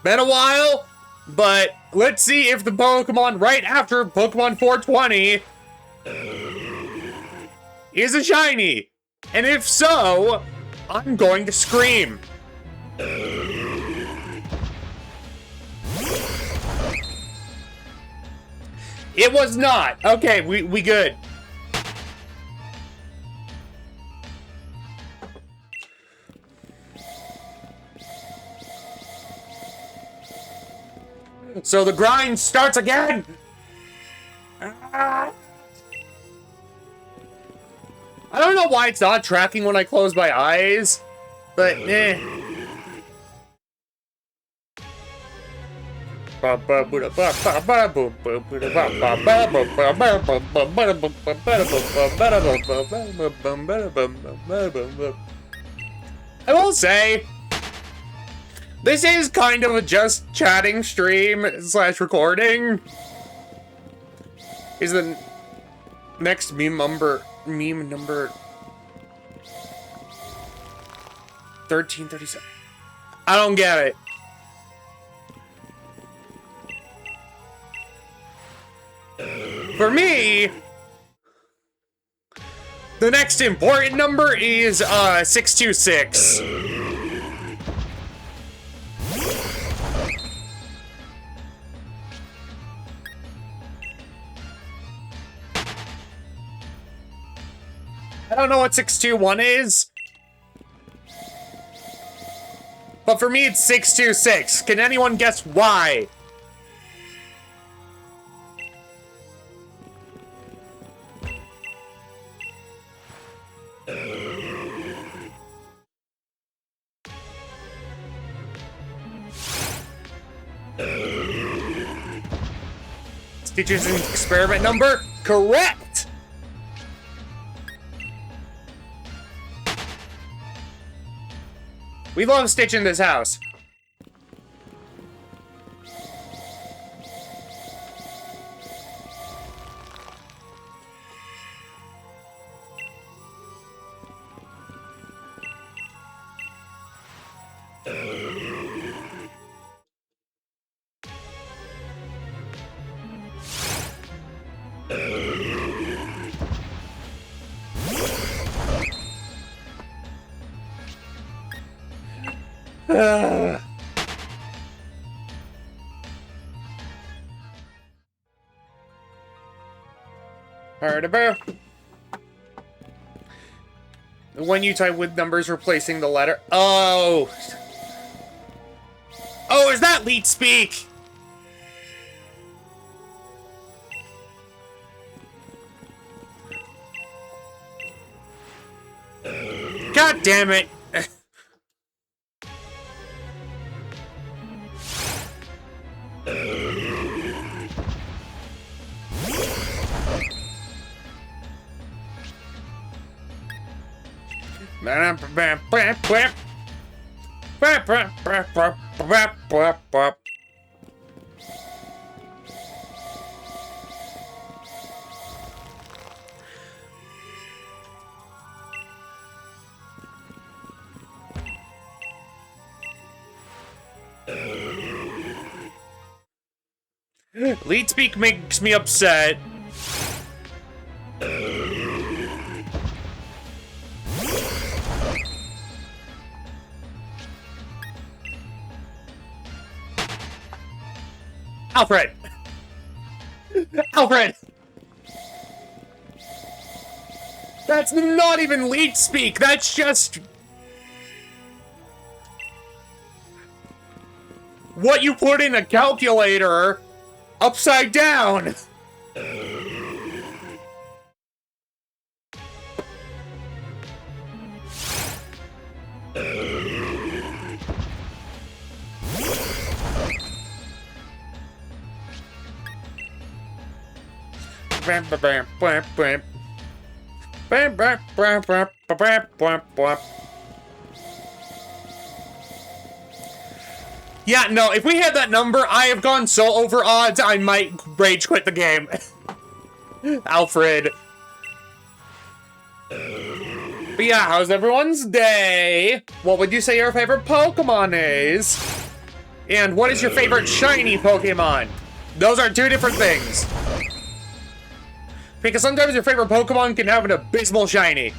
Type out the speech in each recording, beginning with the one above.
Been a while, but let's see if the Pokemon right after Pokemon 420 is a shiny. And if so, I'm going to scream. It was not. Okay, we good. So the grind starts again. I don't know why it's not tracking when I close my eyes, but eh. I will say, this is kind of a just chatting stream / recording. Is the next meme number 1337. I don't get it. For me, the next important number is 626. I don't know what 621 is. But for me, it's 626. Can anyone guess why? Stitch's experiment number? Correct! We love Stitch in this house. When you type with numbers replacing the letter. Oh. Oh, is that leet speak? God damn it. Leet speak makes me upset. Alfred! Alfred! That's not even leet speak, that's just... what you put in a calculator upside down! Yeah, no, if we had that number, I have gone so over odds, I might rage quit the game. Alfred. But yeah, how's everyone's day? What would you say your favorite Pokemon is? And what is your favorite shiny Pokemon? Those are two different things. Because sometimes your favorite Pokemon can have an abysmal shiny.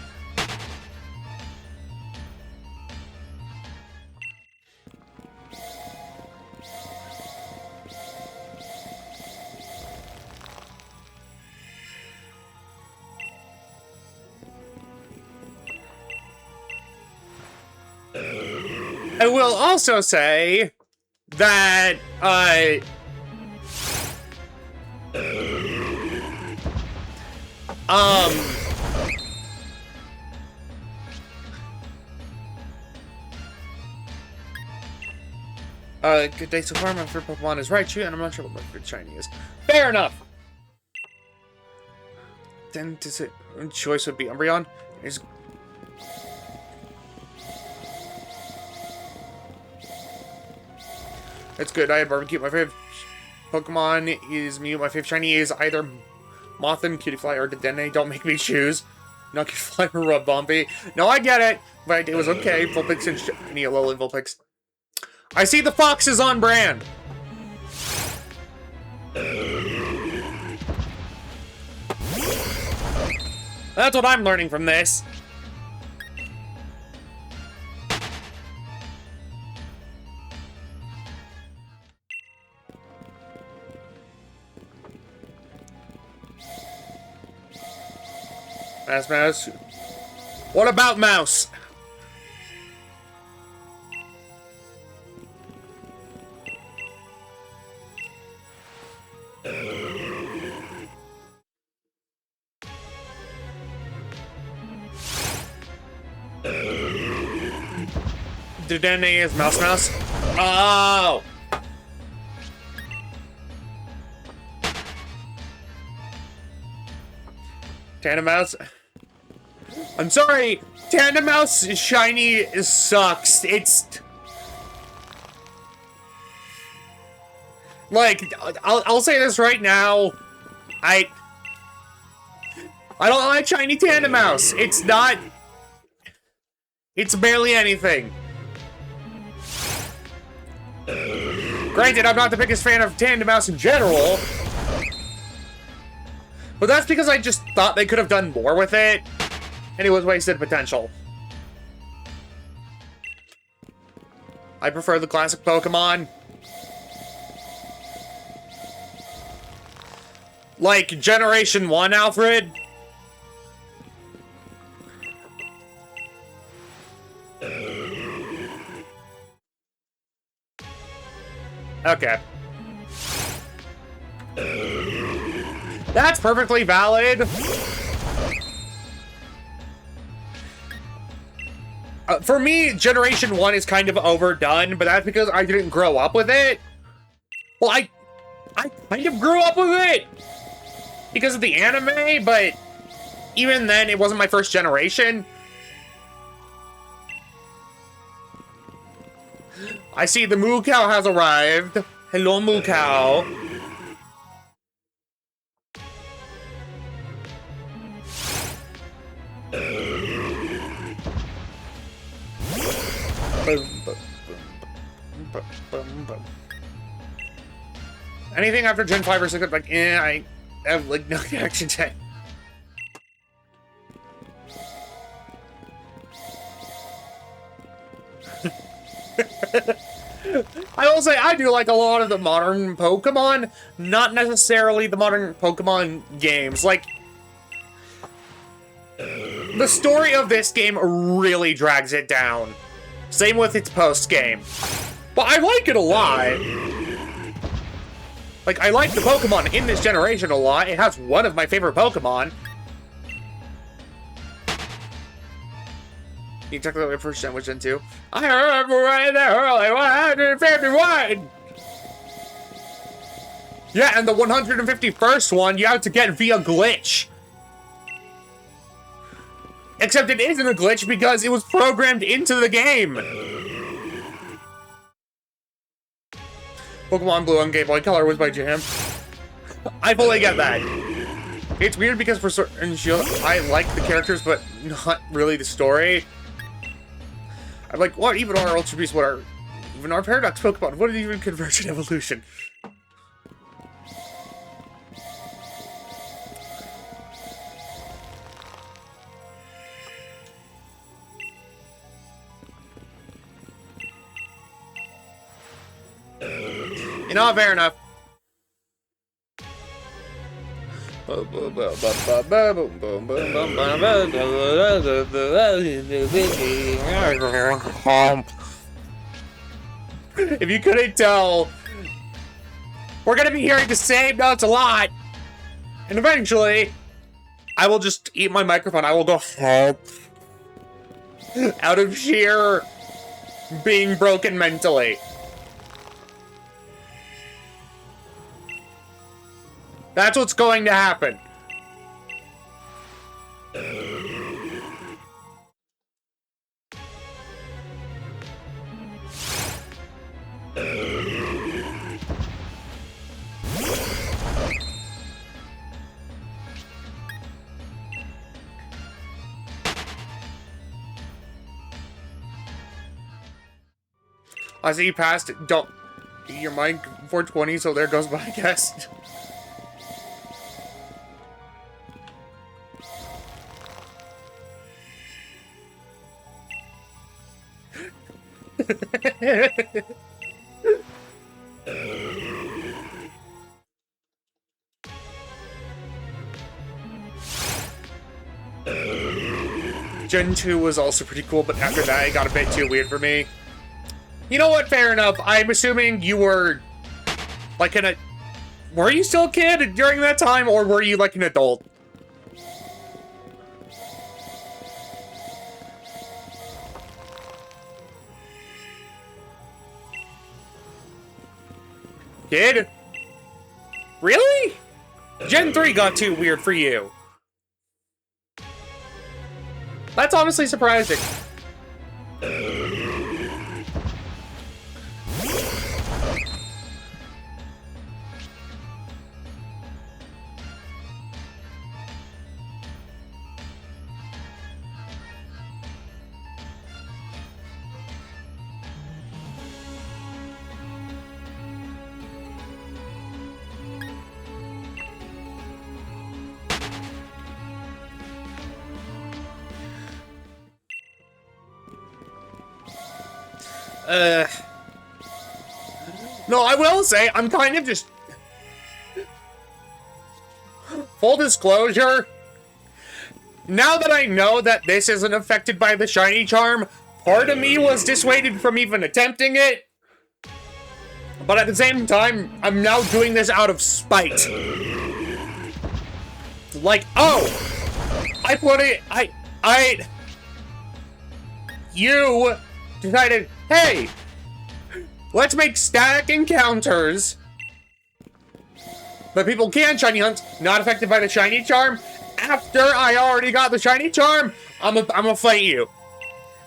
I will also say that, good day so far. My favorite Pokemon is Raichu, and I'm not sure what my favorite shiny is. Fair enough! Then choice would be Umbreon. It's good. I had barbecue. My favorite Pokemon is Mew. My favorite shiny is either Mothim, Cutiefly, or Dedenne. Don't make me choose. Not Cutiefly or Rubbumpy. No, I get it. But it was okay. Vulpix and shiny Alolan Vulpix. I see the fox is on brand. That's what I'm learning from this. Mouse. What about Mouse? Dedenne is Mouse. Oh! Tandemaus. I'm sorry, Tandemaus shiny sucks. It's like I'll say this right now. I don't like shiny Tandemaus. It's not. It's barely anything. Granted, I'm not the biggest fan of Tandemaus in general. But that's because I just thought they could have done more with it. And it was wasted potential. I prefer the classic Pokemon. Like Generation 1, Alfred. Okay. That's perfectly valid. For me, Generation 1 is kind of overdone, but that's because I didn't grow up with it. Well, I kind of grew up with it because of the anime, but even then, it wasn't my first generation. I see the Moo Cow has arrived. Hello, Moo Cow. Anything after Gen 5 or 6, like, I have, like, no connection to it. I will say, I do like a lot of the modern Pokemon, not necessarily the modern Pokemon games. Like, the story of this game really drags it down. Same with its post-game. But I like it a lot. Like, I like the Pokemon in this generation a lot. It has one of my favorite Pokemon. You check out my first gen, which gen 2? I remember right there early 151! Yeah, and the 151st one, you have to get via glitch. Except it isn't a glitch because it was programmed into the game. Pokemon Blue on Game Boy Color was by Jam. I fully get that. It's weird because for certain Shield, I like the characters, but not really the story. I'm like, what even are Ultra Beasts? What are Even our Paradox Pokemon, what is even Convergent Evolution? You know, fair enough. If you couldn't tell, we're gonna be hearing the same notes a lot. And eventually, I will just eat my microphone. I will go out of sheer being broken mentally. That's what's going to happen. I see you passed it. Don't. Your mic 420, so there goes my guess. Gen 2 was also pretty cool, but after that it got a bit too weird for me. You know what? Fair enough. I'm assuming you were like were you still a kid during that time, or were you like an adult? Kid? Really? Gen 3 got too weird for you. That's honestly surprising. No, I will say, I'm kind of just... Full disclosure, now that I know that this isn't affected by the shiny charm, part of me was dissuaded from even attempting it. But at the same time, I'm now doing this out of spite. Like, oh! I put it... You decided, hey! Let's make static encounters that people can shiny hunt, not affected by the shiny charm. After I already got the shiny charm, I'm gonna fight you.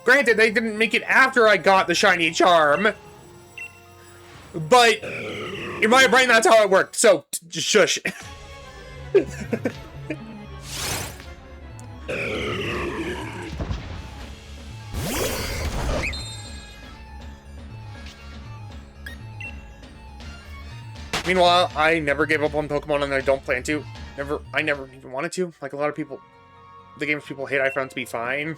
Granted, they didn't make it after I got the shiny charm, but in my brain, that's how it worked. So just shush. Meanwhile, I never gave up on Pokemon, and I don't plan to. I never even wanted to. Like a lot of people, the games people hate, I found to be fine.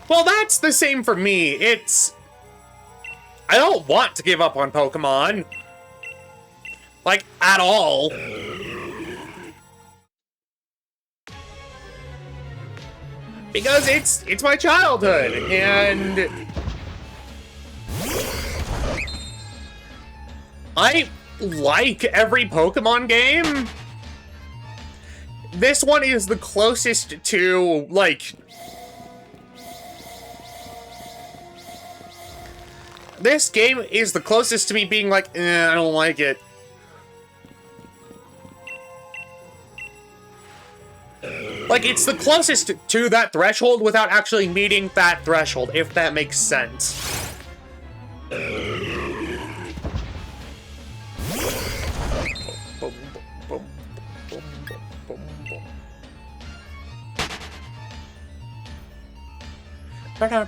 Well, that's the same for me. I don't want to give up on Pokemon. Like, at all. Because it's my childhood, and... I like every Pokemon game. This one is the closest to, like... This game is the closest to me being like, I don't like it. Like, it's the closest to that threshold without actually meeting that threshold, if that makes sense. Meow,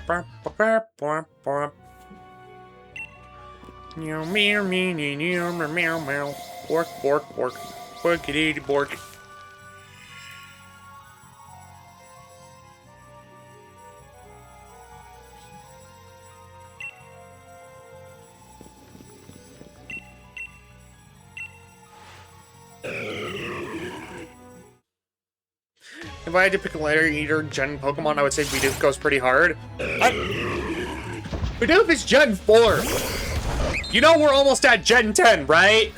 meow, meow, meow, meow, meow, meow. Bork, bork, bork. Borkity, bork. If I had to pick a letter eater Gen Pokemon, I would say Bidoof goes pretty hard. Bidoof is Gen 4. You know we're almost at Gen 10, right?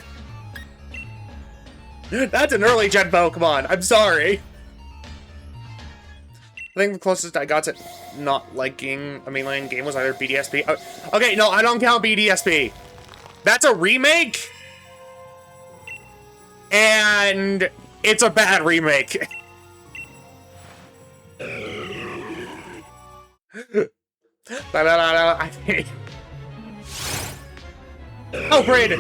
That's an early Gen Pokemon. I'm sorry. I think the closest I got to not liking a mainline game was either BDSP. Okay, no, I don't count BDSP. That's a remake. And it's a bad remake. I think. Oh, great.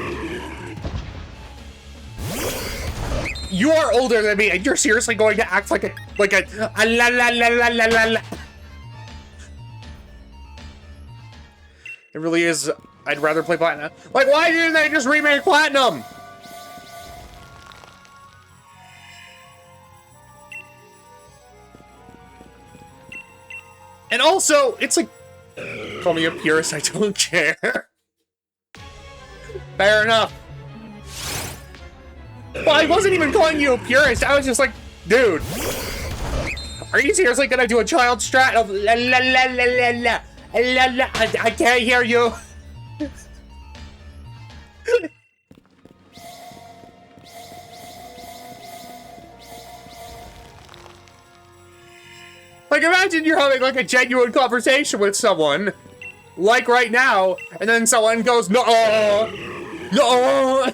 You are older than me, and you're seriously going to act like a la la la la la la la. It really is. I'd rather play Platinum. Like, why didn't they just remake Platinum? And also, it's like, call me a purist, I don't care. Fair enough. Well, I wasn't even calling you a purist. I was just like, dude, are you seriously gonna do a child strat of la la la la la la la la? I can't hear you. Like, imagine you're having like a genuine conversation with someone, like right now, and then someone goes, no, no.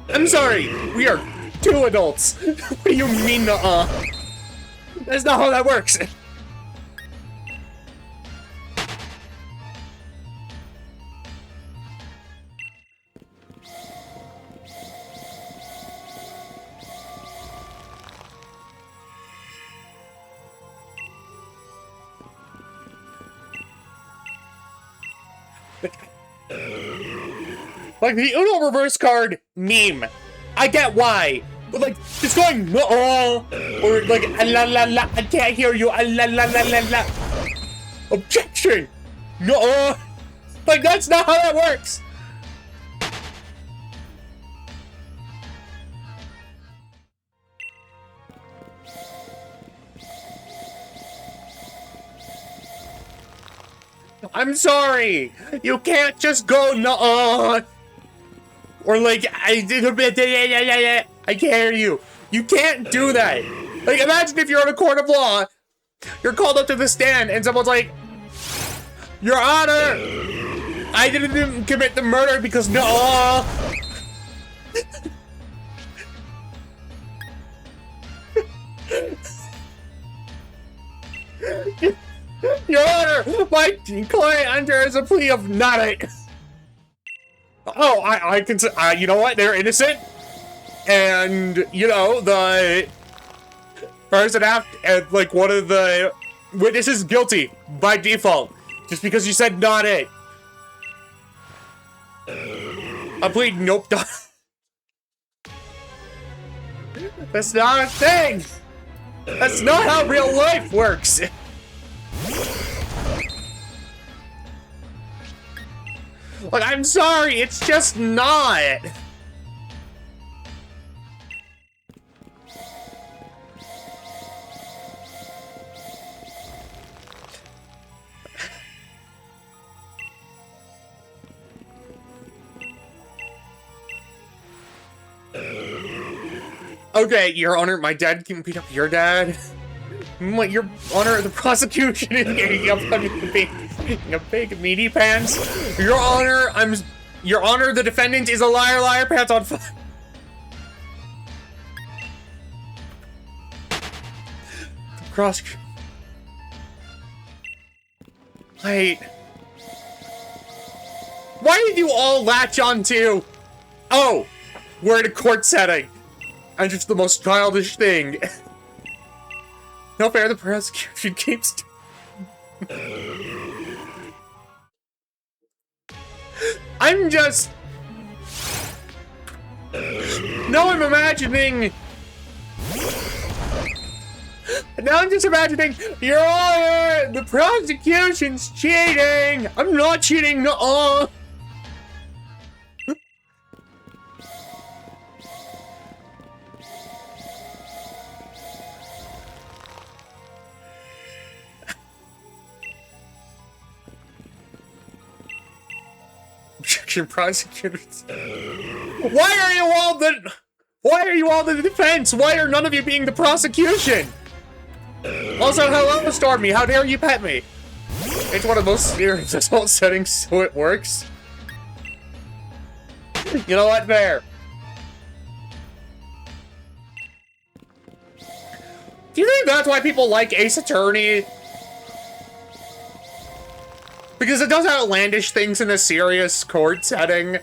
I'm sorry, we are two adults. What do you mean, nuh-uh? That's not how that works. Like the Uno reverse card meme, I get why, but like it's going no, or like la la la, I can't hear you, la la la la la. Objection, no, like that's not how that works. I'm sorry, you can't just go no. Or like, I can't hear you. You can't do that. Like, imagine if you're in a court of law, you're called up to the stand, and someone's like, Your Honor, I didn't commit the murder because no. Your Honor, my client enters a plea of not. Oh, I can say, you know what? They're innocent, and you know the person after, like one of the witnesses, guilty by default, just because you said not it. I plead nope. That's not a thing. That's not how real life works. Like, I'm sorry, it's just not. Okay, Your Honor, my dad can beat up your dad. What, Your Honor, the prosecution is getting up on a big meaty pants. Your Honor, Your Honor, the defendant is a liar, liar, pants on fire. The prosecution. Wait. Why did you all latch on to? Oh, we're in a court setting. And just the most childish thing. No fair, the prosecution keeps... I'm just... No, I'm imagining... Now I'm just imagining, Your Honor, the prosecution's cheating! I'm not cheating, no-uh! Objection, prosecutors. Why are you all the defense? Why are none of you being the prosecution? Also, hello, Stormy. How dare you pet me? It's one of the most serious assault settings, so it works. You know what? There. Do you think that's why people like Ace Attorney? Because it does outlandish things in a serious court setting.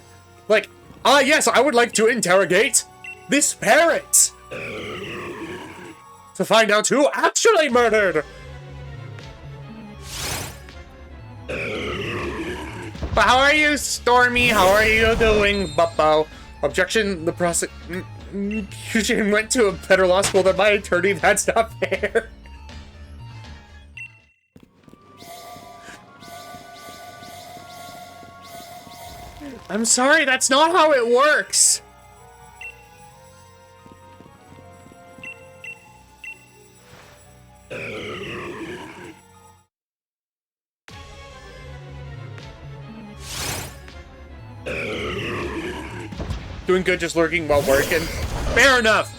Like, yes, I would like to interrogate this parrot to find out who actually murdered. But how are you, Stormy? How are you doing, Buppo? Objection, the prosecution went to a better law school than my attorney. That's not fair. I'm sorry, that's not how it works. Doing good, just lurking while working. Fair enough.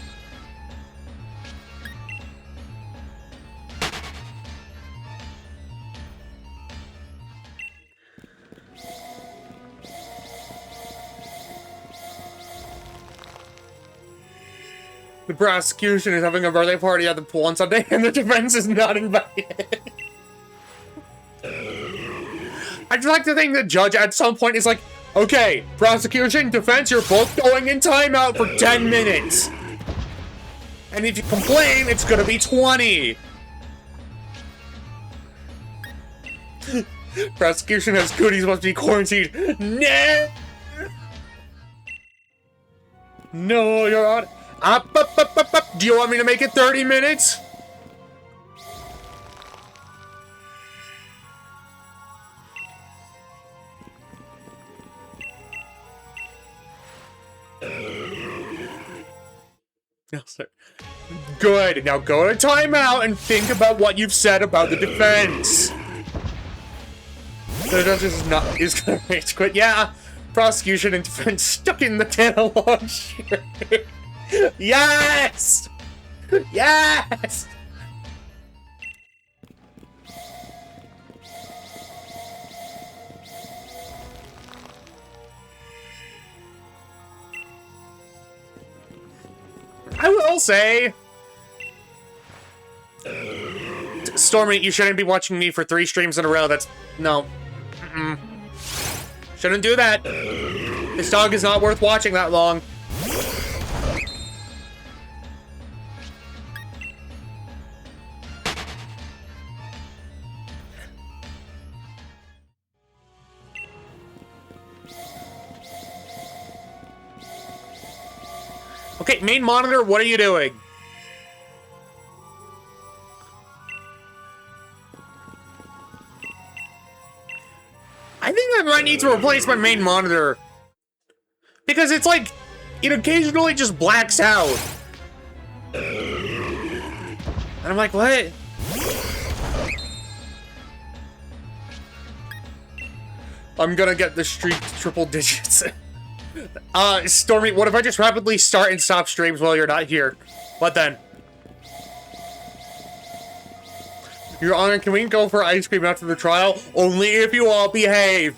The prosecution is having a birthday party at the pool on Sunday, and the defense is not invited. I'd like to think the judge at some point is like, okay, prosecution, defense, you're both going in timeout for 10 minutes. And if you complain, it's gonna be 20. Prosecution has cooties, must be quarantined. No! No, you're on. Up. Do you want me to make it 30 minutes? No, sir. Good. Now go to timeout and think about what you've said about the defense. The judge is gonna rage quit. Yeah, prosecution and defense stuck in the dialogue. Yes! Yes! I will say... Stormy, you shouldn't be watching me for 3 streams in a row. That's... No. Shouldn't do that. This dog is not worth watching that long. Okay, main monitor, what are you doing? I think I might need to replace my main monitor. Because it's like, it occasionally just blacks out. And I'm like, what? I'm gonna get the streak to triple digits. Stormy, what if I just rapidly start and stop streams while you're not here? What then? Your Honor, can we go for ice cream after the trial? Only if you all behave.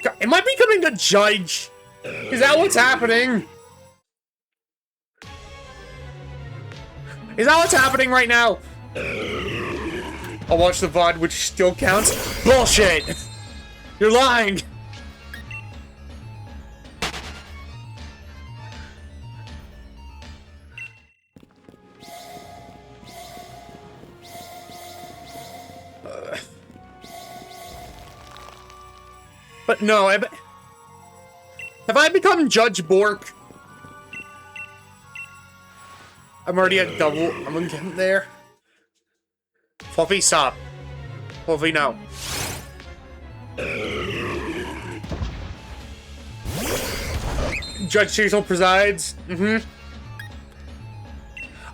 God, am I becoming the judge? Is that what's happening? Is that what's happening right now? I'll watch the VOD, which still counts. Bullshit! You're lying! But no, have I become Judge Bork? I'm already at double. I'm gonna get there. Fluffy, stop. Fluffy, no. Judge Cecil presides. Mm-hmm.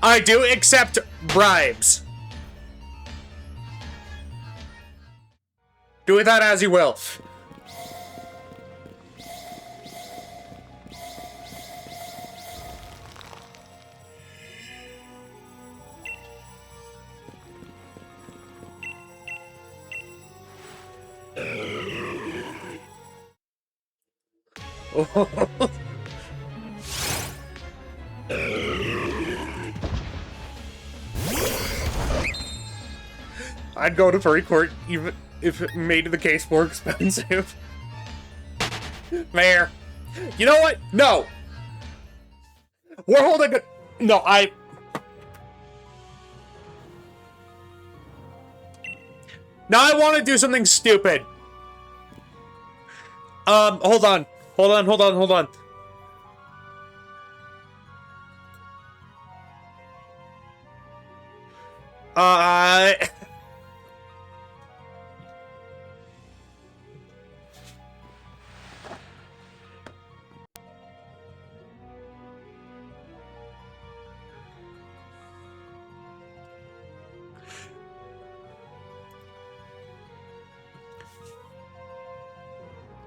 I do accept bribes. Do with that as you will. I'd go to furry court even if it made the case more expensive. Fair. You know what? No. We're holding a... No, Now I want to do something stupid. Hold on.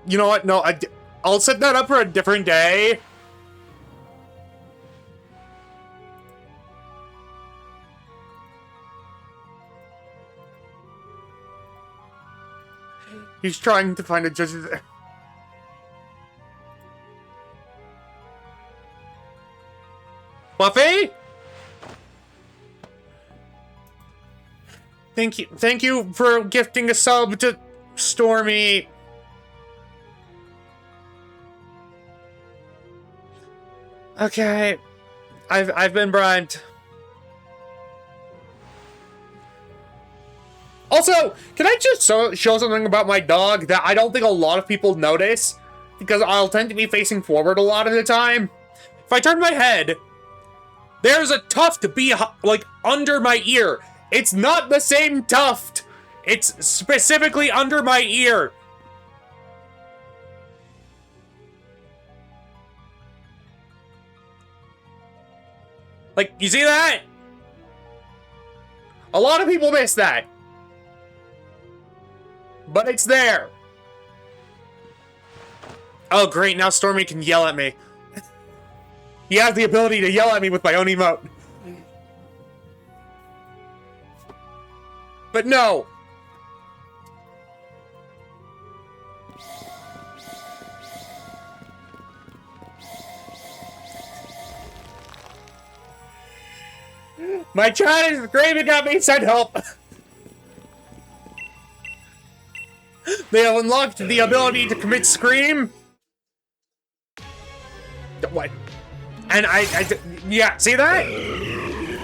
You know what? No, I'll set that up for a different day. He's trying to find a judge. Buffy? Thank you for gifting a sub to Stormy. Okay, I've been bribed. Also, can I just show something about my dog that I don't think a lot of people notice? Because I'll tend to be facing forward a lot of the time. If I turn my head, there's a tuft like under my ear. It's not the same tuft. It's specifically under my ear. Like, you see that? A lot of people miss that. But it's there. Oh, great. Now Stormy can yell at me. He has the ability to yell at me with my own emote. But no. My chat is screaming at me, send help! They have unlocked the ability to commit scream. What? And yeah, see that?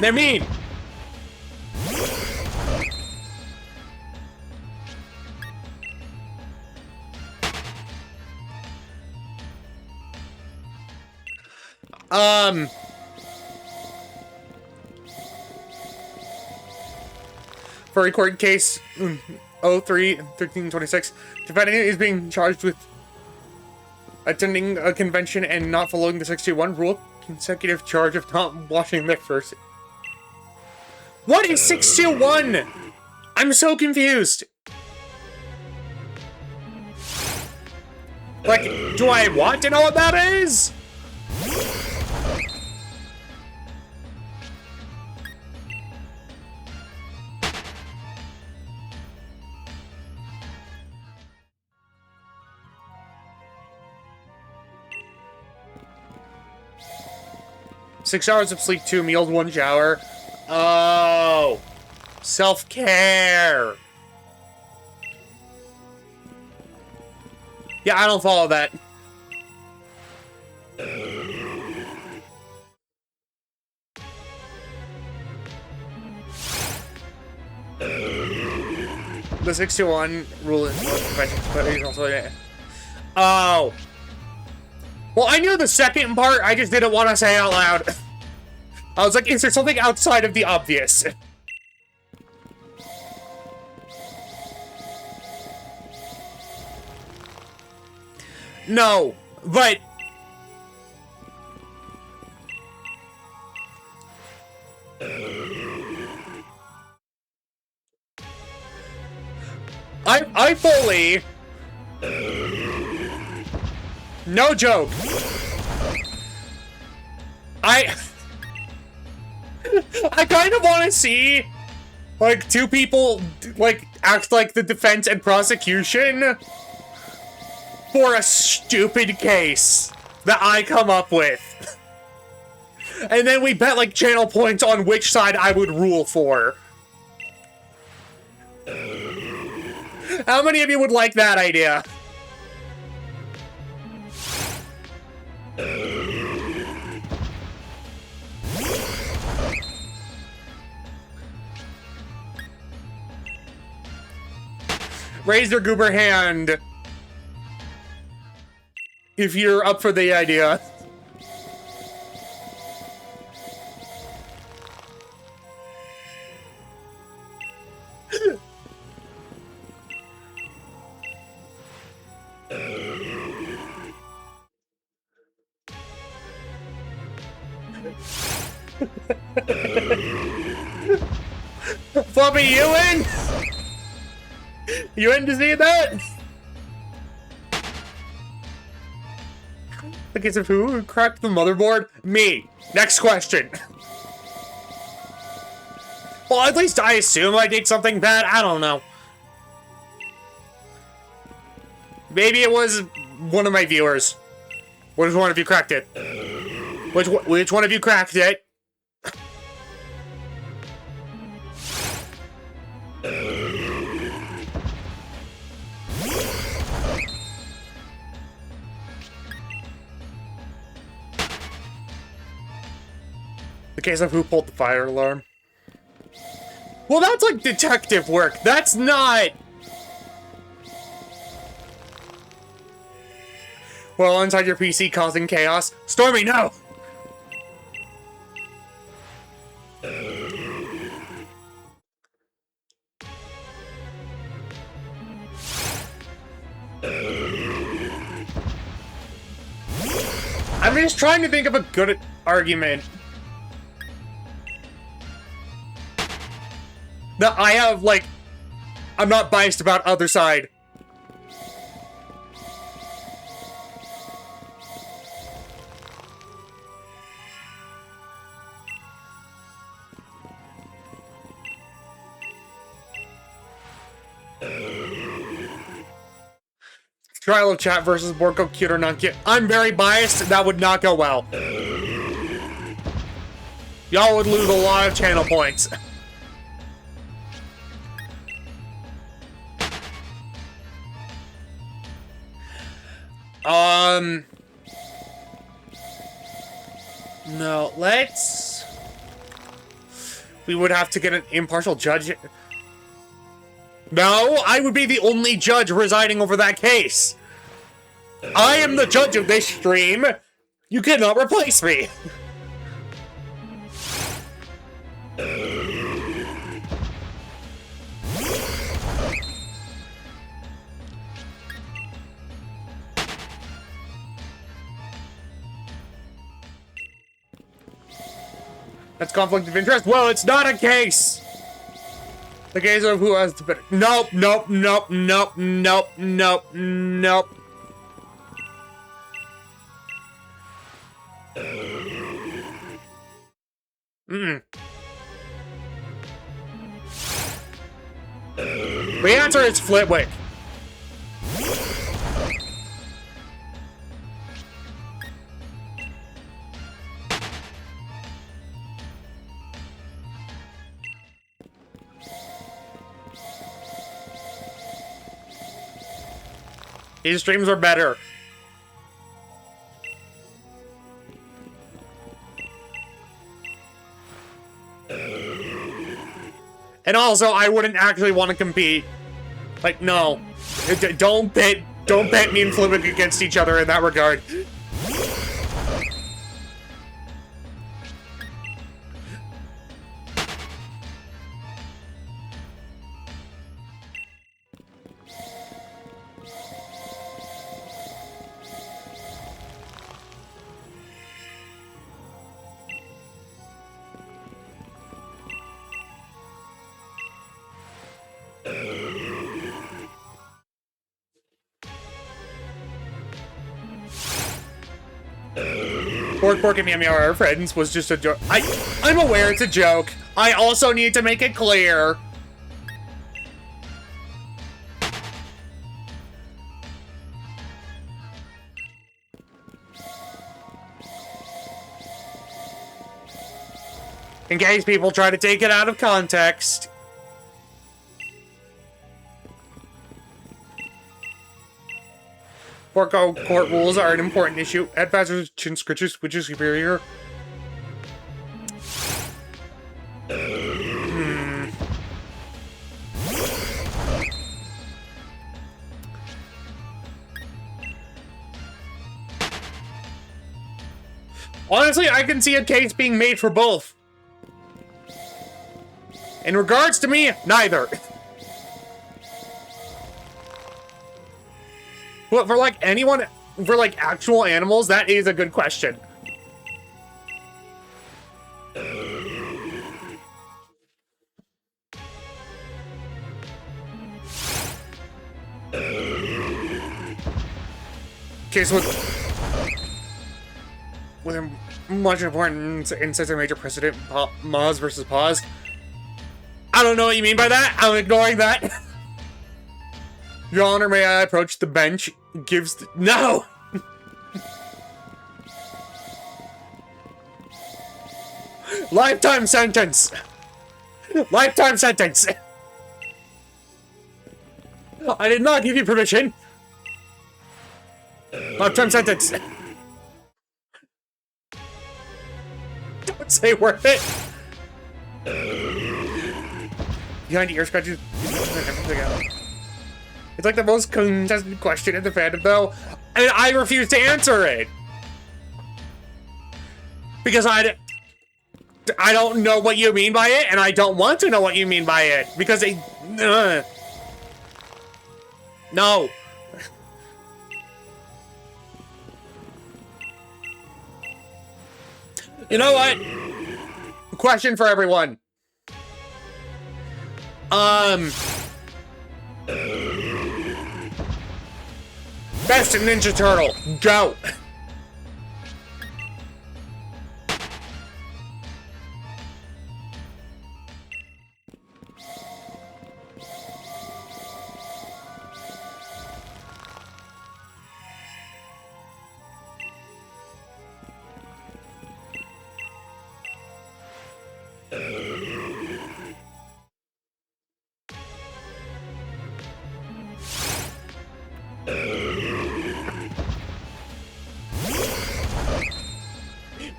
They're mean. Furry court case 03-1326. Defendant is being charged with attending a convention and not following the 621 rule. Consecutive charge of not washing their first. What is 621? I'm so confused. Like, do I want to know what that is? Six hours of sleep, 2 meals, 1 shower. Oh, self-care. Yeah, I don't follow that. The 621 rule in most conventions, but it's also Oh. Well, I knew the second part, I just didn't want to say out loud. I was like, is there something outside of the obvious? No, but... I fully... No joke. I kind of want to see, like, two people, like, act like the defense and prosecution for a stupid case that I come up with. And then we bet, like, channel points on which side I would rule for. How many of you would like that idea? Raise your goober hand if you're up for the idea. Fluffy, you in? You in to see that? The case of who cracked the motherboard? Me. Next question. Well, at least I assume I did something bad. I don't know. Maybe it was one of my viewers. Which one of you cracked it? Which one of you cracked it? The case of who pulled the fire alarm. Well, that's like detective work. That's not... Well, inside your PC causing chaos. Stormy, no! I'm just trying to think of a good argument that I have, like, I'm not biased about other side. Trial of chat versus Borko, cute or not cute. I'm very biased. That would not go well. Y'all would lose a lot of channel points. No, let's... We would have to get an impartial judge. No, I would be the only judge residing over that case. I am the judge of this stream. You cannot replace me. That's conflict of interest. Well, it's not a case. The case of who has the better. Nope, nope, nope, nope, nope, nope, nope. The answer is Flitwick. His streams are better. And also, I wouldn't actually want to compete. Like, no. Don't pit Don't bet me and Flumic against each other in that regard. Pork and Meow are friends was just a joke. I'm aware it's a joke. I also need to make it clear. In case people try to take it out of context. Porco court rules are an important issue. Ed Badger's chin scritches, which is superior. Honestly, I can see a case being made for both. In regards to me, neither. But for like anyone, for like actual animals, that is a good question. Okay, so with much importance in such a major precedent, Moz versus Pause. I don't know what you mean by that. I'm ignoring that. Your Honor, may I approach the bench? No! Lifetime sentence! Lifetime sentence! I did not give you permission! Lifetime sentence! Don't say worth it! Behind ear scratches. It's like the most contested question in the fandom, though, and I refuse to answer it because I don't know what you mean by it, and I don't want to know what you mean by it because it. No. You know what? Question for everyone. Best Ninja Turtle, go!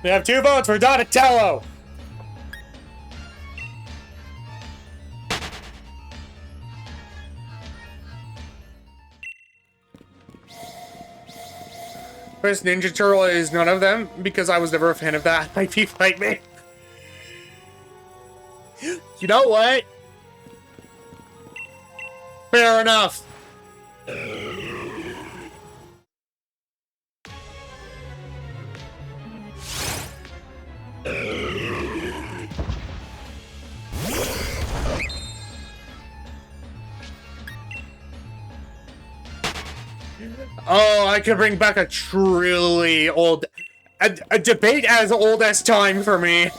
We have 2 votes for Donatello! Best Ninja Turtle is none of them, because I was never a fan of that. Might be fight me. You know what? Fair enough. Oh, I could bring back a truly old... A debate as old as time for me.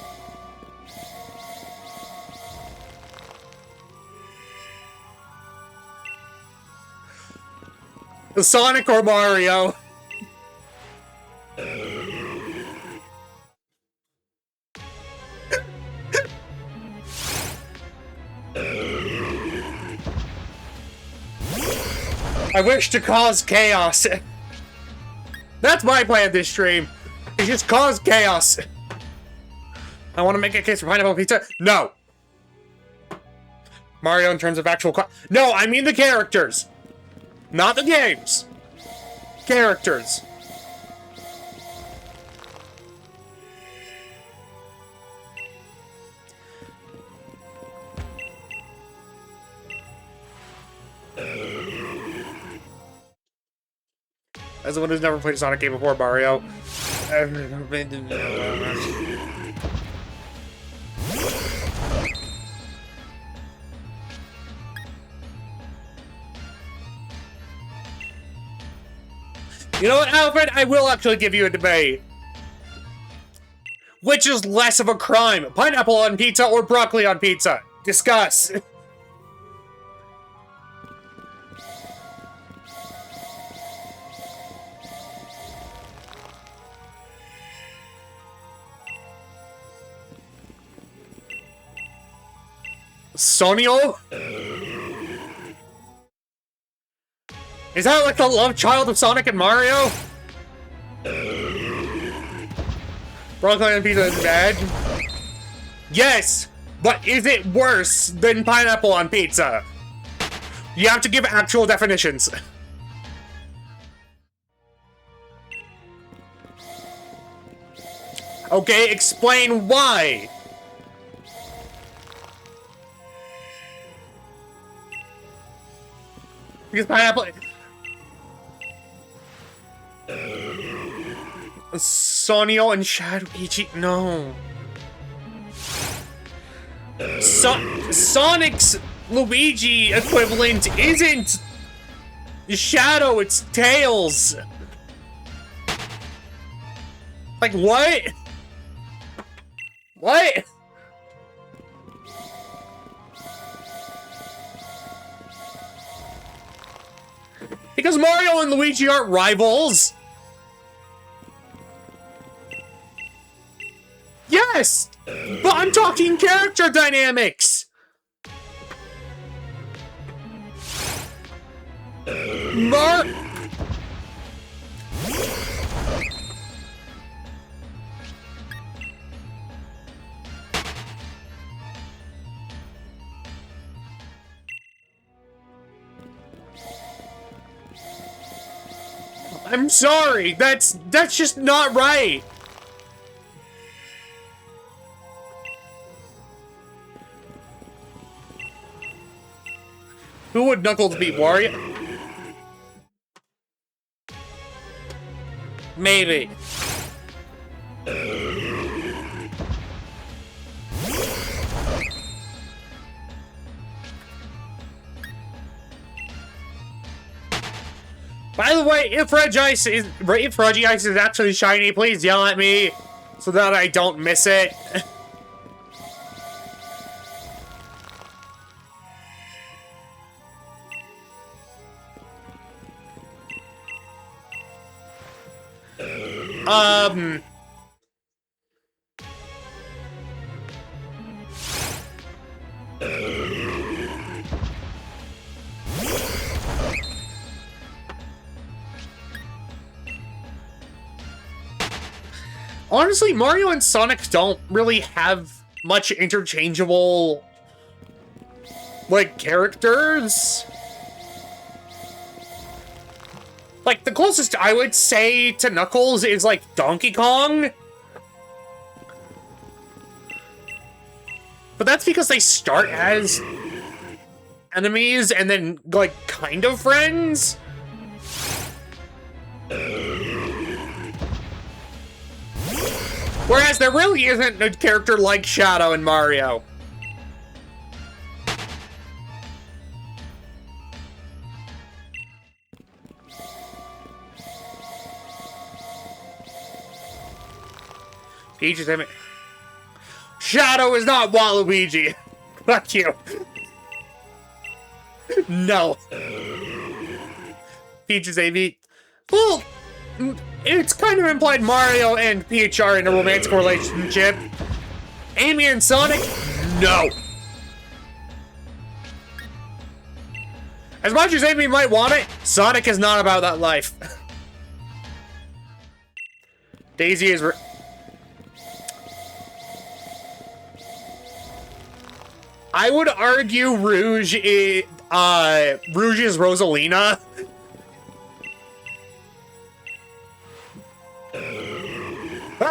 Sonic or Mario? I wish to cause chaos. That's my plan this stream. Is just cause chaos. I want to make a case for pineapple pizza. No. Mario in terms of actual no, I mean the characters. Not the games. characters. As someone who's never played a Sonic game before, Mario. You know what, Alfred? I will actually give you a debate. Which is less of a crime? Pineapple on pizza or broccoli on pizza? Discuss. Sonio? Is that like the love child of Sonic and Mario? Broccoli on pizza is bad? Yes, but is it worse than pineapple on pizza? You have to give actual definitions. Okay, explain why. Because pineapple... Sonio and Shadowichi, no. Sonic's Luigi equivalent isn't Shadow, it's Tails. Like, what? What? Because Mario and Luigi aren't rivals. Yes, but I'm talking character dynamics. I'm sorry, that's just not right. Who would Knuckles beat, Wario? Maybe. By the way, if Regice is actually shiny, please yell at me so that I don't miss it. Honestly, Mario and Sonic don't really have much interchangeable, like, characters. Like, the closest I would say to Knuckles is, like, Donkey Kong. But that's because they start as enemies and then, like, kind of friends. Whereas there really isn't a character like Shadow in Mario. Peach is him. Shadow is not Waluigi. Fuck you. No. Peach is AV. Well, it's kind of implied Mario and Peach are in a romantic relationship. Amy and Sonic? No. As much as Amy might want it, Sonic is not about that life. Daisy is... I would argue Rouge is Rosalina.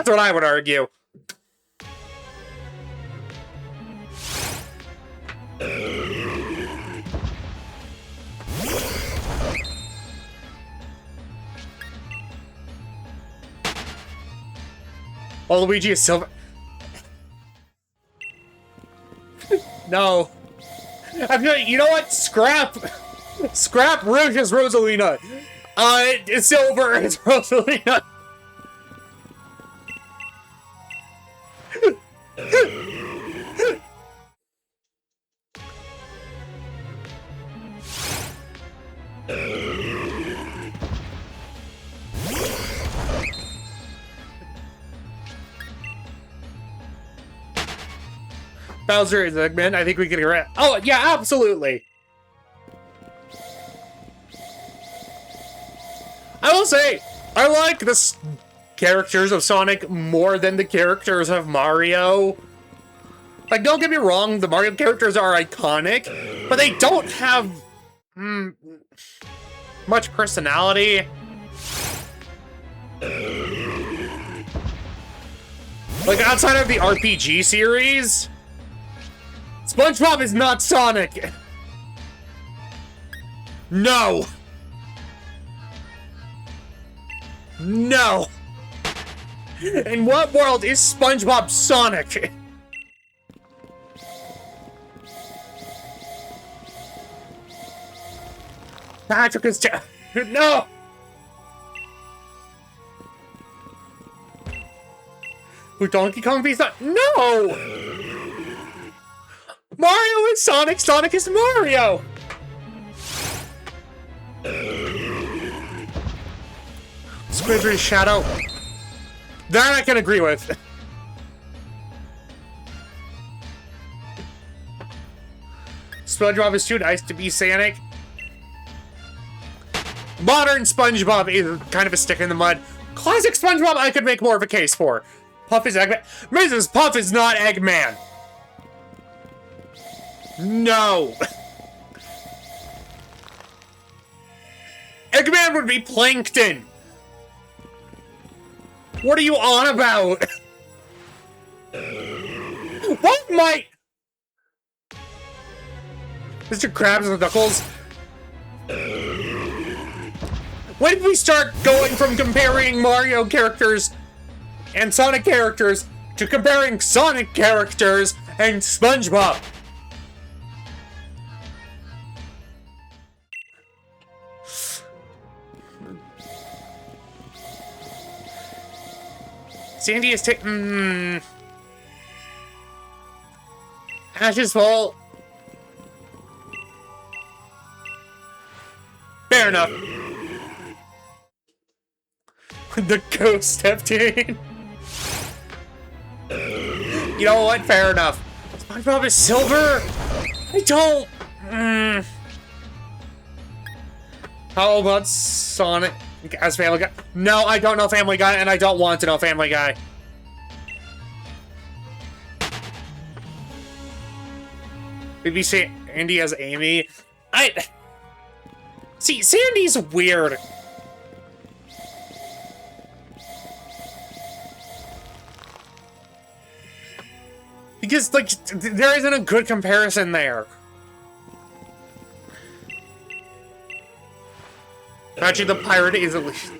That's what I would argue. Oh, Luigi is silver. No. You know what? Scrap Rouge is Rosalina. It's silver. It's Rosalina. Bowser is Eggman. I think we can get it. Oh, yeah, absolutely. I will say, I like the characters of Sonic more than the characters of Mario. Like, don't get me wrong, the Mario characters are iconic, but they don't have much personality. Like, outside of the RPG series, SpongeBob is not Sonic. No. No. In what world is SpongeBob Sonic? Patrick is no. Would Donkey Kong be Sonic? No. Mario is Sonic. Sonic is Mario. Squidward's Shadow. That I can agree with. SpongeBob is too nice to be Sonic. Modern SpongeBob is kind of a stick in the mud. Classic SpongeBob I could make more of a case for. Puff is Eggman. Mrs. Puff is not Eggman. No. Eggman would be Plankton. What are you on about? What might... Mr. Krabs and Knuckles? When did we start going from comparing Mario characters and Sonic characters to comparing Sonic characters and SpongeBob? Sandy is taking... Ash's fault. Fair enough. The ghost F-Teen. You know what? Fair enough. SpongeBob is silver? I don't... How about Sonic as Family Guy? No, I don't know Family Guy, and I don't want to know Family Guy. Maybe Sandy as Amy? See, Sandy's weird. Because, like, there isn't a good comparison there. Patchy the Pirate is Elise.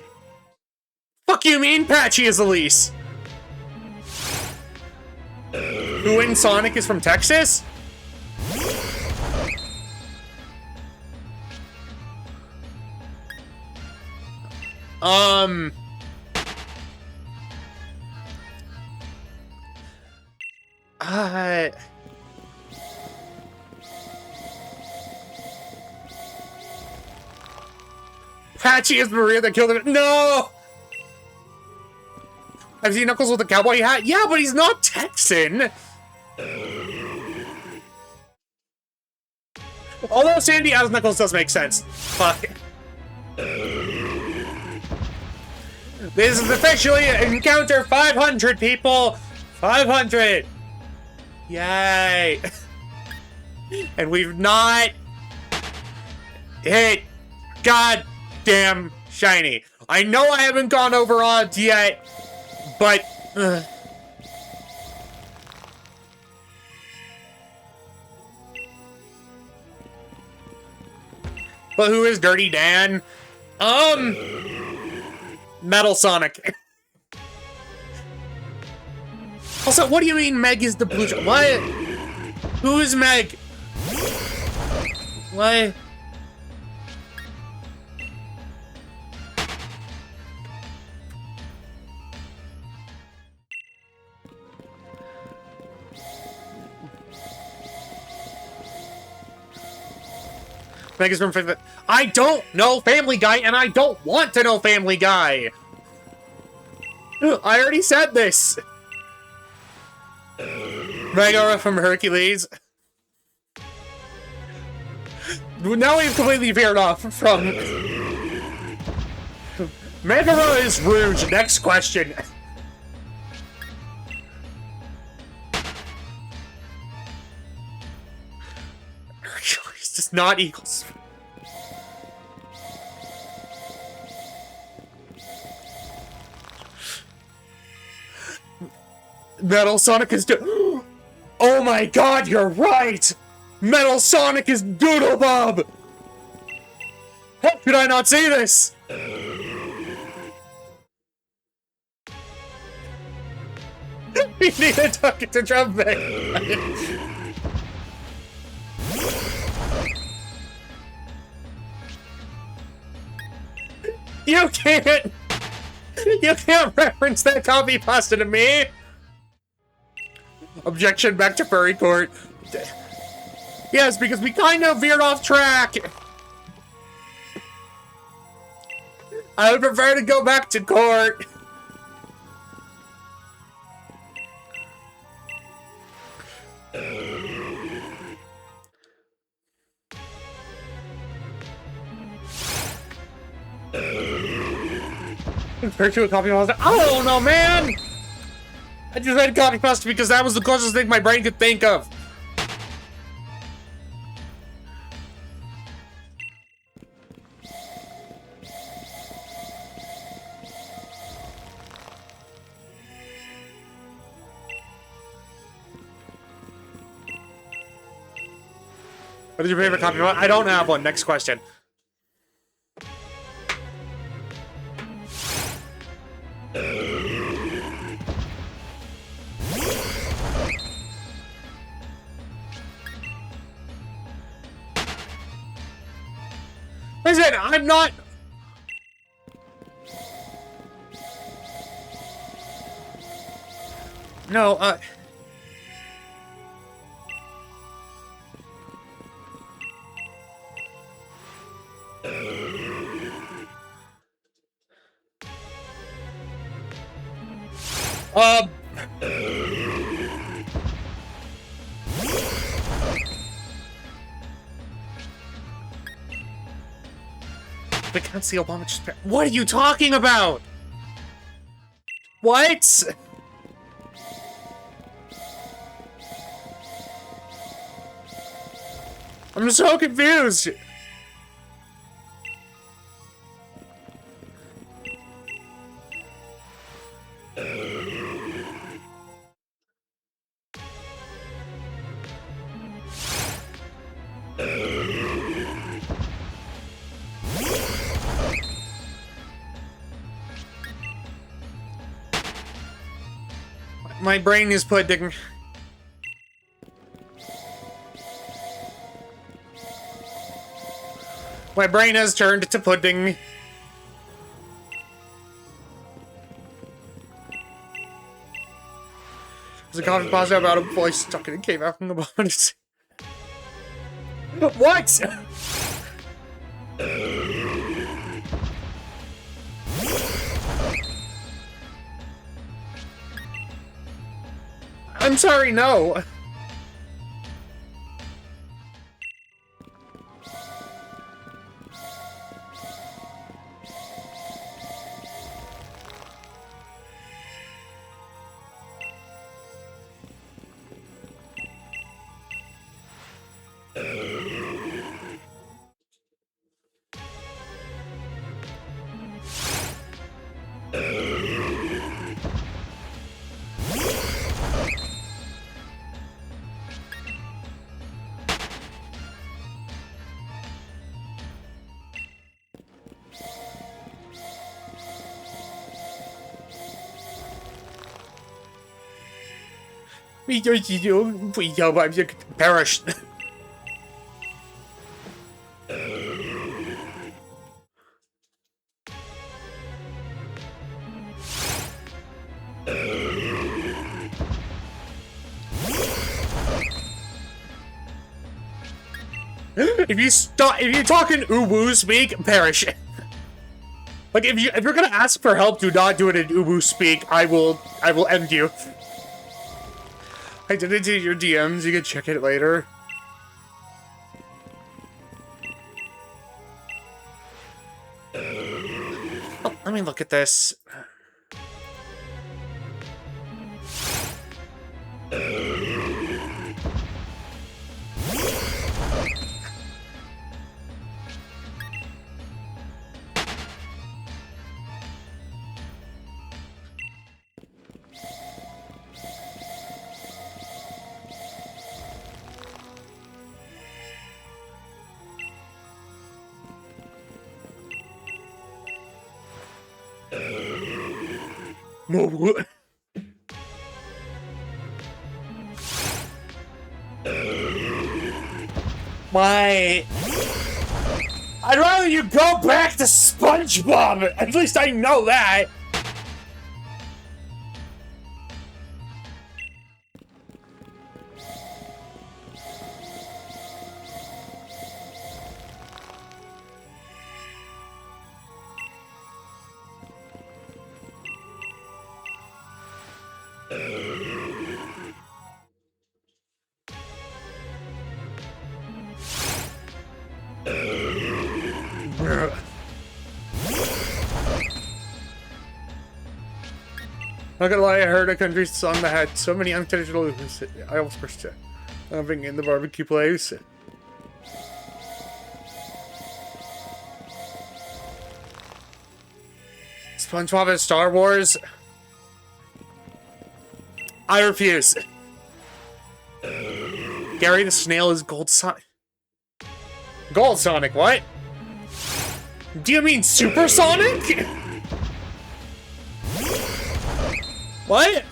Fuck you mean Patchy is Elise? Who in Sonic is from Texas? Patchy is Maria that killed him. No! I've seen Knuckles with a cowboy hat. Yeah, but he's not Texan. Although Sandy as Knuckles does make sense. Fuck. This is officially encounter 500, people. 500. Yay. And we've not hit goddamn shiny. I know I haven't gone over odds yet, but Ugh. But who is Dirty Dan? Metal Sonic. Also, what do you mean Meg is the blue? What? Who is Meg? What? Meg is from Family. I don't know Family Guy, and I don't want to know Family Guy. I already said this. Megara from Hercules. Now we've completely veered off from... Megara is Rouge. Next question. Hercules does not equal... Metal Sonic is oh my god, you're right! Metal Sonic is Doodle Bob! How could I not see this? We need to talk to Drum Back. You can't reference that copy pasta to me! Objection, back to furry court. Yes, because we kind of veered off track. I would prefer to go back to court. Refer to a copy pasta. I don't know, man. I just read copy pasta because that was the closest thing my brain could think of. What is your favorite copy pasta? I don't have one. Next question. Listen, I'm not... No, I can't see Obama just... What are you talking about? What? I'm so confused. My brain is pudding. My brain has turned to pudding. There's a coffee pasta about a boy stuck in a cave out in the bottom. What? I'm sorry, no. Perish. If you're talking Uwu speak, perish. Like if you're gonna ask for help, do not do it in Uwu speak. I will end you. I did it to your DMs. You can check it later. Oh, let me look at this. No. My... I'd rather you go back to SpongeBob! At least I know that! Not gonna lie, I heard a country song that had so many unintentional loops. I almost burst it. Jumping in the barbecue place. SpongeBob and Star Wars? I refuse. Gary the Snail is Gold Sonic. Gold Sonic, what? Do you mean Supersonic? What?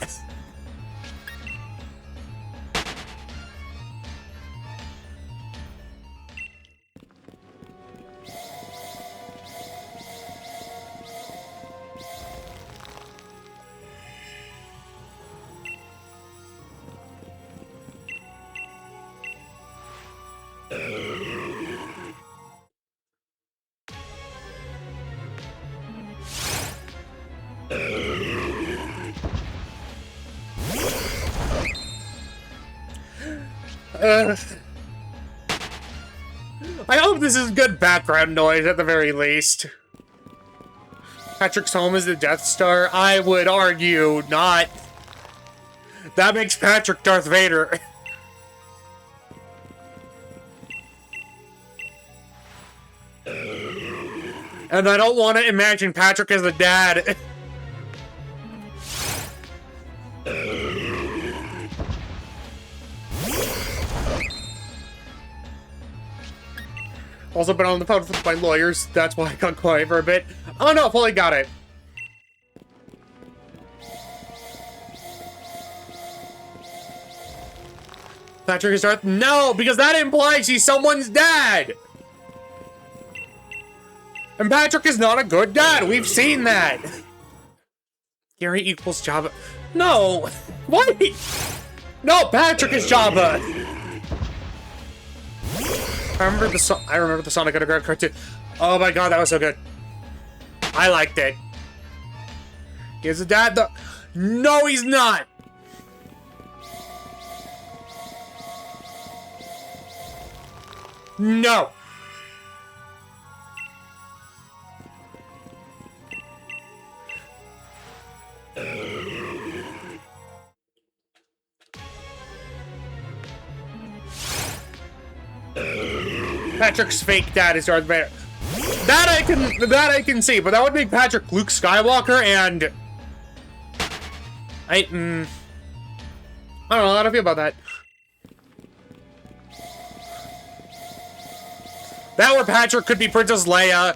I hope this is good background noise at the very least. Patrick's home is the Death Star? I would argue not. That makes Patrick Darth Vader. And I don't want to imagine Patrick as the dad. Also been on the phone with my lawyers, that's why I got quiet for a bit. Oh no, fully got it. Patrick is Darth? No, because that implies he's someone's dad! And Patrick is not a good dad, we've seen that! Gary equals Jabba. No! What? No, Patrick is Jabba! I remember the Sonic Underground cartoon. Oh my god, that was so good. I liked it. He's a dad though. No, he's not! No! Patrick's fake dad is Darth Vader. That I can see, but that would make Patrick Luke Skywalker, and I don't know how to feel about that. That or Patrick could be Princess Leia.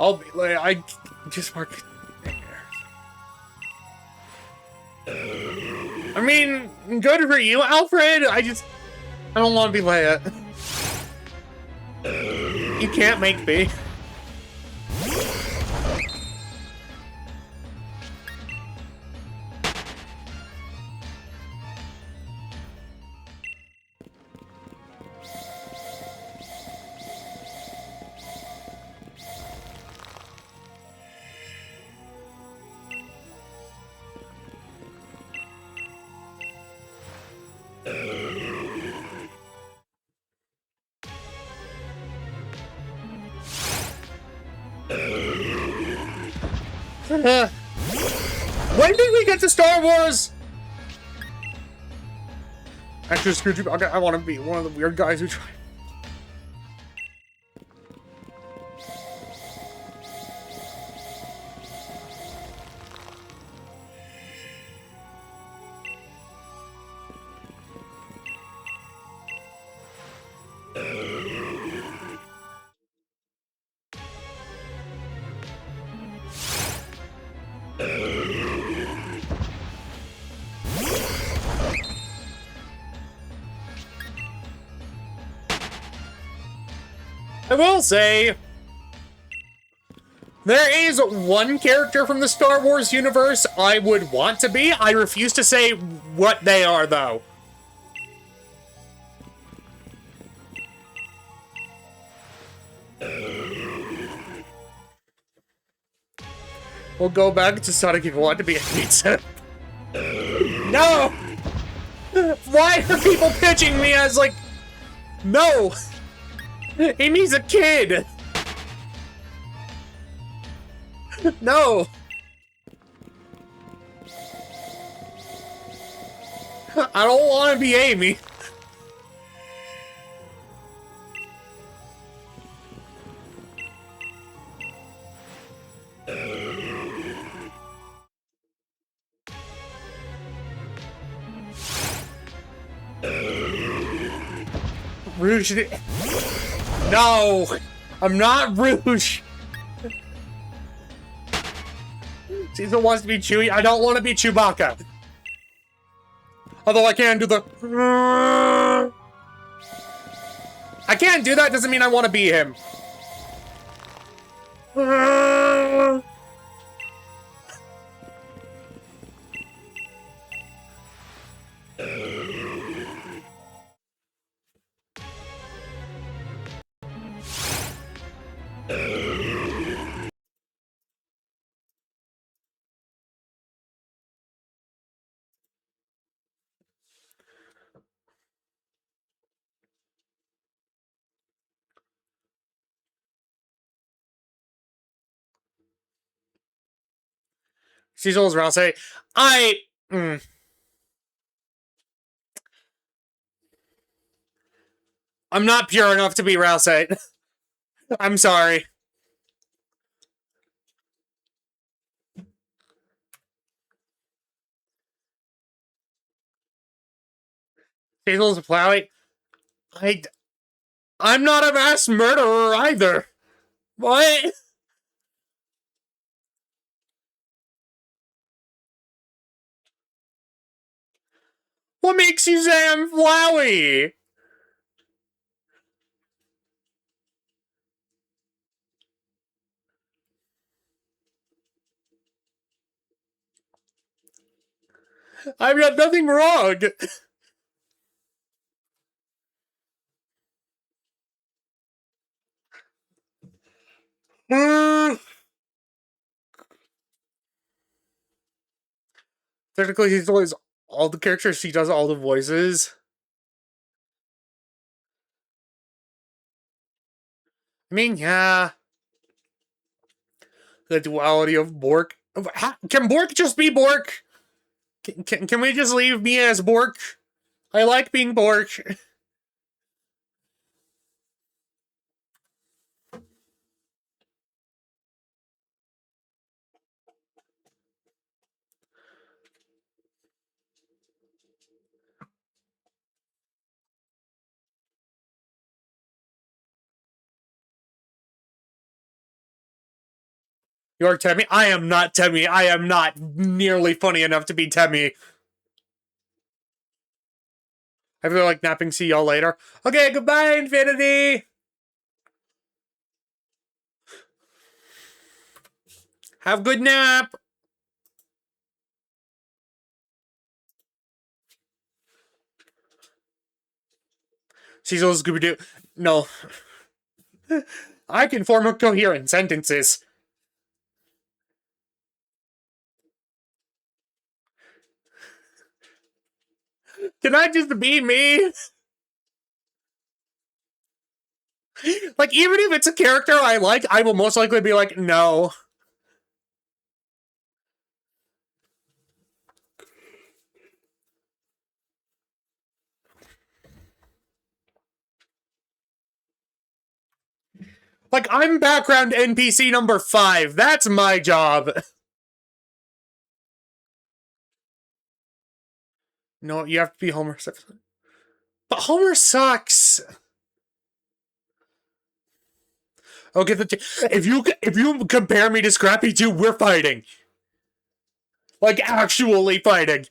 I'll be like, I just mark. I mean, good for you, Alfred. I don't want to be Leia. You can't make me. When did we get to Star Wars? Actually, Screwdriver. I want to be one of the weird guys who try. I will say, there is one character from the Star Wars universe I would want to be. I refuse to say what they are, though. We'll go back to Sonic if you want to be a pizza. No! Why are people pitching me as, like... No! Amy's a kid! No! I don't want to be Amy. Rouge. No! I'm not Rouge! Caesar wants to be Chewie. I don't want to be Chewbacca. Although I can do the... I can't do that, doesn't mean I want to be him. Cecil's Rouse. I'm not pure enough to be Rouse. I'm sorry. Cecil's Plowy. I'm not a mass murderer either. What? What makes you say I'm Flowey? I've got nothing wrong. Technically, he's always all the characters. She does all the voices. I mean, yeah. The duality of Bork. Can Bork just be Bork? Can we just leave me as Bork? I like being Bork. You're Temmie? I am not Temmie. I am not nearly funny enough to be Temmie. I feel like napping. See y'all later. Okay, goodbye, Infinity! Have a good nap! Cecil Scooby-Doo. No. I can form a coherent sentences. Can I just be me? Like, even if it's a character I like, I will most likely be like, no. Like, I'm background NPC number 5. That's my job. No, you have to be Homer. But Homer sucks. Okay, if you compare me to Scrappy 2, we're fighting. Like, actually fighting.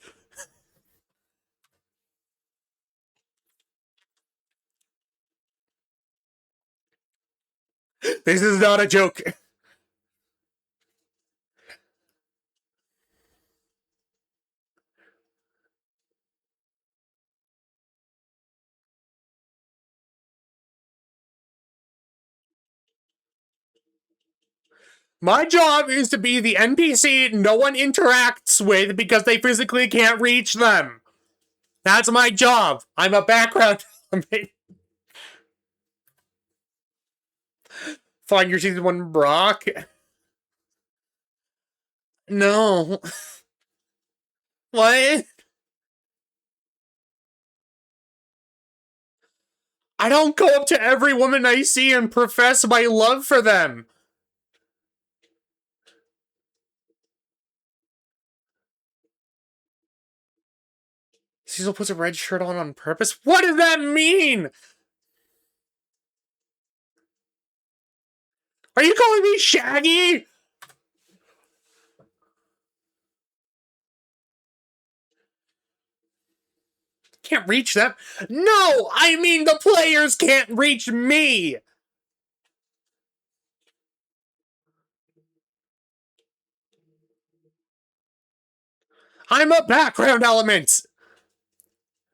This is not a joke. My job is to be the NPC no one interacts with because they physically can't reach them. That's my job. I'm a background. Find your season 1 Brock. No. What? I don't go up to every woman I see and profess my love for them. Cecil puts a red shirt on purpose? What does that mean? Are you calling me Shaggy? Can't reach them? No! I mean the players can't reach me! I'm a background element!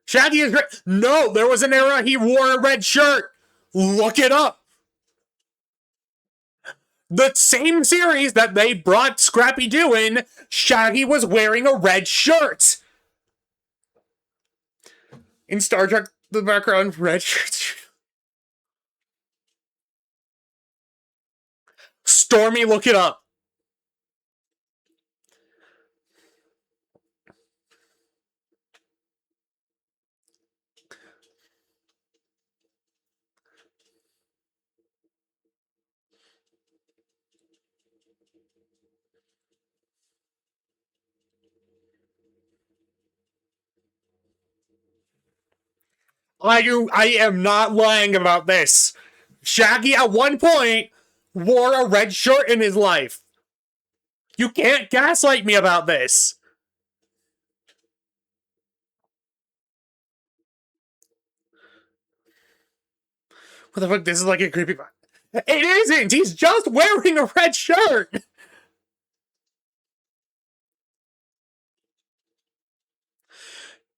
Shaggy is great. No, there was an era he wore a red shirt. Look it up. The same series that they brought Scrappy-Doo in, Shaggy was wearing a red shirt. In Star Trek, the background, red shirts. Stormy, look it up. I am not lying about this. Shaggy, at one point, wore a red shirt in his life. You can't gaslight me about this. What the fuck? This is like a creepy... It isn't! He's just wearing a red shirt!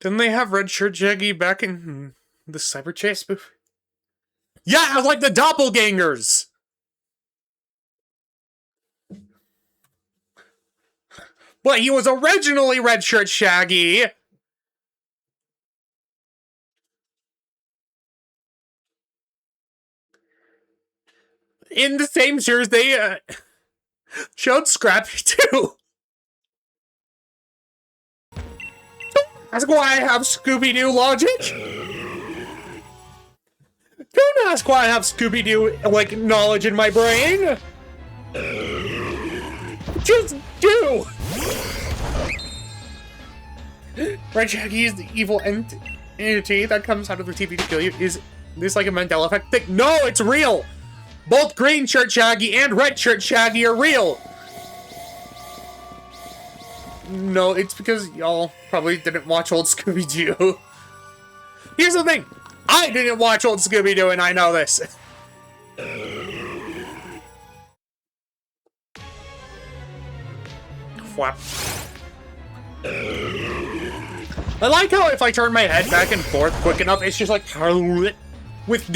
Didn't they have red shirt Shaggy back in the Cyber Chase spoof? Yeah, it was like the doppelgangers! But he was originally red shirt Shaggy! In the same series, they showed Scrappy too. Ask why I have Scooby-Doo logic. Don't ask why I have Scooby-Doo, like, knowledge in my brain. Just do. Red Shaggy is the evil entity that comes out of the TV to kill you. Is this like a Mandela effect thing? No, it's real. Both green shirt Shaggy and red shirt Shaggy are real. No, it's because y'all probably didn't watch old Scooby-Doo. Here's the thing. I didn't watch old Scooby-Doo, and I know this. Whap. I like how if I turn my head back and forth quick enough, it's just like with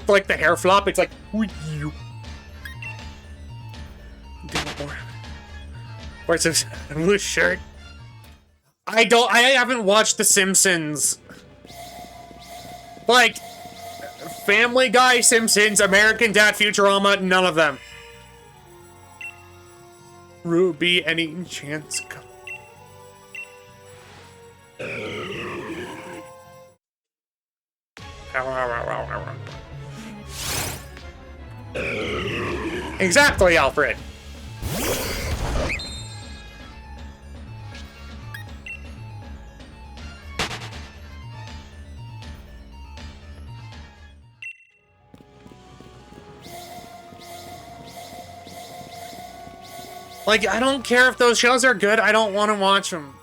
like the hair flop, it's like where's his blue shirt? I haven't watched The Simpsons. Like Family Guy, Simpsons, American Dad, Futurama, none of them. Ruby, any chance? Exactly, Alfred. Like, I don't care if those shows are good, I don't want to watch them.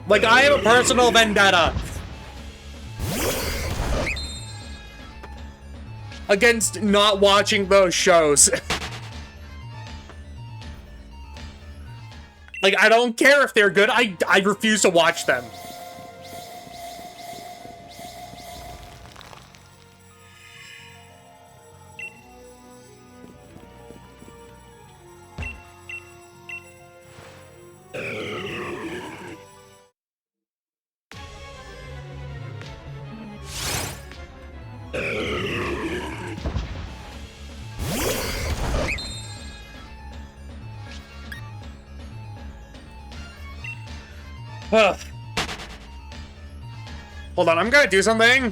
Like, I have a personal vendetta against not watching those shows. Like, I don't care if they're good, I refuse to watch them. Hold on, I'm gonna do something.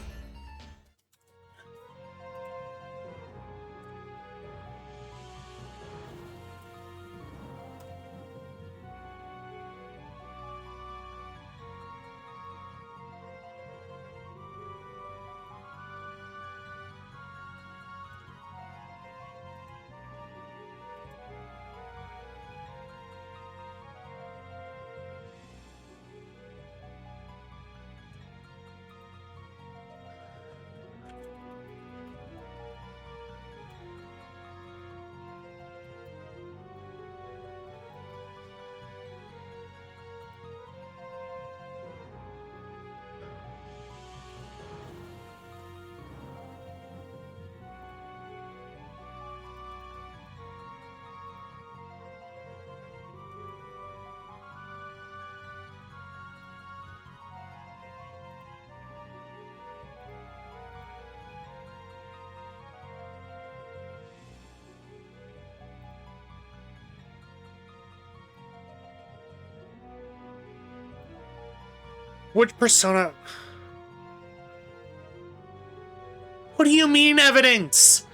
Which persona? What do you mean, evidence?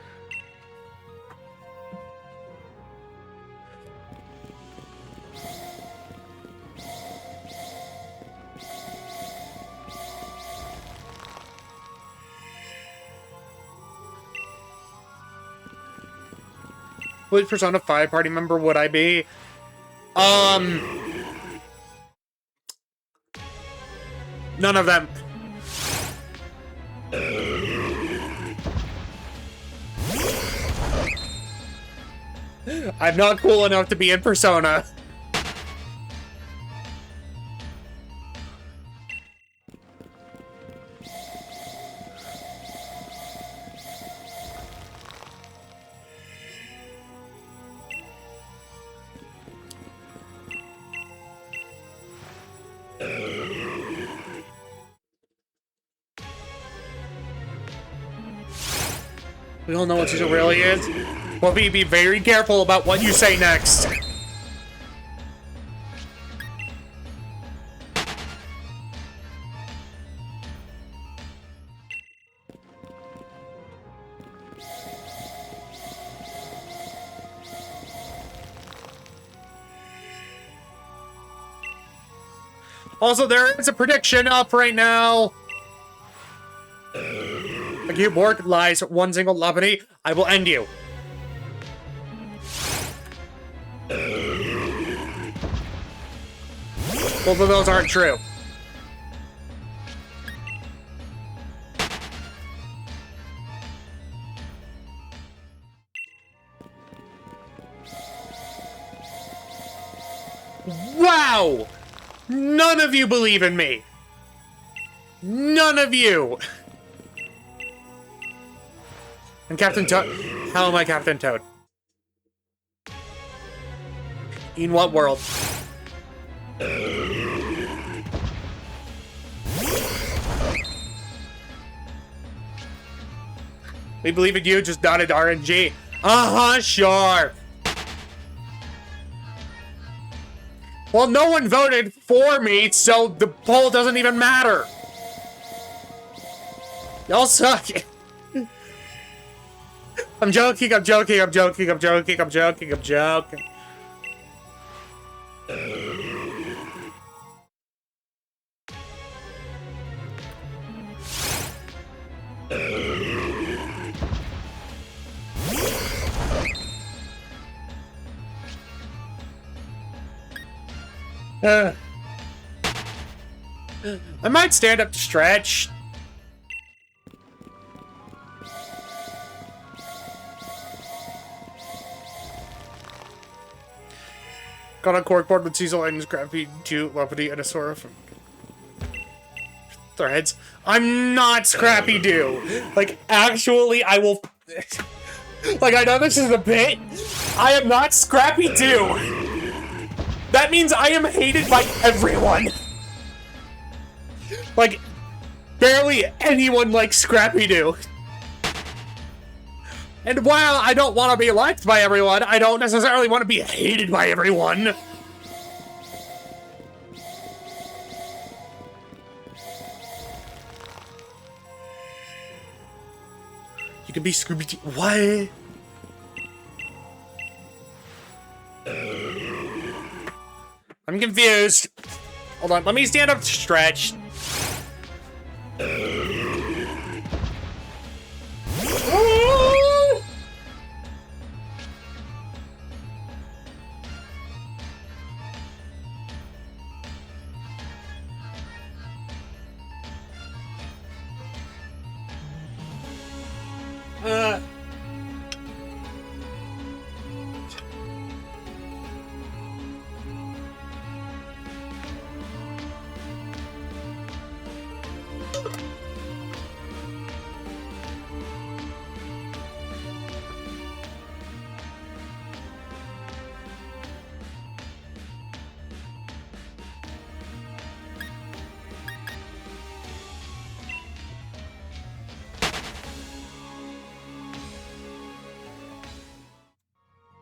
Which Persona 5 party member would I be? None of them. I'm not cool enough to be in Persona. We all know what she really is. Well, be very careful about what you say next. Also, there is a prediction up right now. If you work lies one single lobotomy, I will end you. Both of those aren't true. Wow! None of you believe in me. None of you. And Captain Toad. How am I Captain Toad? In what world? We believe in you, just not in RNG. Uh-huh, sure. Well, no one voted for me, so the poll doesn't even matter. Y'all suck. I'm joking, I'm joking, I'm joking, I'm joking, I'm joking, I'm joking. I might stand up to stretch. Got on corkboard with Cecil and Scrappy, Jew, Lepity, and a Sora from Threads. I'm not Scrappy Doo. Like, actually, I will. Like, I know this is a bit. I am not Scrappy Doo. That means I am hated by everyone. Like, barely anyone likes Scrappy Doo. And while I don't want to be liked by everyone, I don't necessarily want to be hated by everyone. You can be Scooby-Doo. What? I'm confused. Hold on, let me stand up to stretch.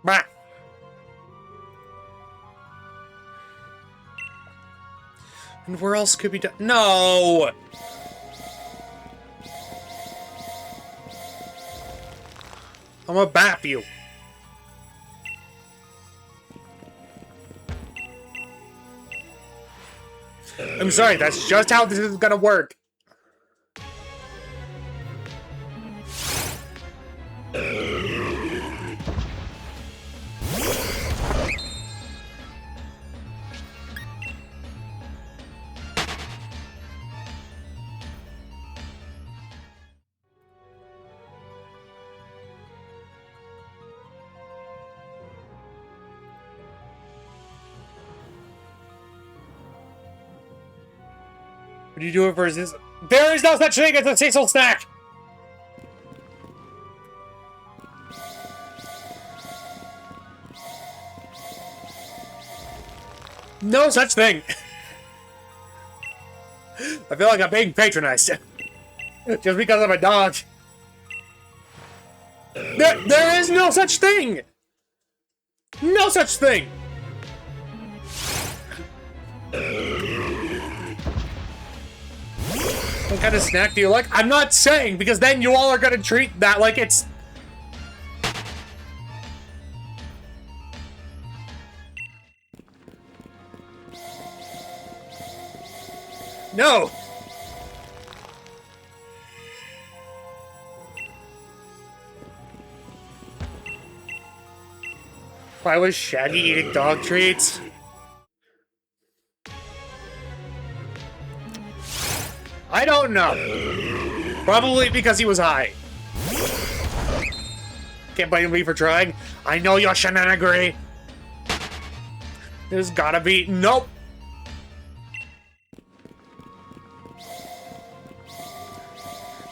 Bah. And where else could be done? No! I'm gonna bap you. I'm sorry, that's just how this is gonna work. What do you do it versus? There is no such thing as a Cecil snack! No such thing! I feel like I'm being patronized. Just because I'm a dog. There is no such thing! No such thing! What kind of snack do you like? I'm not saying, because then you all are gonna treat that like it's... No! Why was Shaggy eating dog treats? I don't know. Probably because he was high. Can't blame me for trying. I know you shouldn't agree. There's gotta be... Nope.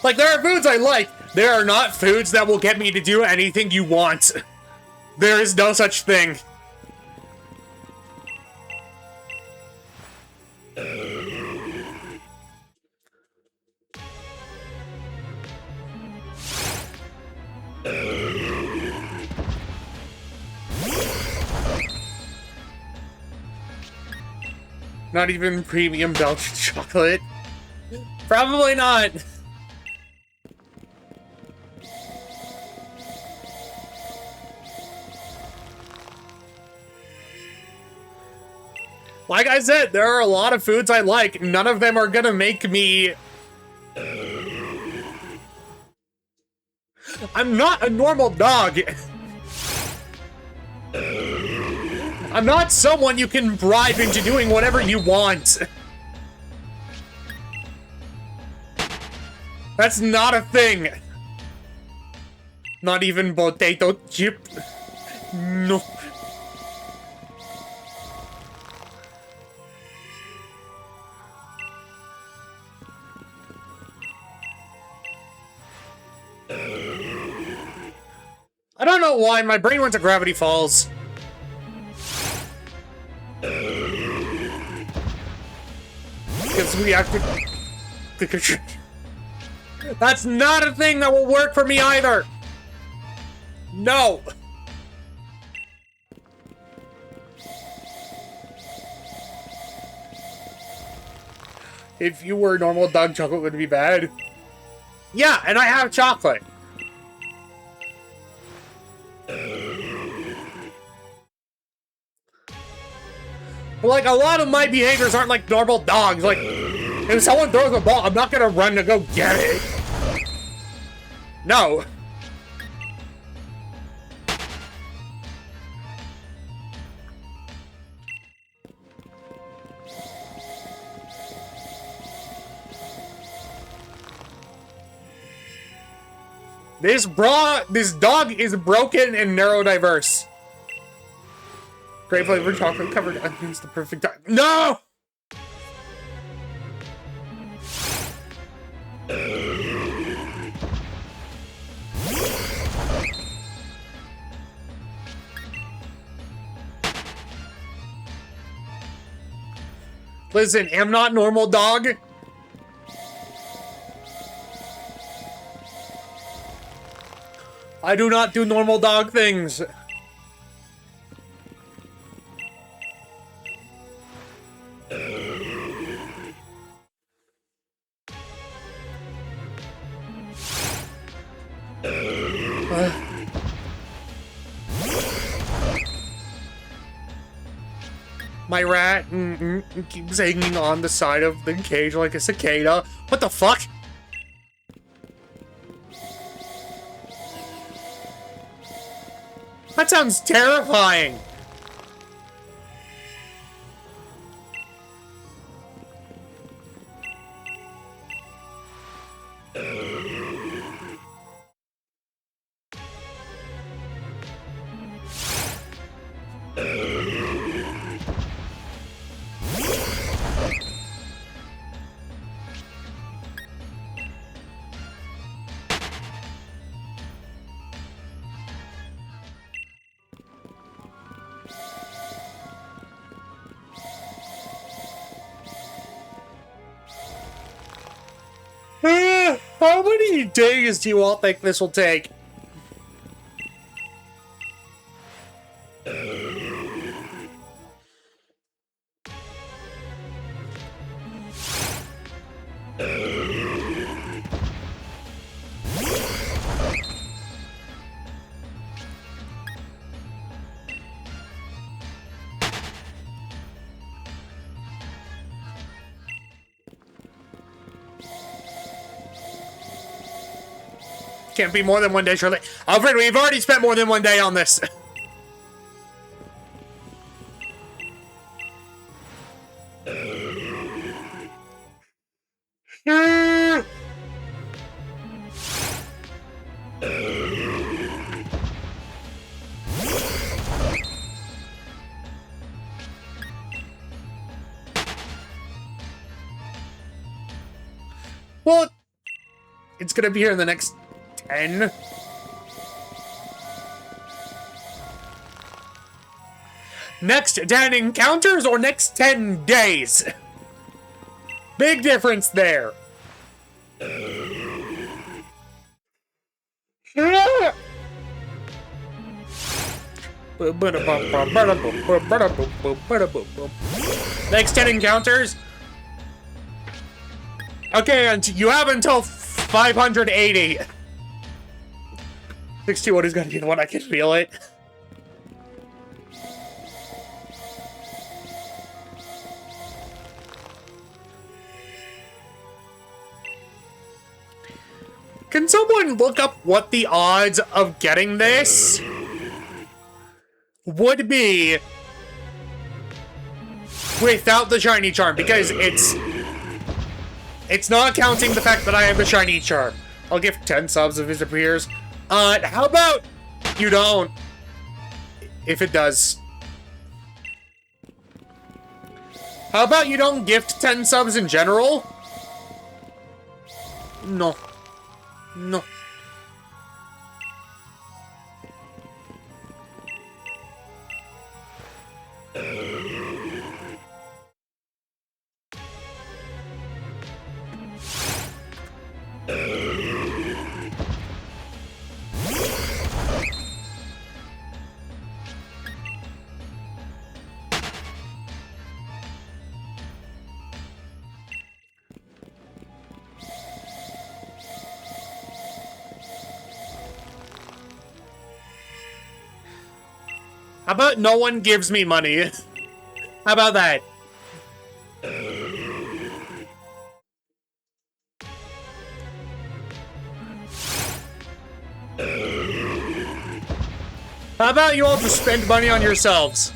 Like, there are foods I like. There are not foods that will get me to do anything you want. There is no such thing. Not even premium Belgian chocolate. Probably not. Like I said, there are a lot of foods I like. None of them are gonna make me... I'm not a normal dog. I'm not someone you can bribe into doing whatever you want. That's not a thing. Not even potato chip. No. I don't know why my brain went to Gravity Falls. Because we have to... That's not a thing that will work for me either! No! If you were normal, dog chocolate would be bad. Yeah, and I have chocolate. But like, a lot of my behaviors aren't like normal dogs. Like, if someone throws a ball, I'm not gonna run to go get it. No. This dog is broken and neurodiverse. Great flavor chocolate covered onions, the perfect time. No! Listen, I'm not normal dog. I do not do normal dog things. My rat keeps hanging on the side of the cage like a cicada. What the fuck? That sounds terrifying. How many days do you all think this will take? Can't be more than 1 day, surely. Alfred, we've already spent more than 1 day on this. Well, it's gonna be here in the next 10. Next 10 encounters or next 10 days? Big difference there. Next 10 encounters? Okay, and you have until 580. 61 is gonna be the one I can feel it. Can someone look up what the odds of getting this would be without the shiny charm? Because it's not counting the fact that I have the shiny charm. I'll give 10 subs if it appears. How about you don't? If it does. How about you don't gift 10 subs in general? No. No. How about no one gives me money? How about that? How about you all just spend money on yourselves?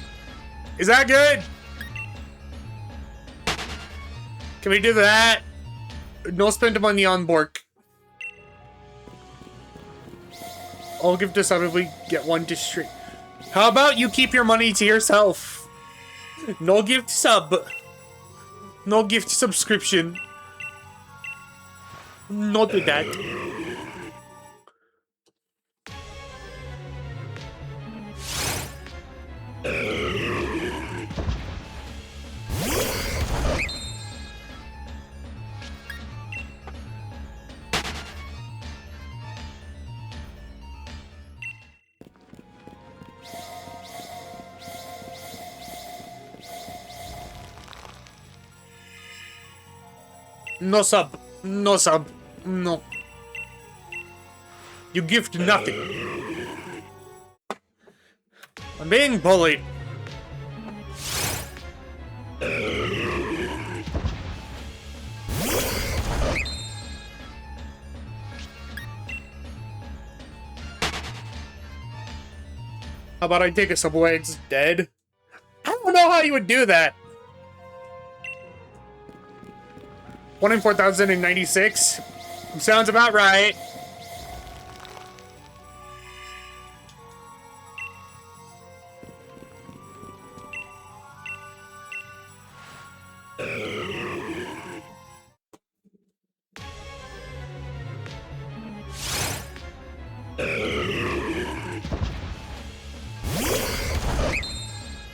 Is that good? Can we do that? No spend money on Bork. I'll give to sub if we get one to stream. How about you keep your money to yourself? No gift sub. No gift subscription. No do that. No sub. No sub. No. You gift nothing. I'm being bullied. How about I take a subway instead? I don't know how you would do that. 1 in 4,096? Sounds about right.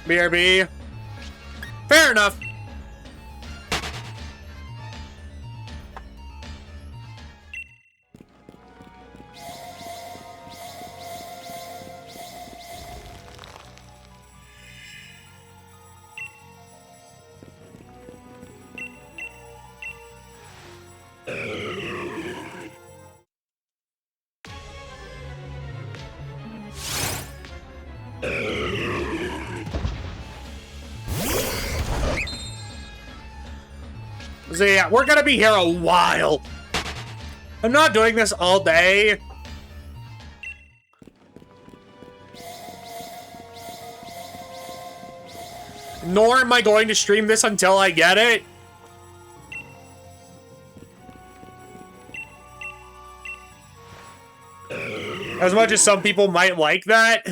BRB. Fair enough. So yeah, we're gonna be here a while. I'm not doing this all day. Nor am I going to stream this until I get it. As much as some people might like that.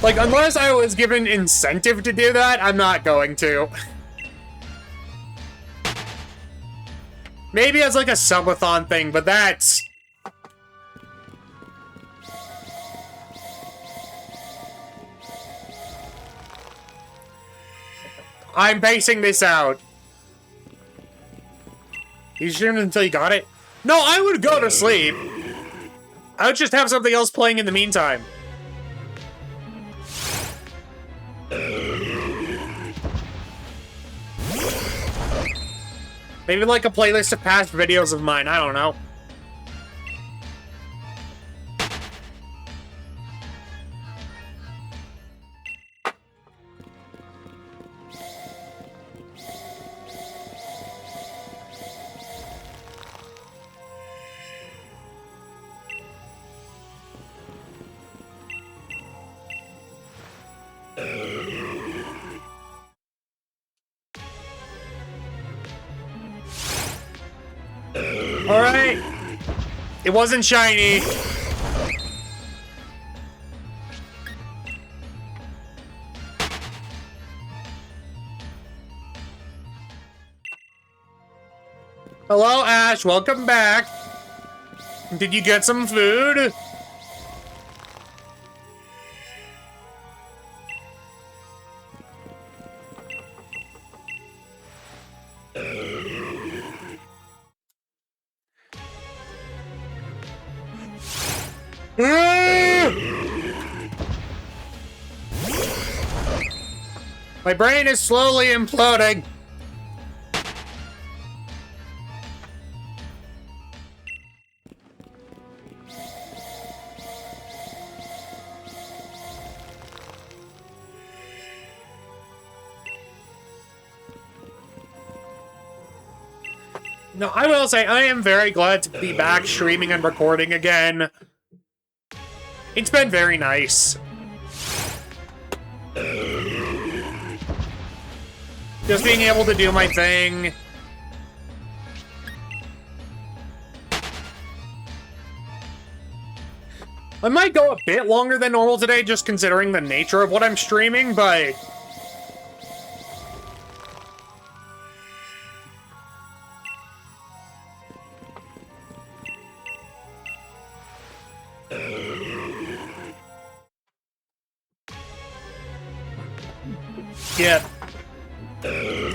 Like, unless I was given incentive to do that, I'm not going to. Maybe as like a subathon thing, but that's... I'm pacing this out. You streamed until you got it? No, I would go to sleep. I would just have something else playing in the meantime. Maybe like a playlist of past videos of mine, I don't know. Alright. It wasn't shiny. Hello, Ash. Welcome back. Did you get some food? My brain is slowly imploding. No, I will say, I am very glad to be back streaming and recording again. It's been very nice. Just being able to do my thing. I might go a bit longer than normal today, just considering the nature of what I'm streaming, but... yeah.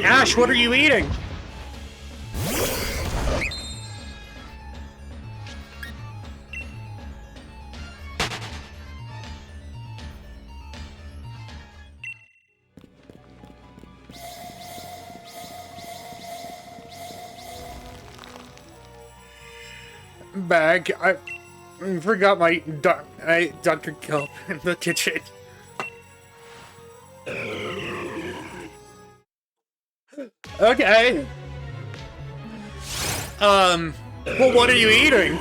Ash, what are you eating? Bag. I forgot my Dr. Kelp in the kitchen. Okay. Well, what are you eating?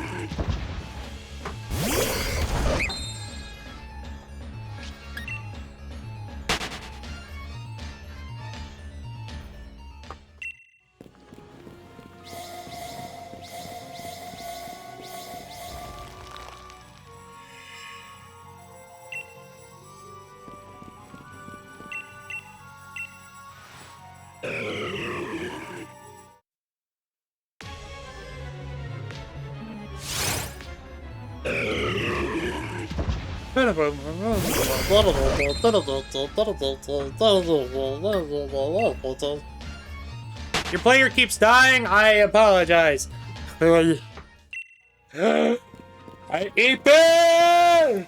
Your player keeps dying. I apologize. I eat it.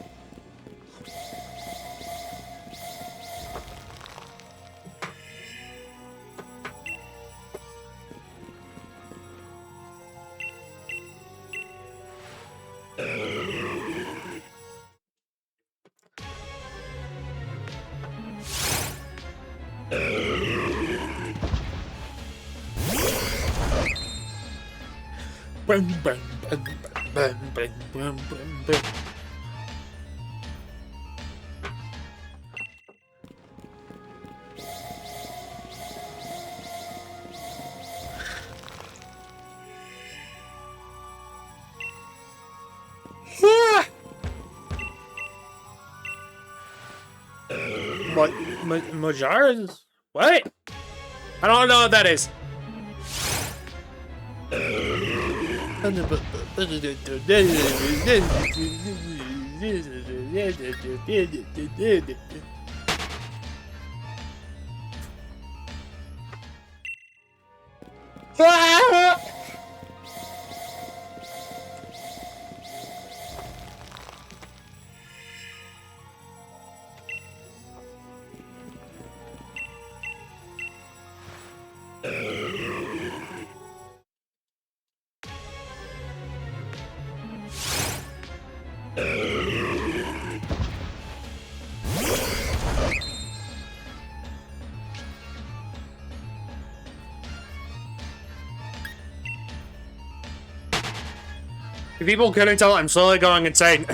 Majara's? What? I don't know what that is. If people couldn't tell, I'm slowly going insane.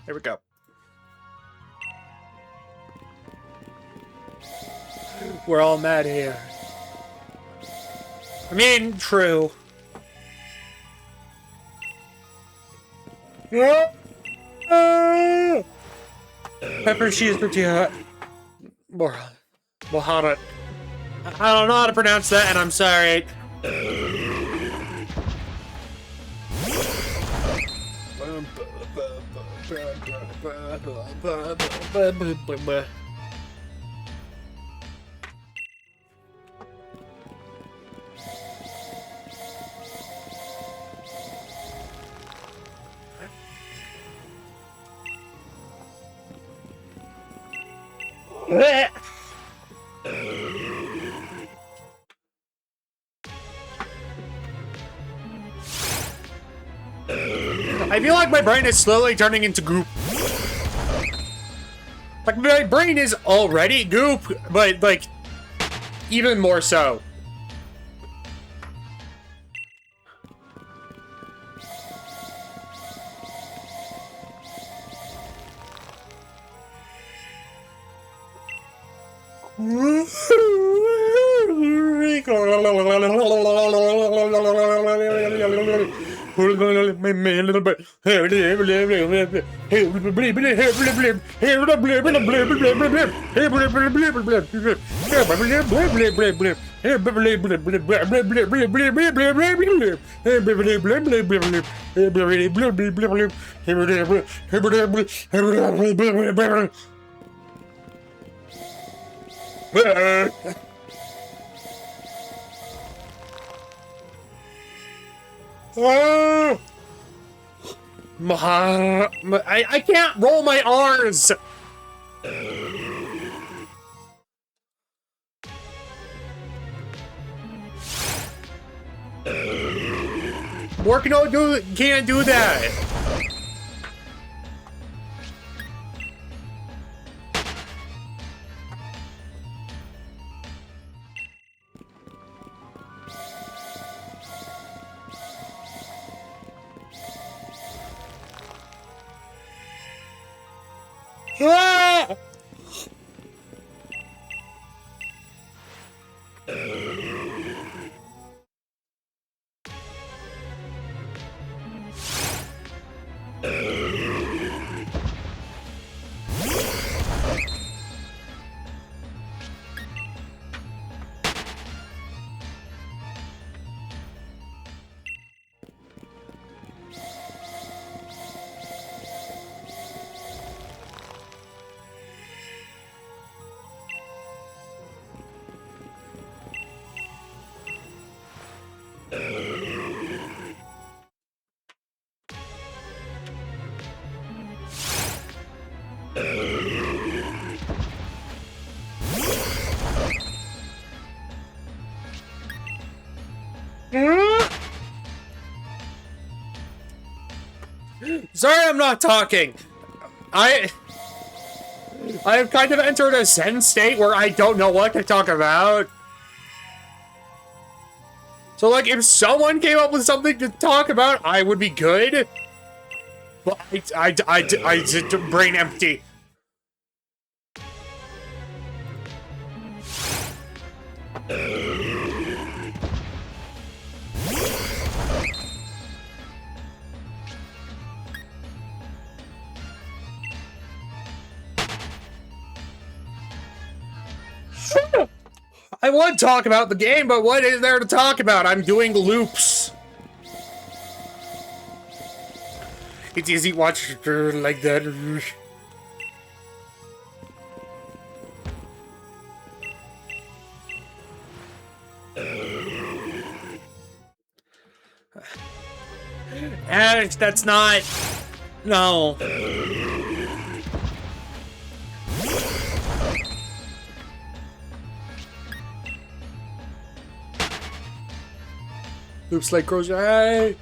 There we go. We're all mad here. I mean, true. Pepper cheese tortilla. Bahara. I don't know how to pronounce that, and I'm sorry. I feel like my brain is slowly turning into goop. Like, my brain is already goop, but, like, even more so. I can't roll my R's. Can't do that. Ah! Sorry, I'm not talking. I have kind of entered a zen state where I don't know what to talk about. So, like, if someone came up with something to talk about, I would be good. But I just brain empty. I would talk about the game, but what is there to talk about? I'm doing loops. It's easy to watch like that. Alex, that's not... No. Loops like crochet.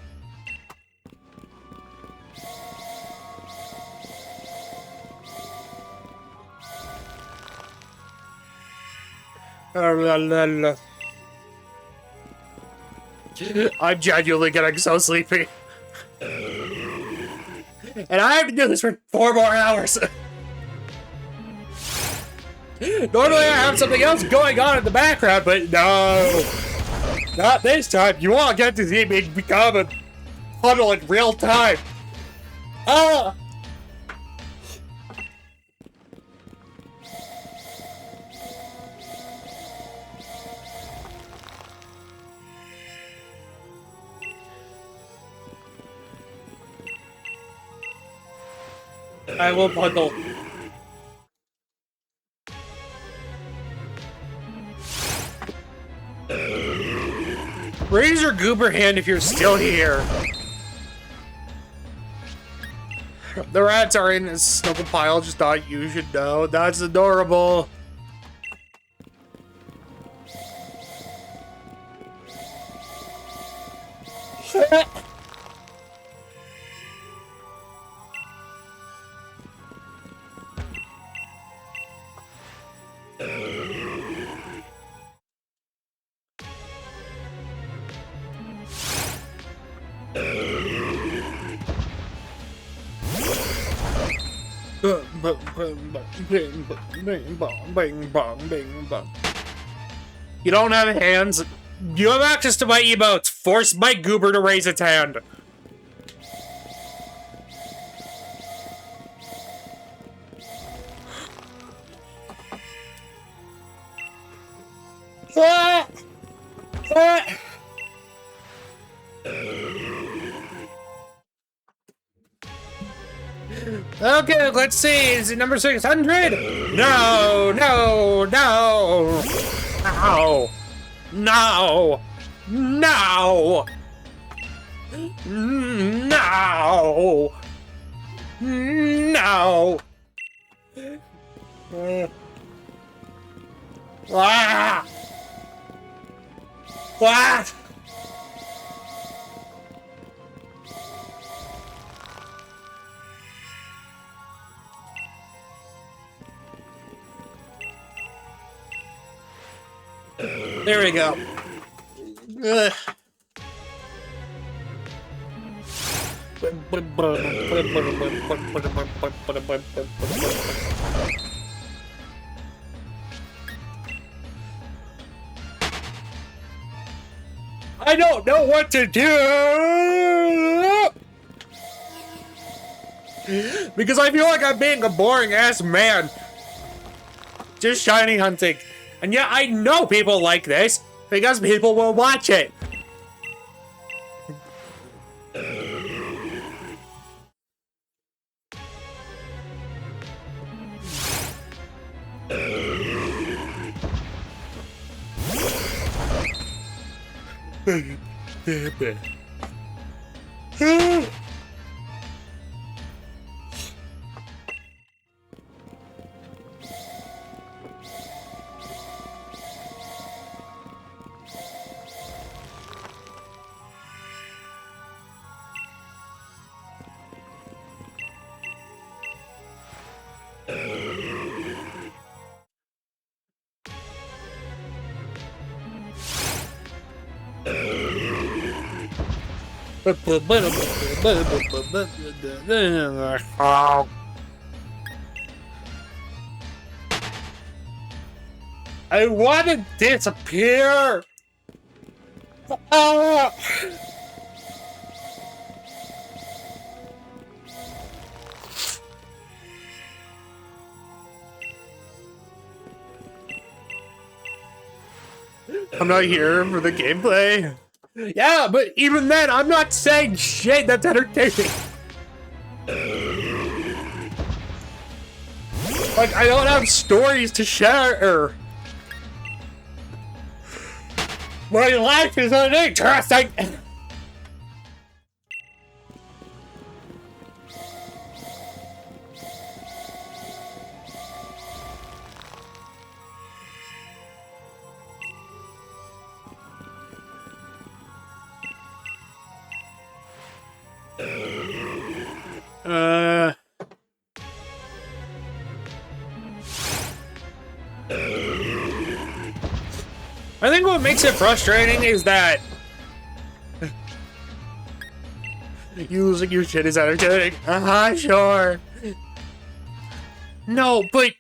I'm genuinely getting so sleepy. And I have to do this for 4 more hours. Normally I have something else going on in the background, but no. Not this time. You won't get to see me become a puddle in real time. Ah! I will puddle. Raise your goober hand if you're still here. The rats are in this snuggle pile, just thought you should know. That's adorable. You don't have hands. You have access to my emotes. Force my goober to raise its hand. Okay, let's see. Is it number 600? No, no, no. No. No. No. No. No. Ah. What? There we go. I don't know what to do because I feel like I'm being a boring ass man. Just shiny hunting. And yeah, I know people like this because people will watch it. Oh. I want to disappear! Oh. I'm not here for the gameplay. Yeah, but even then, I'm not saying shit that's entertaining. Like, I don't have stories to share. My life is uninteresting. I think what makes it frustrating is that you losing your shit is entertaining. Sure. No, but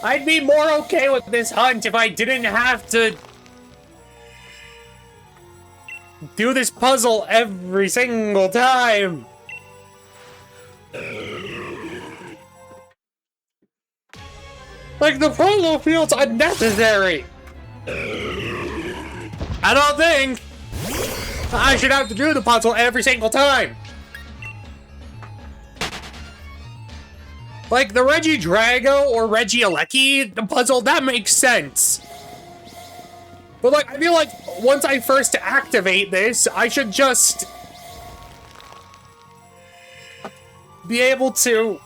I'd be more okay with this hunt if I didn't have to do this puzzle every single time. Like, the puzzle feels unnecessary. I don't think I should have to do the puzzle every single time. Like, the Reggie Drago or Reggie Alecki, the puzzle, that makes sense. But, like, I feel like once I first activate this, I should just be able to...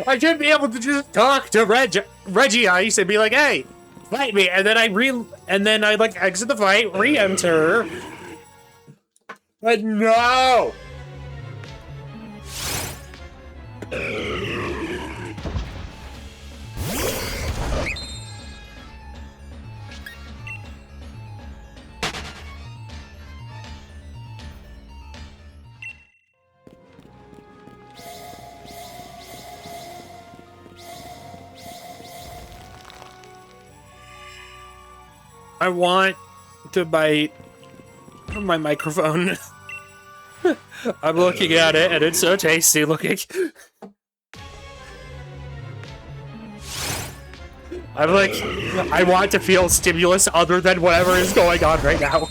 I should be able to just talk to Reggie Ice and be like, "Hey, fight me," and then I like exit the fight, re-enter. But no. I want to bite my microphone. I'm looking at it, and it's so tasty looking. I'm like, I want to feel stimulus other than whatever is going on right now.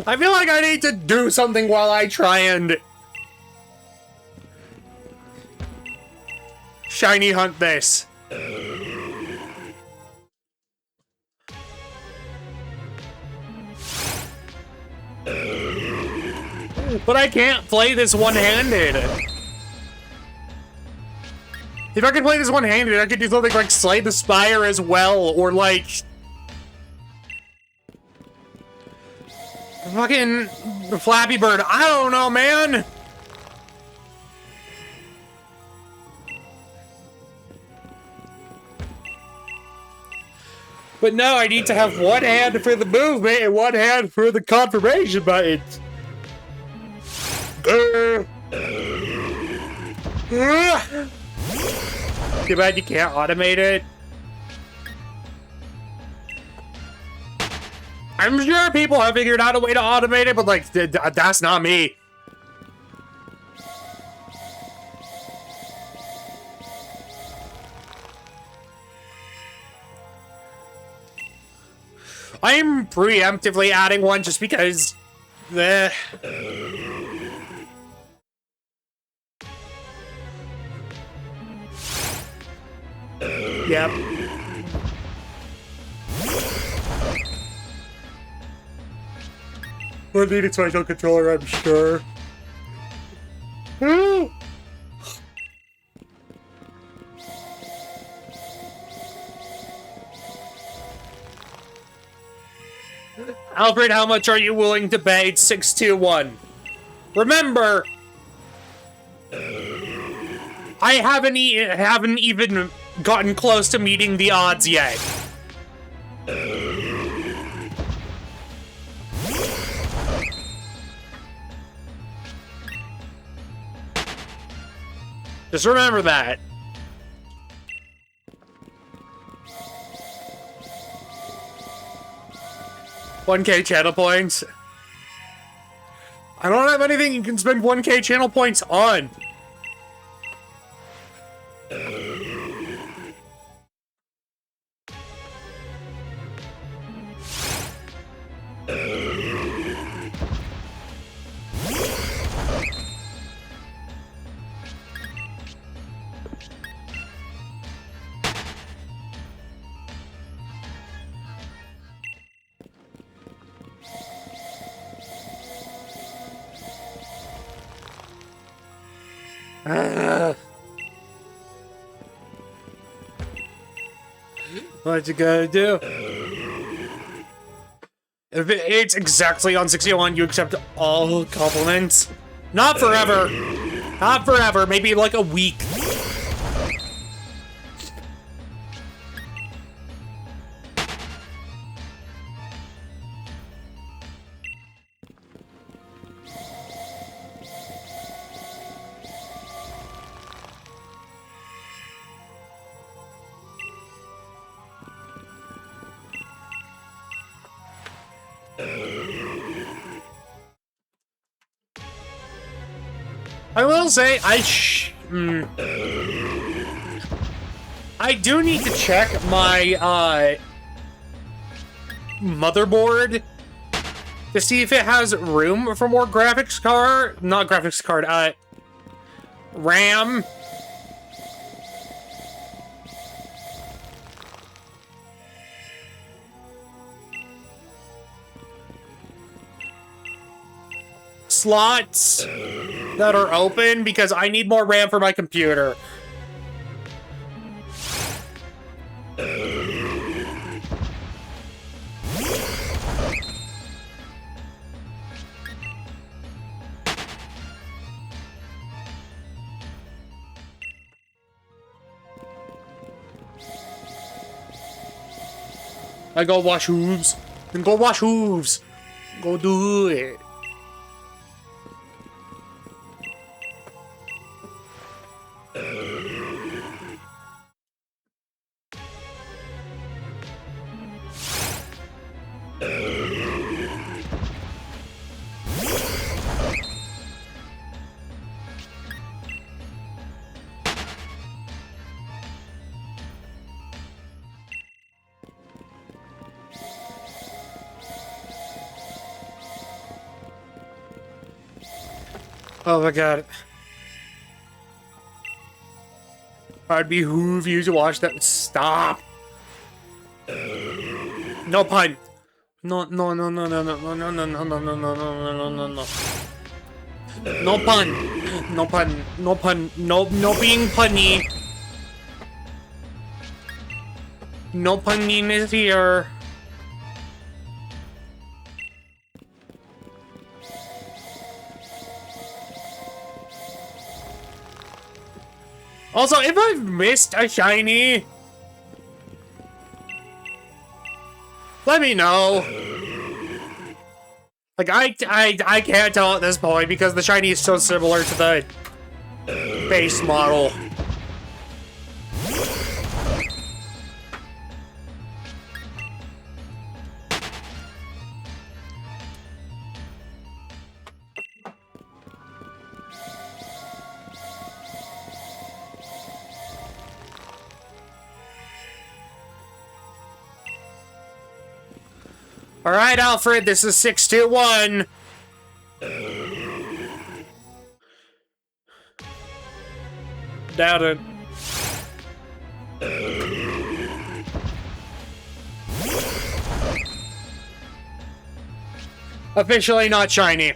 I feel like I need to do something while I try and shiny hunt this. But I can't play this one-handed. If I could play this one-handed, I could do something like Slay the Spire as well, or like... fucking Flappy Bird. I don't know, man. But no, I need to have one hand for the movement and one hand for the confirmation buttons. Too bad you can't automate it. I'm sure people have figured out a way to automate it, but like, that's not me. I'm preemptively adding one just because... Yep. We'll need a special controller, I'm sure. Alfred, how much are you willing to pay? 621. Remember, I haven't even gotten close to meeting the odds yet. Just remember that. $1K channel points. I don't have anything you can spend 1K channel points on. What you gotta do? If it's exactly on 61, you accept all compliments. Not forever. Not forever. Maybe like a week. I will say, I do need to check my, motherboard to see if it has room for more graphics card. Not graphics card, RAM. Slots that are open because I need more RAM for my computer. I go wash hooves. Then go wash hooves. Go do it. Oh my god. I'd behoove you to watch that. Stop! No pun! No, no, no, no, no, no, no, no, no, no, no, no, no, no, no, no, no. No pun! No pun. No pun. No being punny. No punning is here. Also, if I've missed a shiny, let me know. Like, I can't tell at this point because the shiny is so similar to the base model. Alright, Alfred, this is 621. Doubt it. Officially not shiny.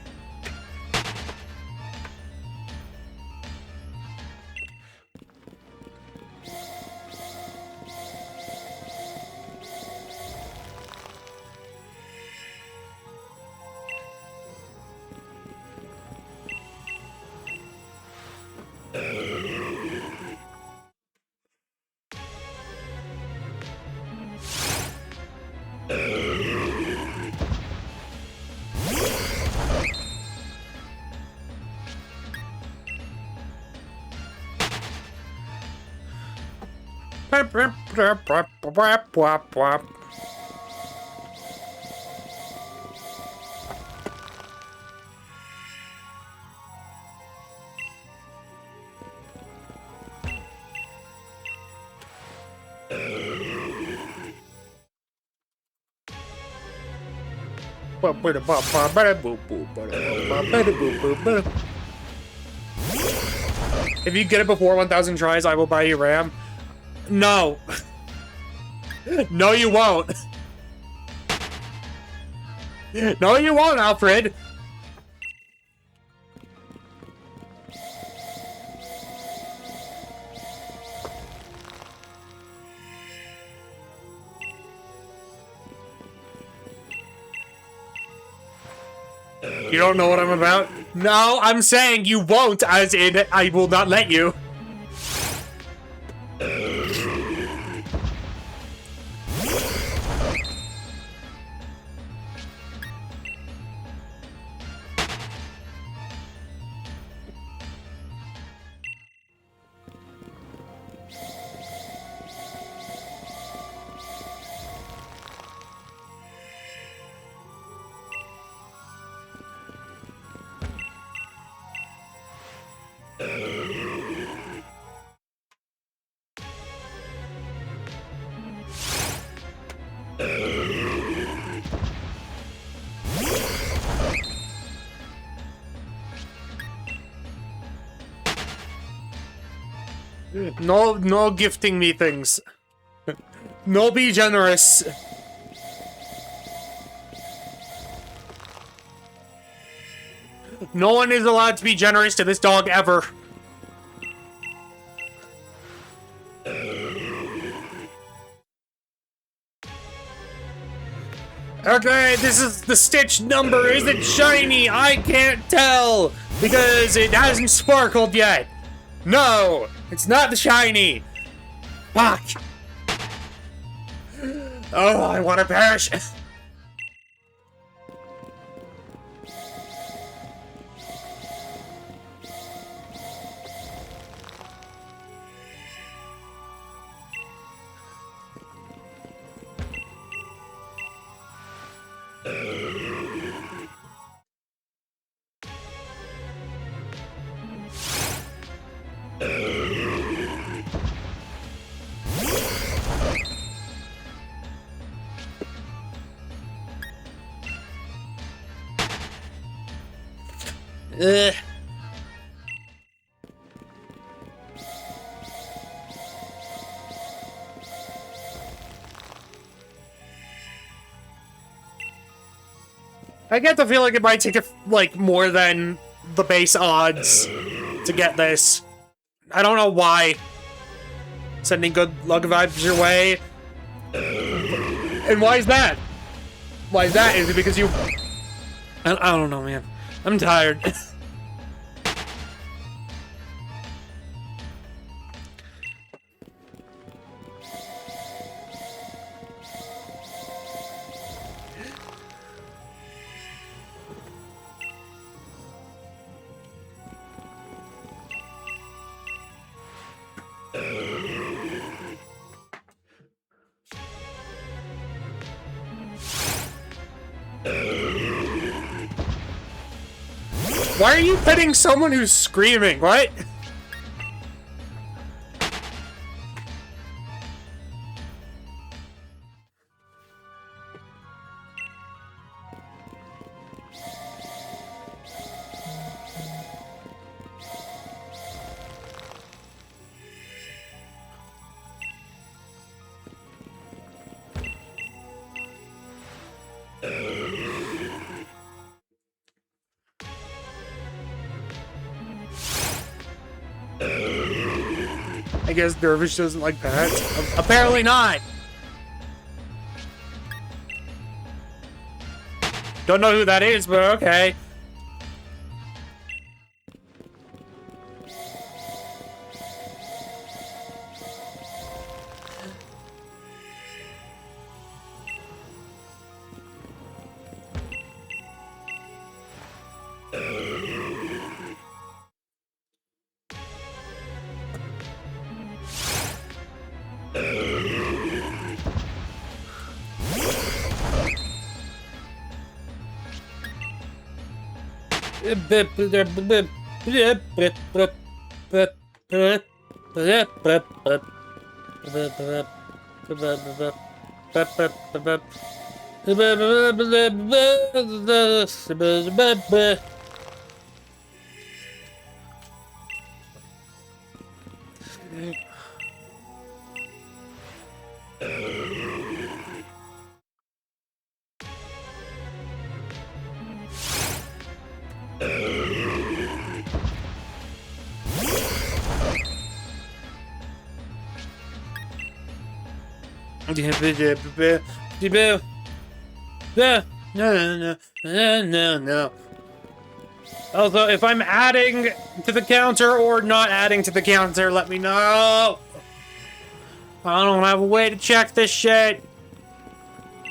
If you get it before 1,000 tries, I will buy you RAM. No. No, you won't. No, you won't, Alfred. You don't know what I'm about? No, I'm saying you won't, as in I will not let you. No gifting me things. No, be generous. No one is allowed to be generous to this dog ever. Okay, this is the Stitch number. Is it shiny? I can't tell because it hasn't sparkled yet. No, it's not the shiny. Fuck. Oh, I want to perish. Ugh. I get the feeling it might take like more than the base odds to get this. I don't know why. Sending good luck vibes your way. And why is that? Why is that? Is it because you... I don't know, man. I'm tired. Why are you hitting someone who's screaming? What? I guess Dervish doesn't like pets. Apparently not. Don't know who that is, but okay. No. Also, if I'm adding to the counter or not adding to the counter, let me know. I don't have a way to check this shit.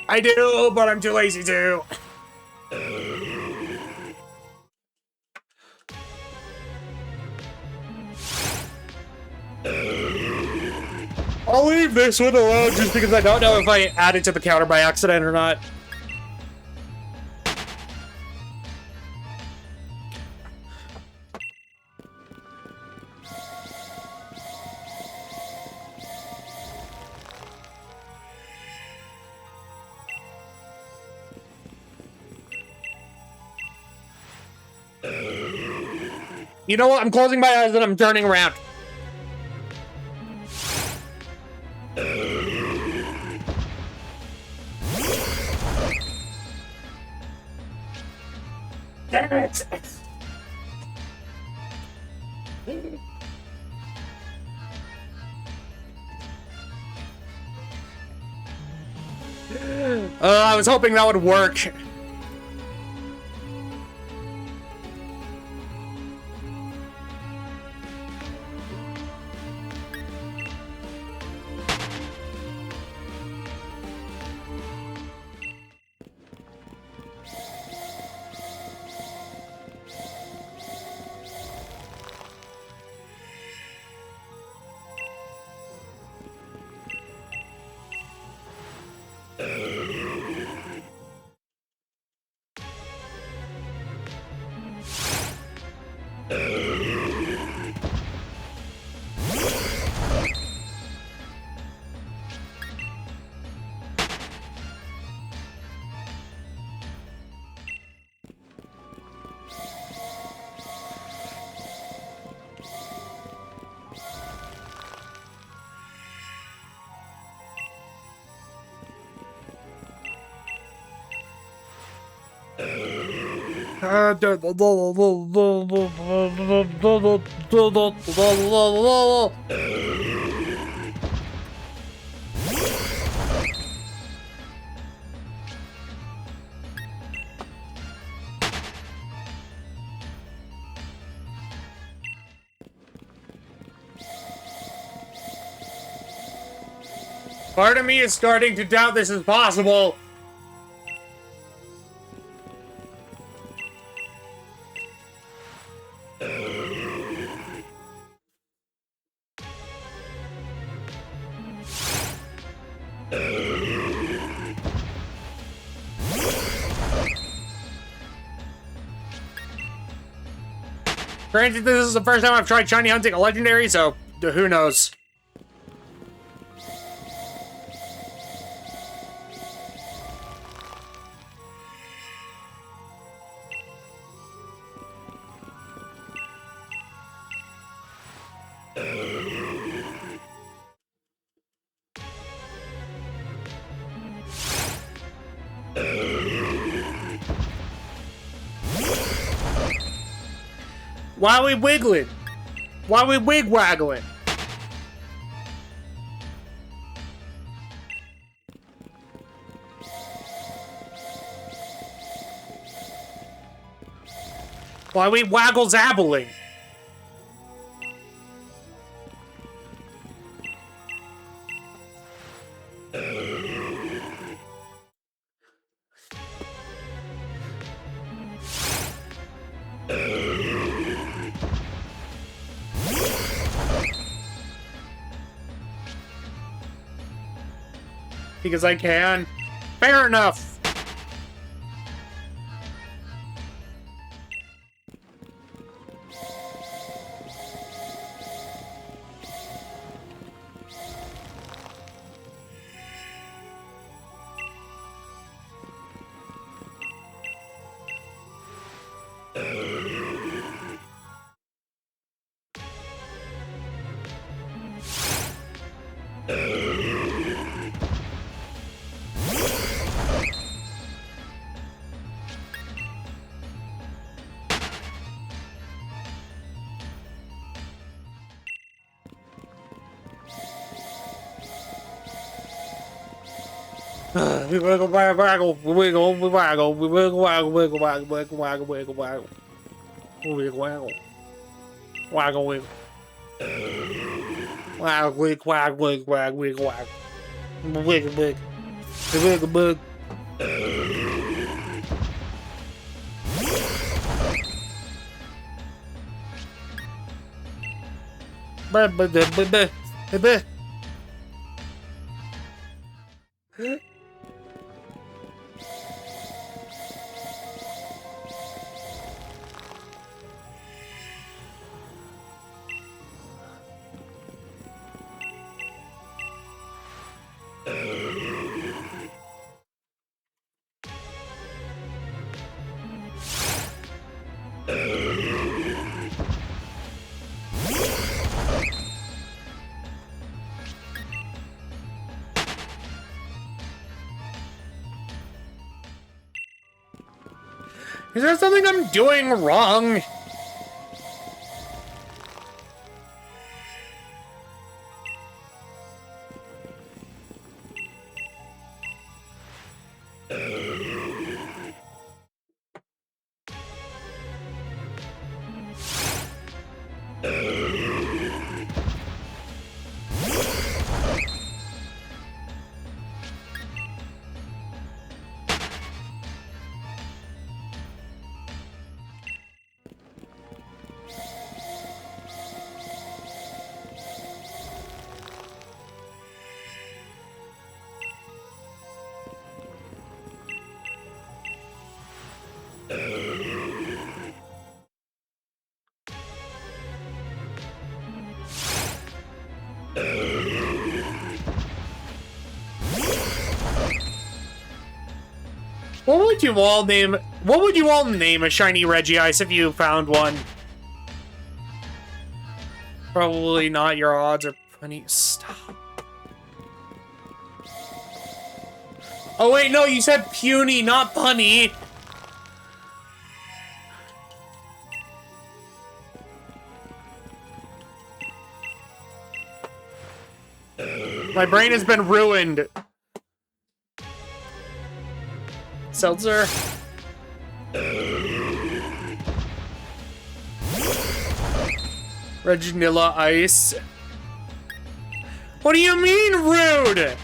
I do, but I'm too lazy to. I'll leave this one alone just because I don't know if I added to the counter by accident or not. You know what? I'm closing my eyes and I'm turning around. Damn it! I was hoping that would work. Part of me is starting to doubt this is possible. Granted, this is the first time I've tried shiny hunting a legendary, so who knows? Why are we wiggling? Why are we wig-waggling? Why we waggle zabbling? Because I can. Fair enough. We wiggle, waggle, we wiggle, we waggle, we wiggle, waggle, wiggle, waggle, wiggle, waggle, wiggle, waggle, wiggle, waggle, waggle, wiggle, waggle, wiggle, waggle, wiggle, waggle, wiggle, waggle, wiggle, wiggle, wiggle, wiggle. Is there something I'm doing wrong? What would you all name a shiny Regice if you found one? Probably not. Your odds are plenty. Stop. Oh wait, no, you said puny, not punny. My brain has been ruined. Seltzer. Reginilla Ice. What do you mean, rude?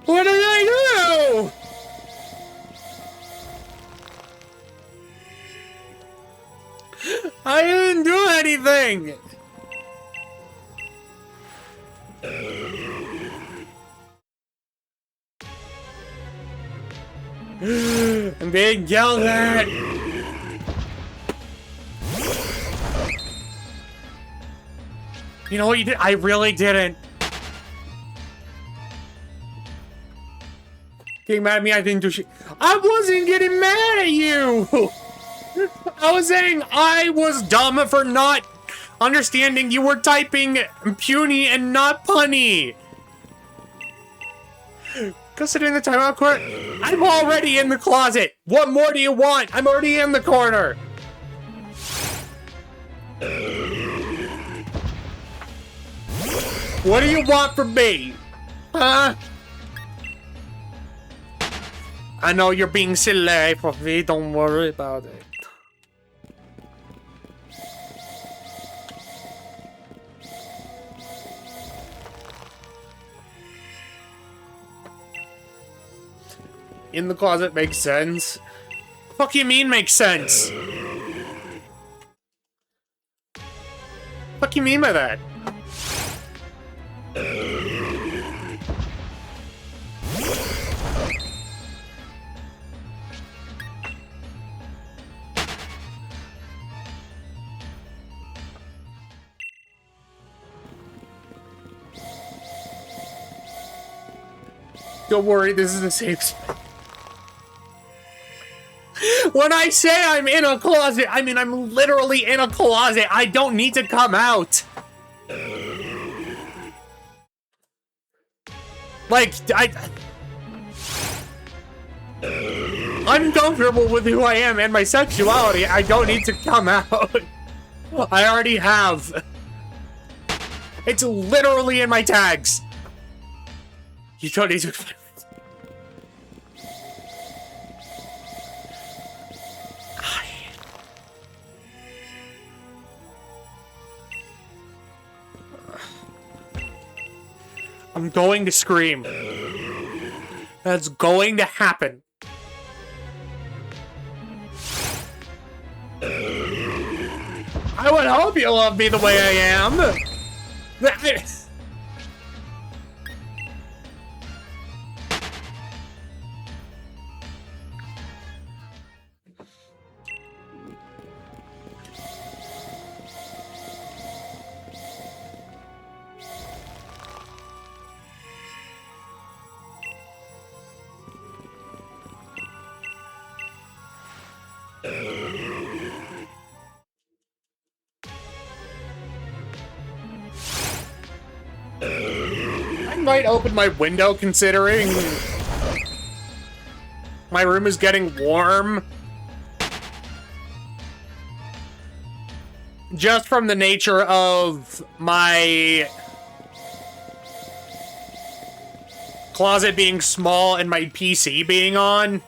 What did I do? I didn't do anything. I'm being yelled at. You know what you did? I really didn't. Getting mad at me, I didn't do shit. I wasn't getting mad at you. I was saying I was dumb for not understanding you were typing puny and not punny. Go sit in the timeout court. I'm already in the closet. What more do you want? I'm already in the corner. What do you want from me? Huh? I know you're being silly, Puffy. Don't worry about it. In the closet makes sense. Fuck you mean makes sense? Fuck you mean by that? Don't worry, this is a safe spot. When I say I'm in a closet, I mean I'm literally in a closet. I don't need to come out. Like, I'm comfortable with who I am and my sexuality. I don't need to come out. I already have. It's literally in my tags. You don't need to... I'm going to scream. That's going to happen. I would hope you love me the way I am. I might open my window considering my room is getting warm. Just from the nature of my closet being small and my PC being on.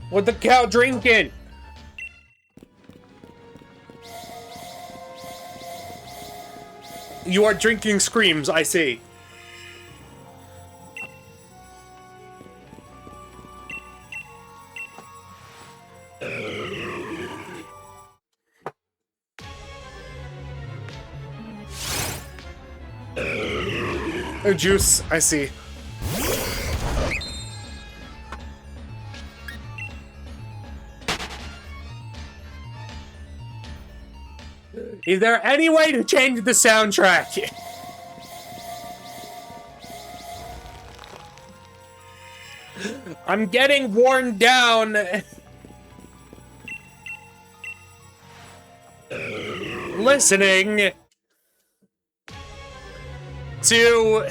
What the cow drinking? You are drinking screams, I see. Oh, juice, I see. Is there any way to change the soundtrack? I'm getting worn down. Listening to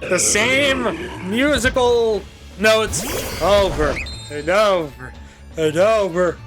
the same musical notes over and over and over.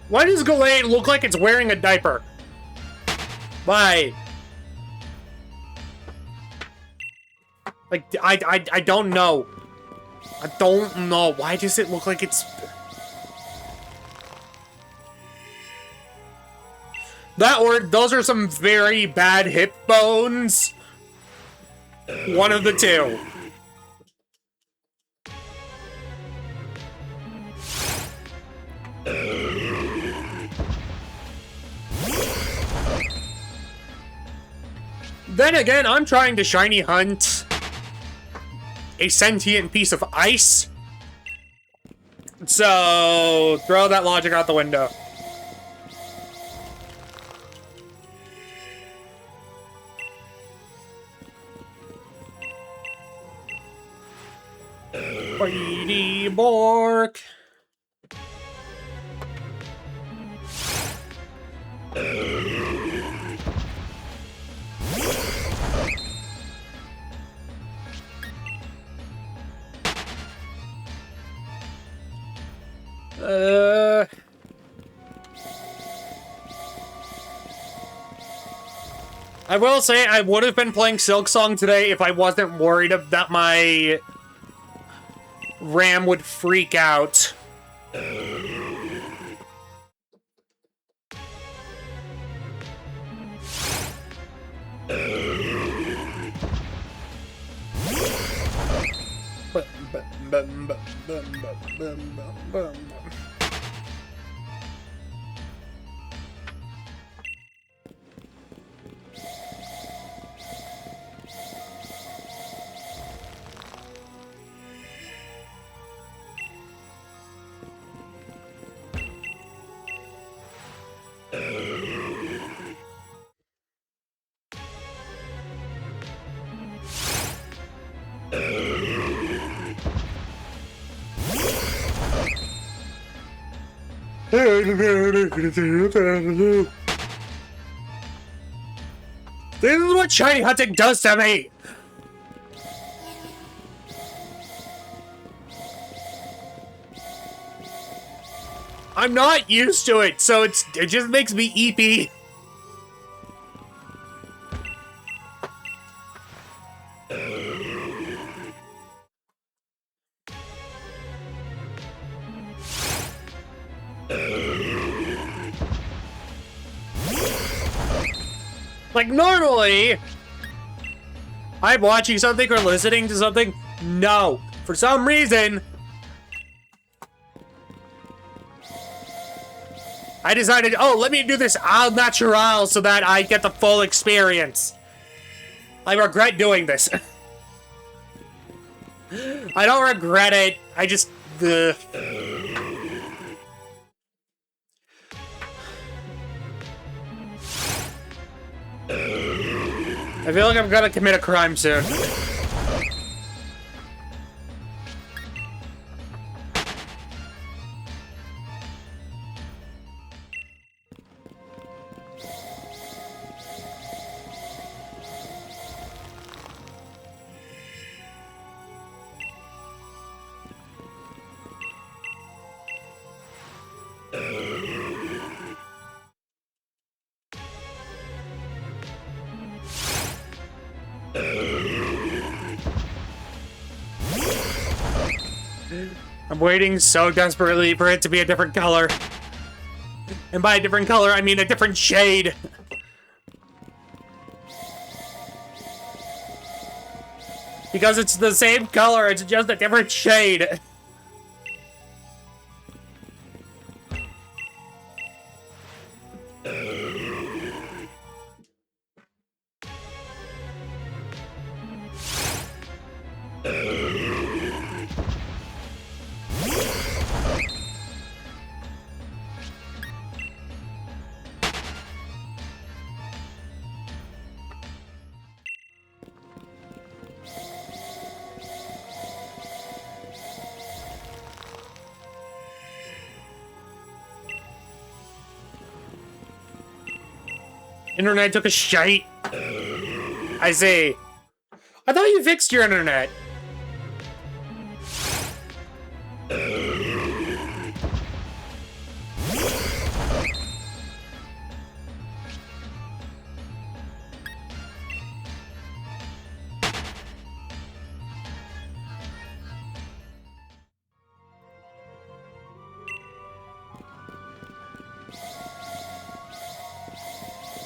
Why does Ghislaine look like it's wearing a diaper? Why? Like, I don't know. I don't know. Why does it look like it's... That or those are some very bad hip bones. One of the two. Then again, I'm trying to shiny hunt a sentient piece of ice. So, throw that logic out the window. Brady Bork. I will say I would have been playing Silk Song today if I wasn't worried that my RAM would freak out. This is what shiny hunting does to me! I'm not used to it, so it just makes me eepy. Like, normally, I'm watching something or listening to something. No. For some reason, I decided, oh, let me do this au naturel so that I get the full experience. I regret doing this. I don't regret it. I just... I feel like I'm gonna commit a crime soon. I'm waiting so desperately for it to be a different color. And by a different color, I mean a different shade. Because it's the same color, it's just a different shade. Internet took a shite. I see. I thought you fixed your internet.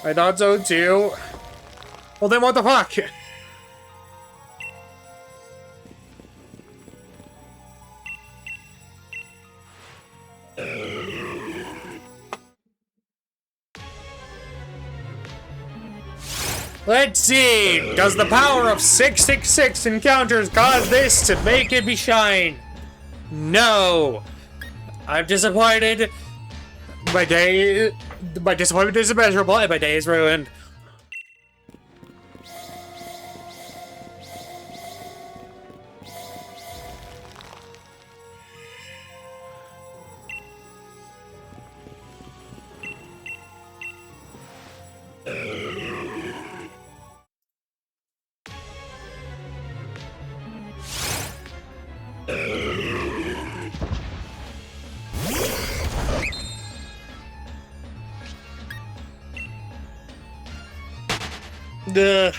I thought so too. Well then what the fuck? Let's see. Does the power of 666 encounters cause this to make it be shine? No. I'm disappointed. My disappointment is immeasurable, and my day is ruined. Duh.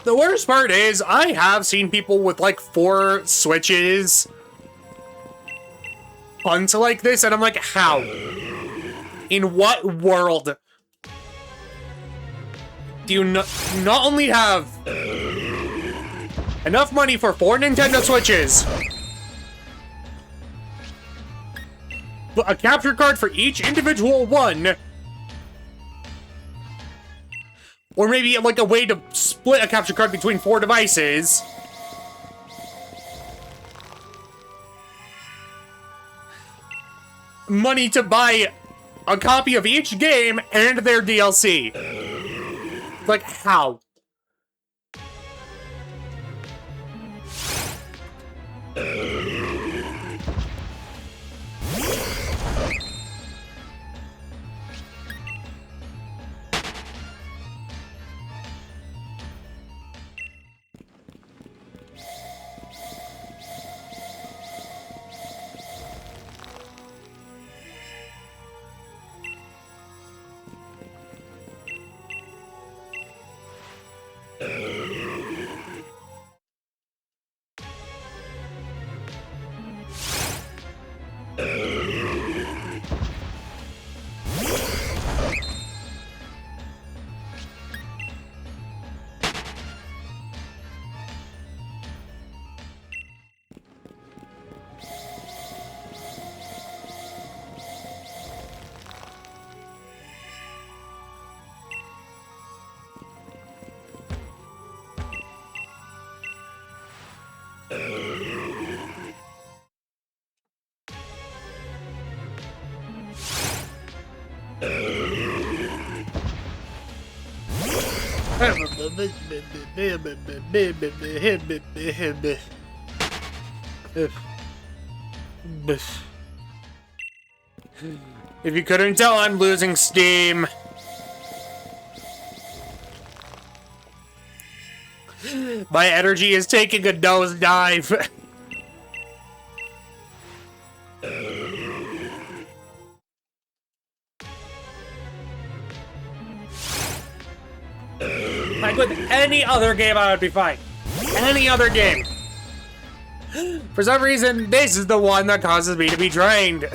The worst part is, I have seen people with like 4 switches hunt like this, and I'm like, how? In what world do you not only have enough money for 4 Nintendo Switches, but a capture card for each individual one, or maybe like a way to split a capture card between 4 devices, money to buy a copy of each game and their DLC. Like, how? If you couldn't tell, I'm losing steam. My energy is taking a nosedive. Like with any other game, I would be fine. Any other game. For some reason, this is the one that causes me to be drained.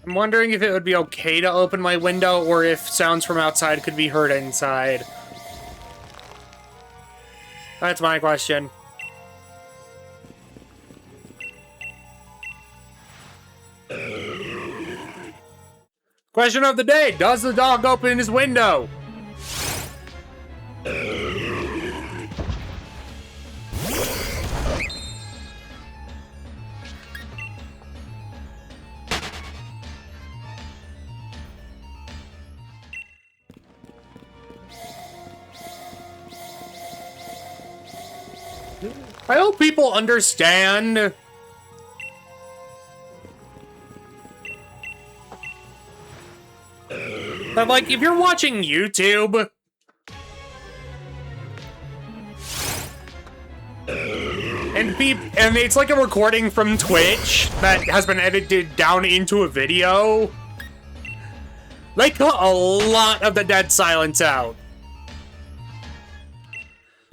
I'm wondering if it would be okay to open my window, or if sounds from outside could be heard inside. That's my question. Of Question of the day, does the dog open his window? I hope people understand that, like, if you're watching YouTube and it's like a recording from Twitch that has been edited down into a video, they cut a lot of the dead silence out.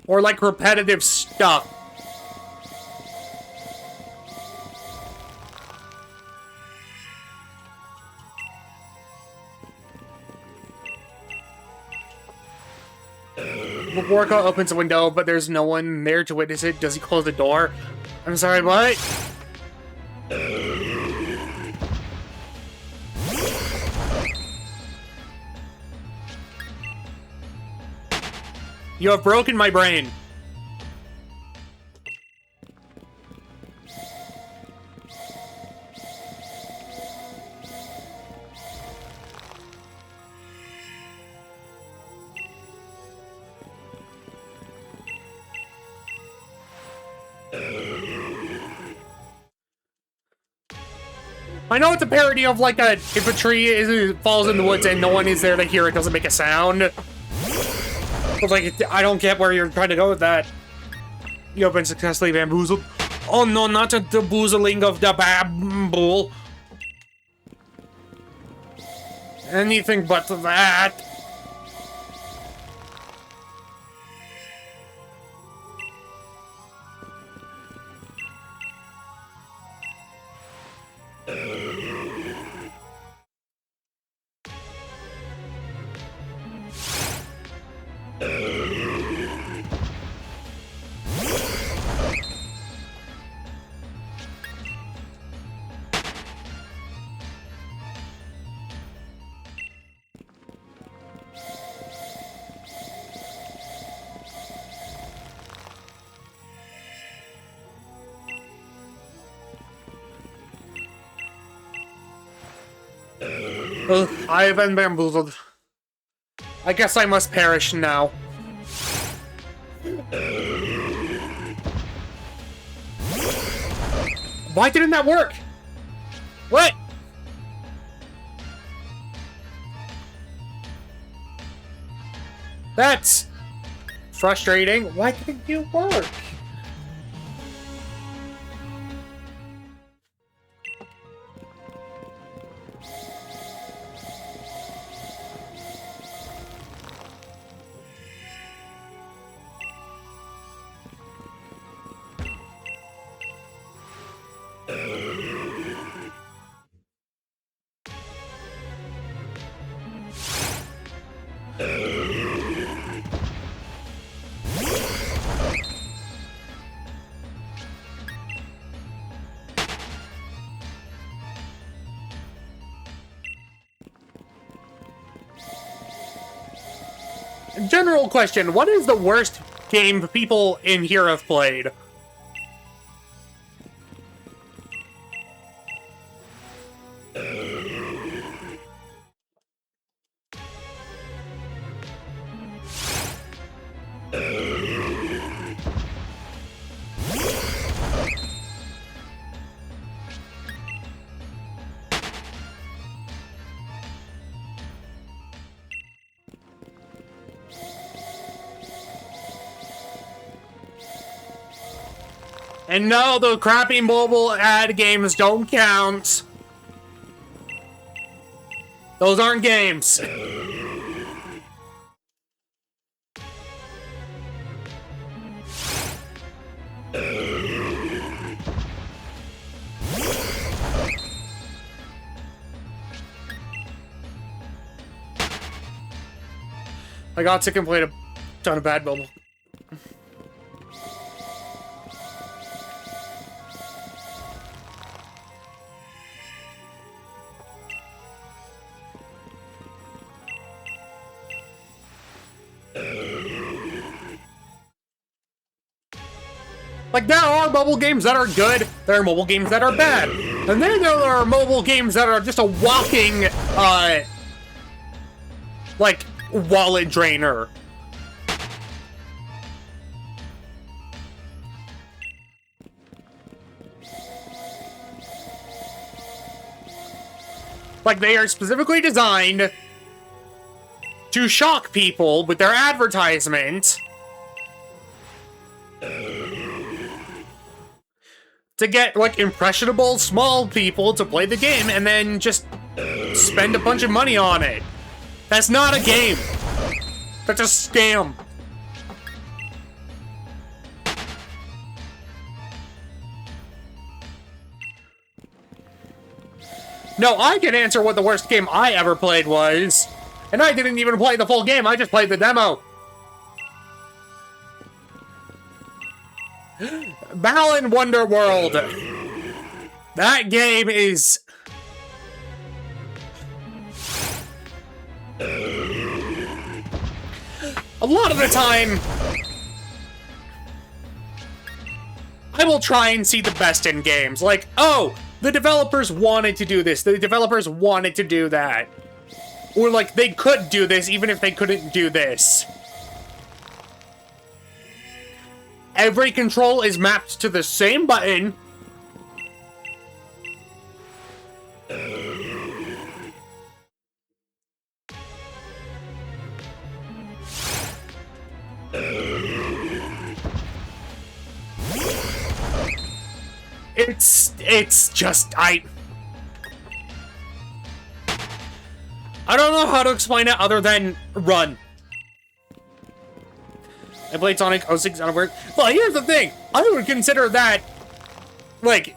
Or, like, repetitive stuff. Borka opens a window, but there's no one there to witness it. Does he close the door? I'm sorry, what? You have broken my brain. I know it's a parody of, like, if a tree falls in the woods and no one is there to hear it, doesn't make a sound. But, like, I don't get where you're trying to go with that. You have been successfully bamboozled. Oh no, not a bamboozling of the bamboo. Anything but that. Ugh, I have been bamboozled. I guess I must perish now. Why didn't that work? What? That's frustrating. Why didn't you work? General question, what is the worst game people in here have played? And no, the crappy mobile ad games don't count. Those aren't games. I got sick and played a ton of bad mobile. Like, there are mobile games that are good, there are mobile games that are bad, and then there are mobile games that are just a walking, like, wallet drainer. Like, they are specifically designed to shock people with their advertisement. To get, like, impressionable, small people to play the game and then just spend a bunch of money on it. That's not a game. That's a scam. No, I can answer what the worst game I ever played was. And I didn't even play the full game, I just played the demo. Balan Wonderworld. That game is... a lot of the time, I will try and see the best in games. Like, oh, the developers wanted to do this. The developers wanted to do that. Or, like, they could do this even if they couldn't do this. Every control is mapped to the same button. It's just, I don't know how to explain it other than run. I played Sonic 06 out of work. Well, here's the thing. I would consider that, like,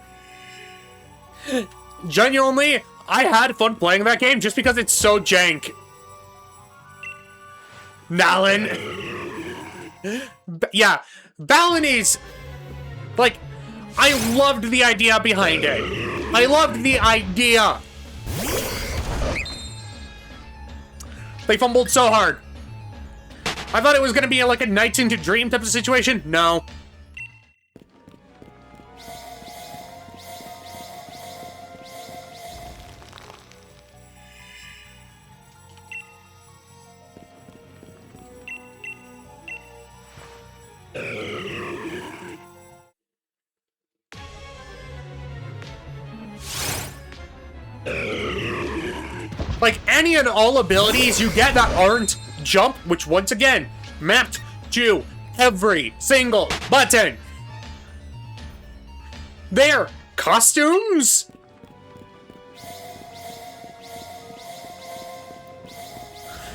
genuinely, I had fun playing that game just because it's so jank. Balan. Yeah, Balan is, like, I loved the idea behind it. I loved the idea. They fumbled so hard. I thought it was gonna be like a Nights into Dream type of situation. No. Like, any and all abilities you get that aren't jump, which once again, mapped to every single button. They're costumes?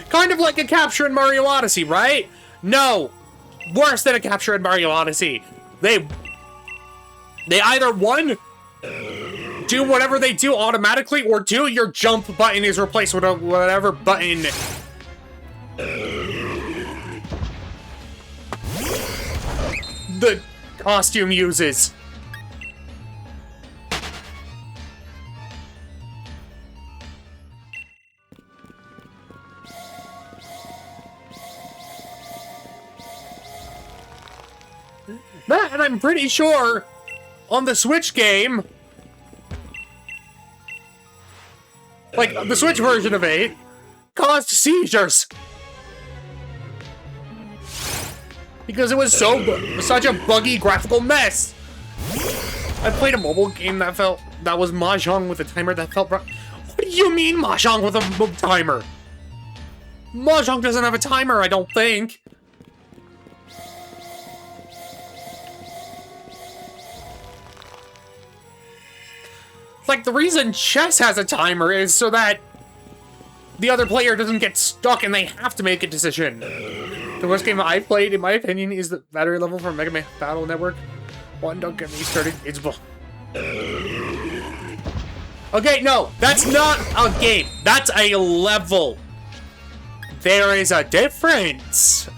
Kind of like a capture in Mario Odyssey, right? No. Worse than a capture in Mario Odyssey. They either, one, do whatever they do automatically, or two, your jump button is replaced with whatever button the costume uses. That, and I'm pretty sure on the Switch game, like, the Switch version of 8 caused seizures. Because it was such a buggy graphical mess. I played a mobile game that was Mahjong with a timer that felt... What do you mean Mahjong with a timer? Mahjong doesn't have a timer, I don't think. Like, the reason chess has a timer is so that the other player doesn't get stuck and they have to make a decision. The worst game I've played, in my opinion, is the battery level for Mega Man Battle Network. One, don't get me started. It's bull. Okay, no, that's not a game. That's a level. There is a difference.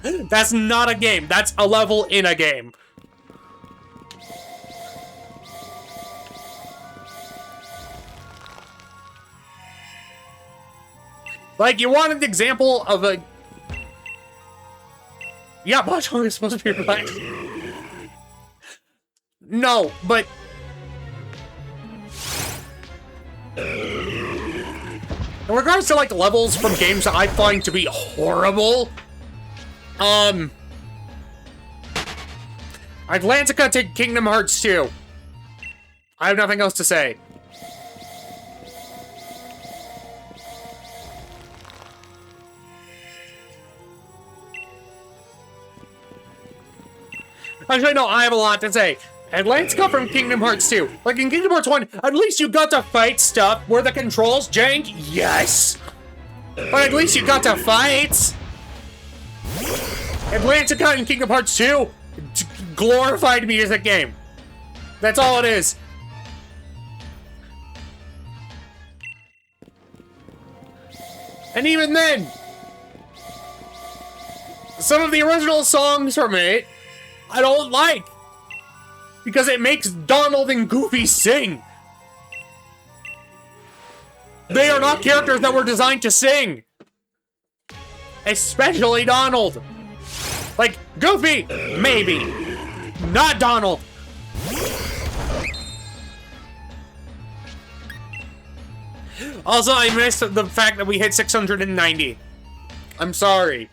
That's not a game. That's a level in a game. Like, you want an example of Yeah, Mahjong is supposed to be relaxed. No, but... in regards to, like, levels from games that I find to be horrible, Atlantica to Kingdom Hearts 2. I have nothing else to say. Actually, no, I have a lot to say. Atlantica from Kingdom Hearts 2. Like in Kingdom Hearts 1, at least you got to fight stuff. Were the controls jank? Yes! But at least you got to fight! Atlantica in Kingdom Hearts 2, glorified music game. That's all it is. And even then, some of the original songs from it, I don't like. Because it makes Donald and Goofy sing. They are not characters that were designed to sing. Especially Donald. Like, Goofy, maybe. Not Donald. Also, I missed the fact that we hit 690. I'm sorry.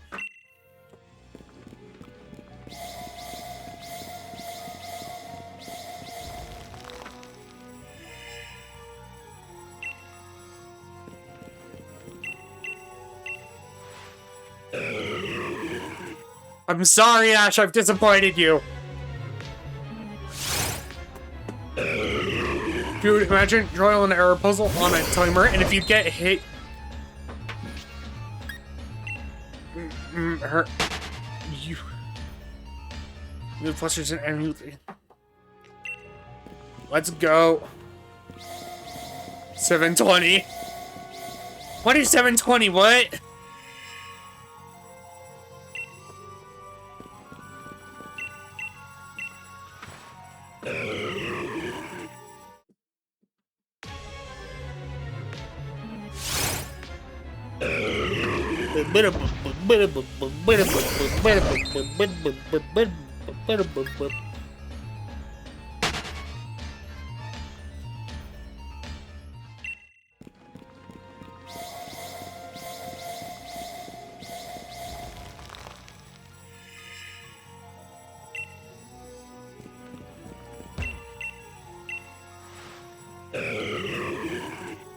I'm sorry, Ash, I've disappointed you. Dude, imagine trial and error puzzle on a timer, and if you get hit... You... Clusters and enemy... Let's go. 720. What is 720? What?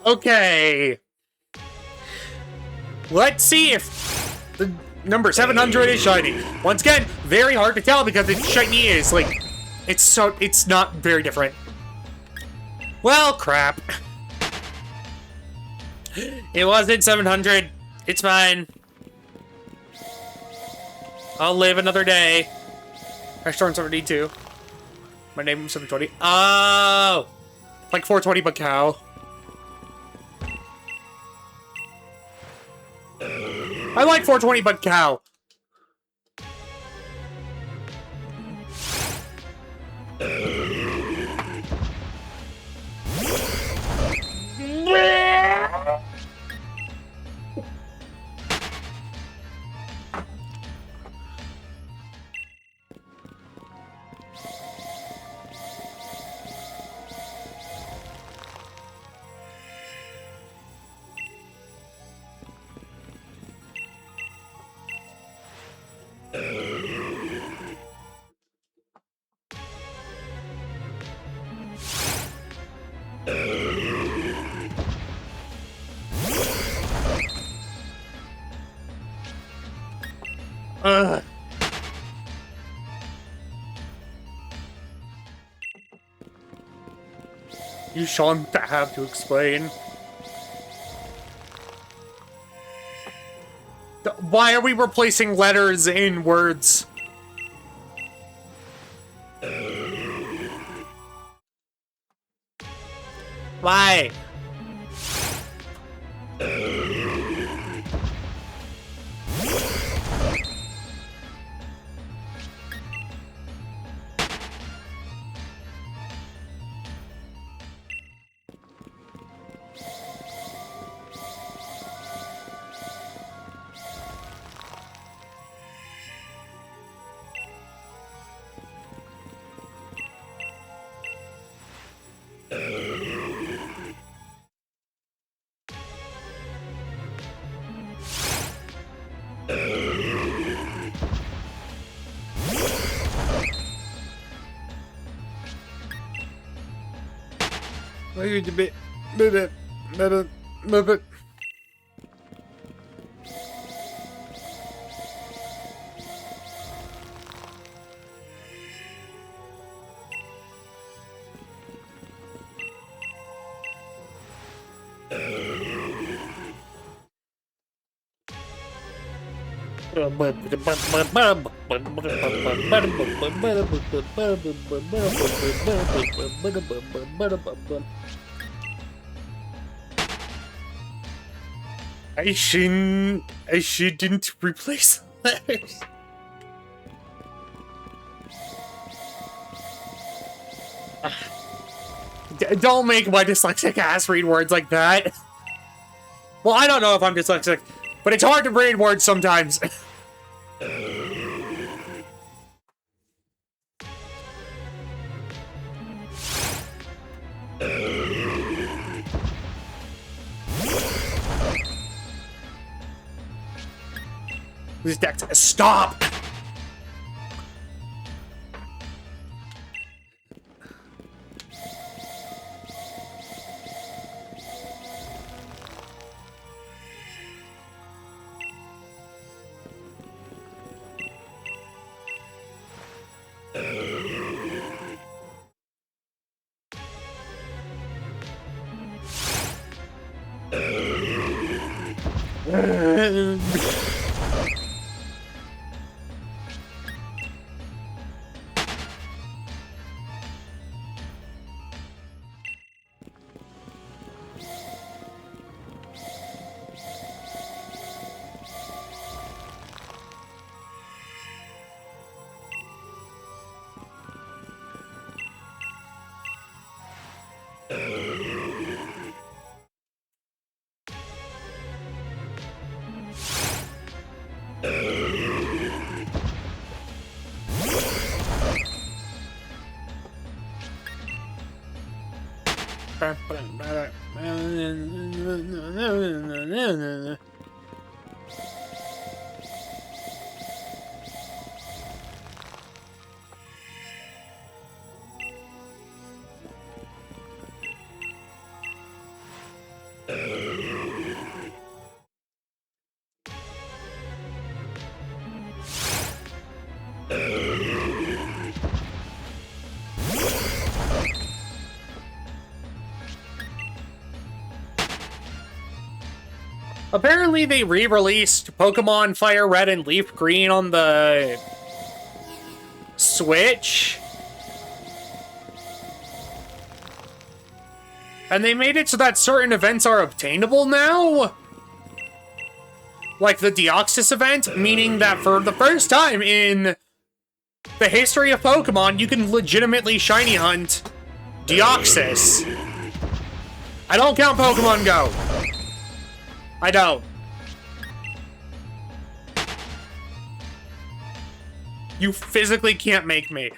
Okay. Let's see if the number 700 is shiny. Once again, very hard to tell because its shiny is like, it's not very different. Well, crap. It wasn't 700. It's fine. I'll live another day. I started 72. My name is 720. Oh! Like 420 but cow. I like 420 but cow. You shouldn't have to explain. Why are we replacing letters in words? Why? I shouldn't replace letters. Don't make my dyslexic ass read words like that. Well, I don't know if I'm dyslexic, but it's hard to read words sometimes. This deck, stop! Apparently they re-released Pokemon Fire Red and Leaf Green on the Switch. And they made it so that certain events are obtainable now. Like the Deoxys event, meaning that for the first time in the history of Pokemon, you can legitimately shiny hunt Deoxys. I don't count Pokemon Go. I don't. You physically can't make me.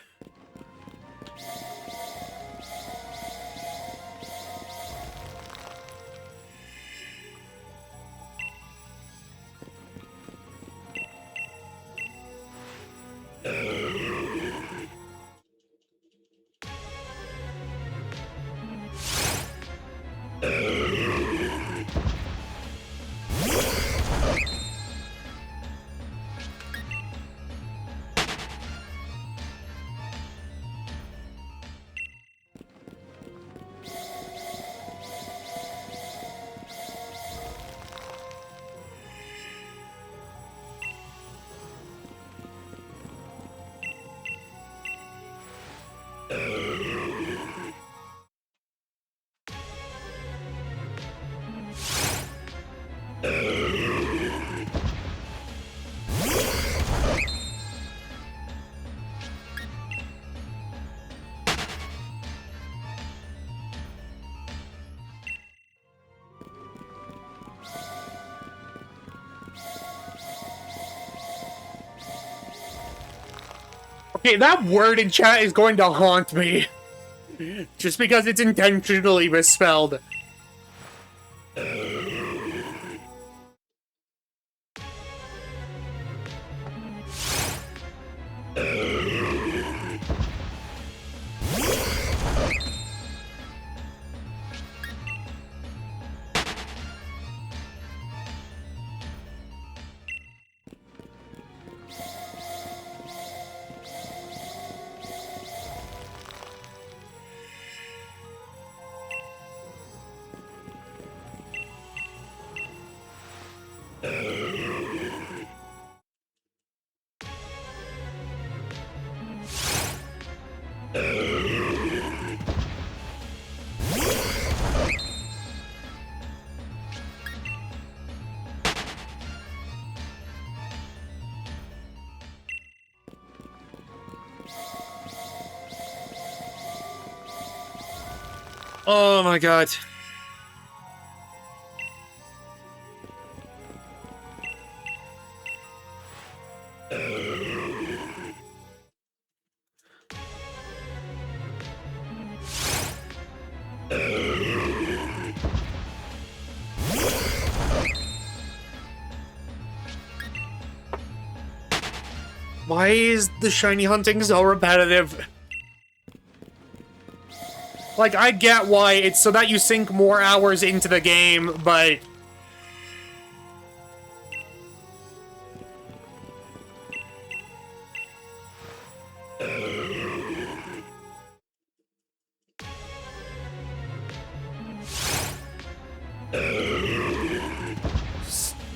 Okay, that word in chat is going to haunt me. Just because it's intentionally misspelled. Oh my god. Why is the shiny hunting so repetitive? Like, I get why it's so that you sink more hours into the game, but...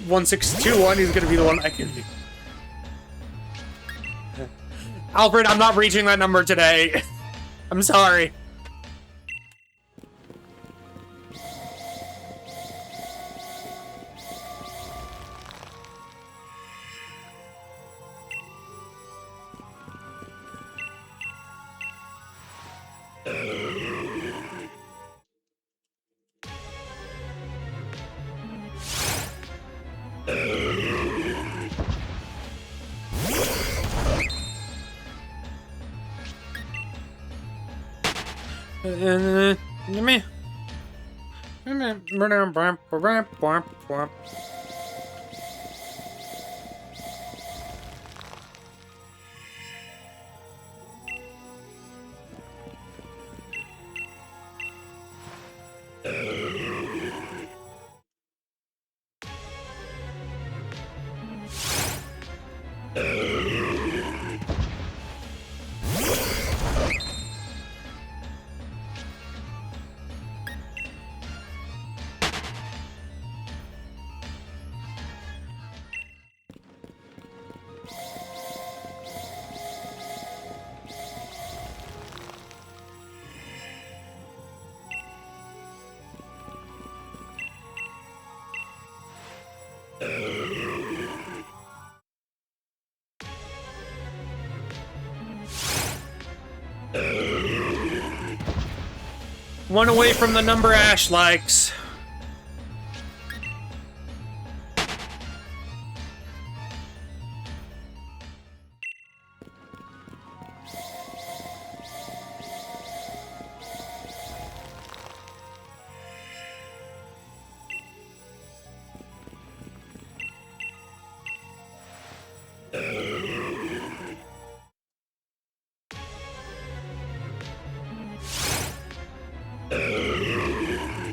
$1621 is gonna be the one I can... Alfred, I'm not reaching that number today. I'm sorry. Me. One away from the number Ash likes.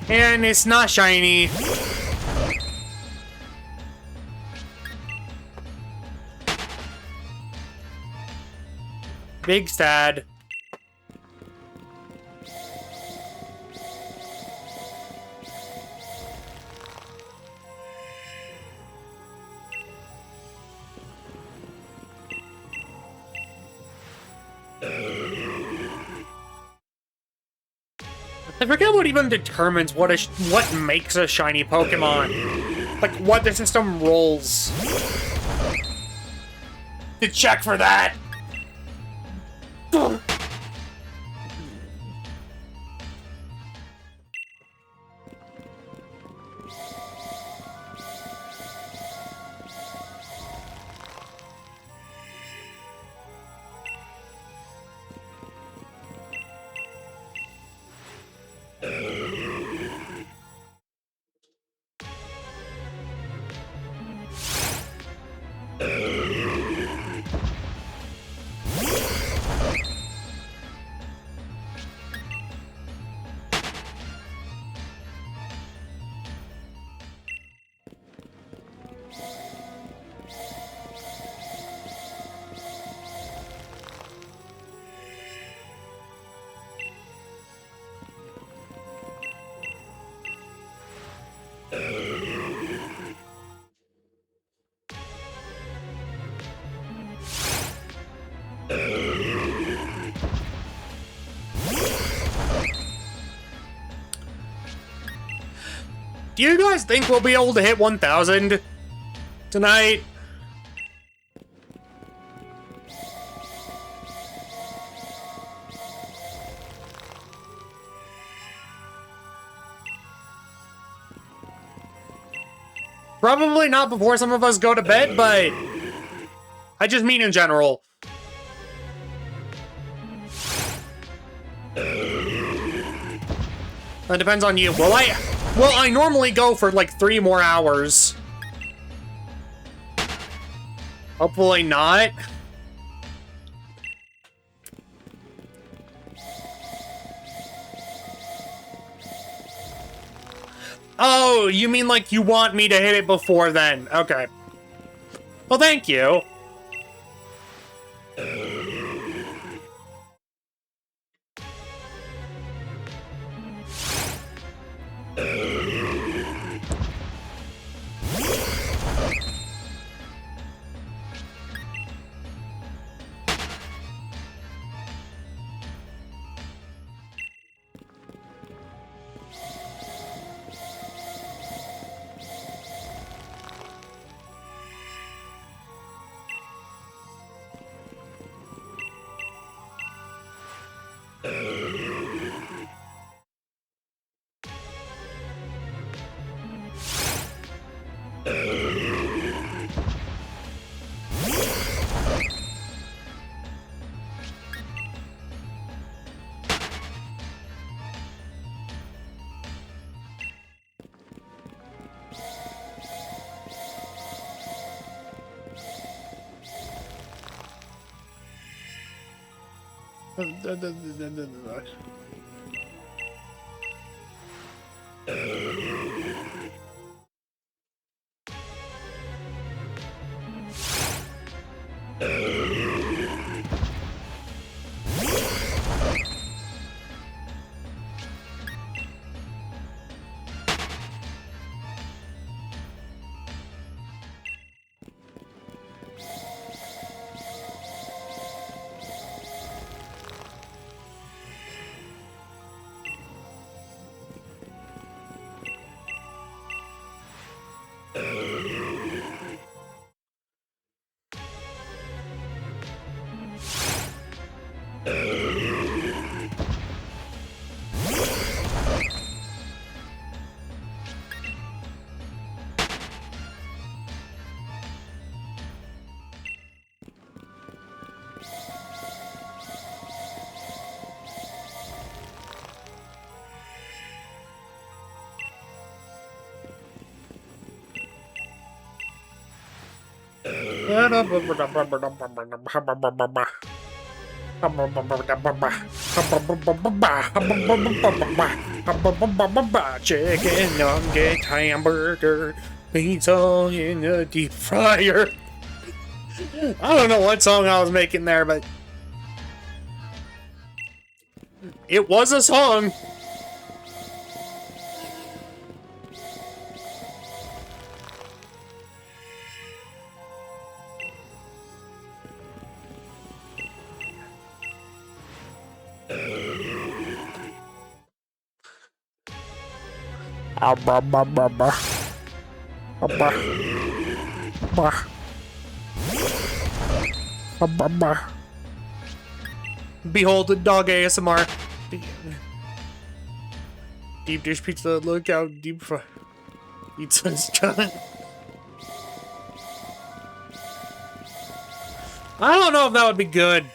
And it's not shiny. Big sad. I forget what even determines what makes a shiny Pokemon. Like, what the system rolls to check for that. Do you guys think we'll be able to hit 1,000 tonight? Probably not before some of us go to bed, but I just mean in general. That depends on you. Well, I normally go for like 3 more hours. Hopefully not. Oh, you mean like you want me to hit it before then? Okay. Well, thank you. Chicken nugget, hamburger, pizza in a deep fryer. I don't know what song I was making there, but it was a song. Behold the dog ASMR. Deep dish pizza, look how deep pizza's done. I don't know if that would be good.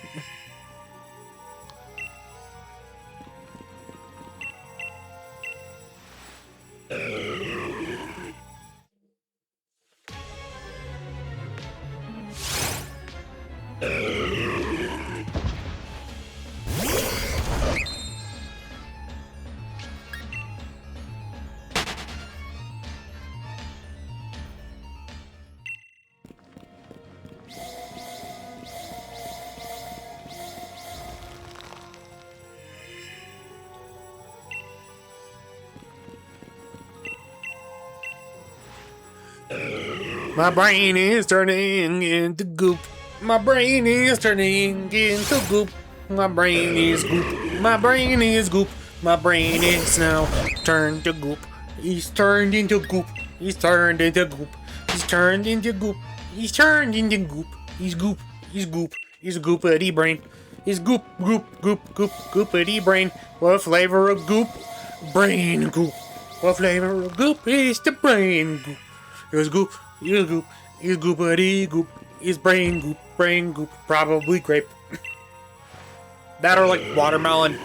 My brain is turning into goop. My brain is turning into goop. My brain is goop. My brain is goop. My brain is now turned to goop. He's turned into goop. He's turned into goop. He's turned into goop. He's turned into goop. He's goop. He's goop. He's a goopity brain. He's goop, goop, goop, goop, goopity brain. What flavor of goop? Brain goop. What flavor of goop is the brain goop? Here's goop, here's goop, here's goopity goop, here's brain goop, probably grape. That or like watermelon.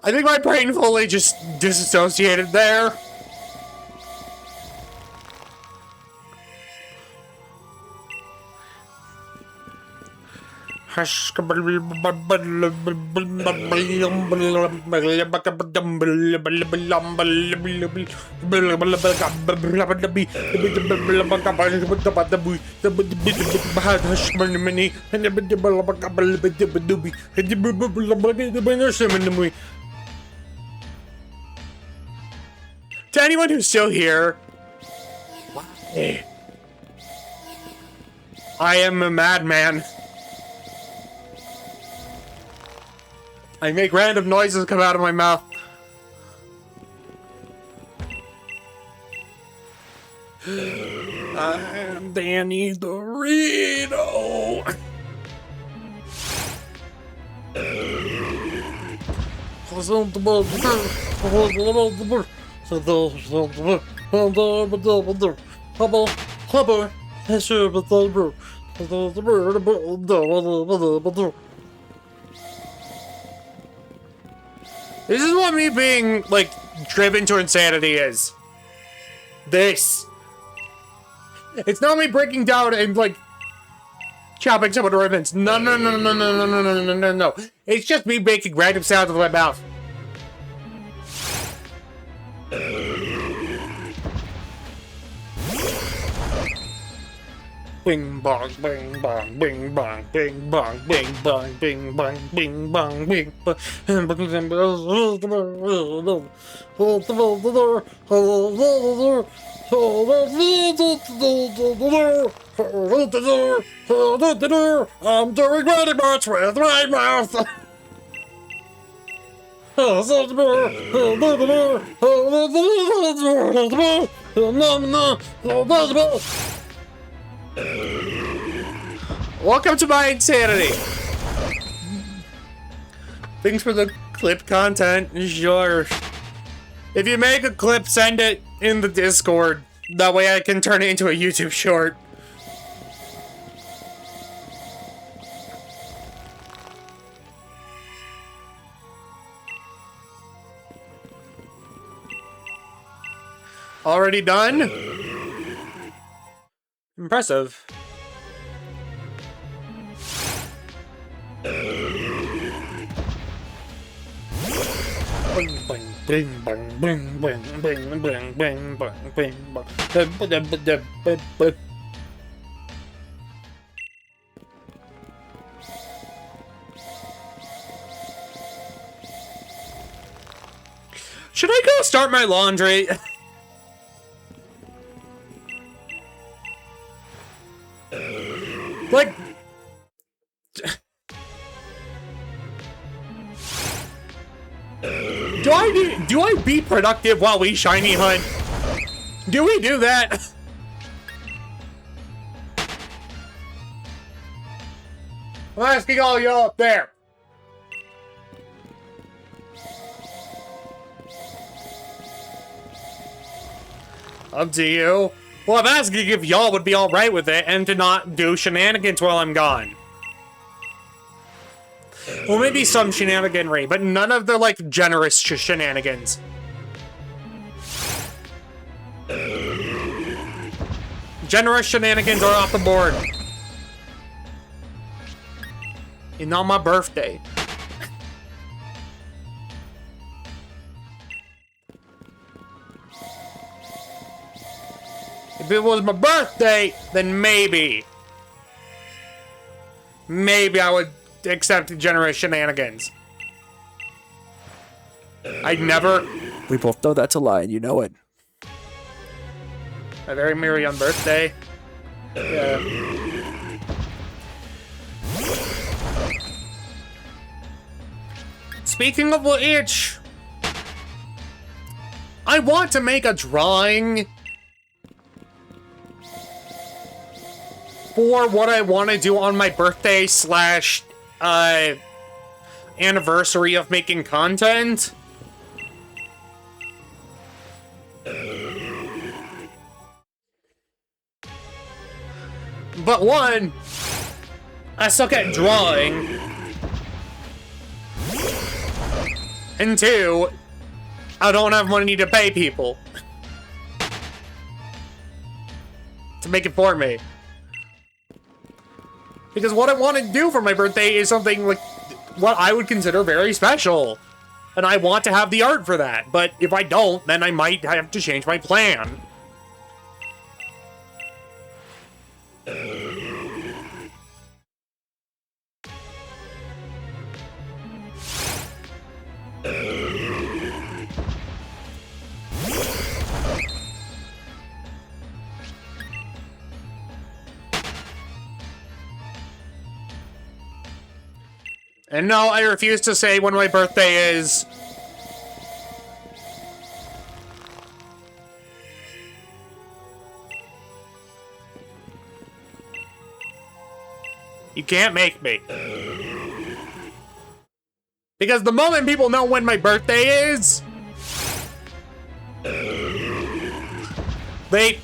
I think my brain fully just disassociated there. To anyone who's still here, I am a madman. I make random noises come out of my mouth. I'm Danny Dorito. This is what me being, like, driven to insanity is. This. It's not me breaking down and, like, chopping some of the ribbons. No. It's just me making random sounds with my mouth. Bing bong, bing bong, bing bong, bing bong, bing bong, bing bong, bing bong, bing bong. I'm doing very much with my mouth. Welcome to my insanity. Thanks for the clip content, sure. If you make a clip, send it in the Discord. That way I can turn it into a YouTube short. Already done? Impressive. Should I go start my laundry? Like... Do I be productive while we shiny hunt? Do we do that? I'm asking all y'all up there. Up to you. Well, I'm asking if y'all would be alright with it and to not do shenanigans while I'm gone. Well, maybe some shenaniganry, but none of the, like, generous shenanigans. Generous shenanigans are off the board. And on my birthday. If it was my birthday, then maybe. Maybe I would accept generous shenanigans. I'd never... We both know that's a lie, and you know it. A very merry on birthday. Yeah. Speaking of which... I want to make a drawing... for what I want to do on my birthday slash anniversary of making content. But one, I suck at drawing. And two, I don't have money to pay people to make it for me. Because what I want to do for my birthday is something like what I would consider very special. And I want to have the art for that. But if I don't, then I might have to change my plan. And no, I refuse to say when my birthday is. You can't make me. Because the moment people know when my birthday is, they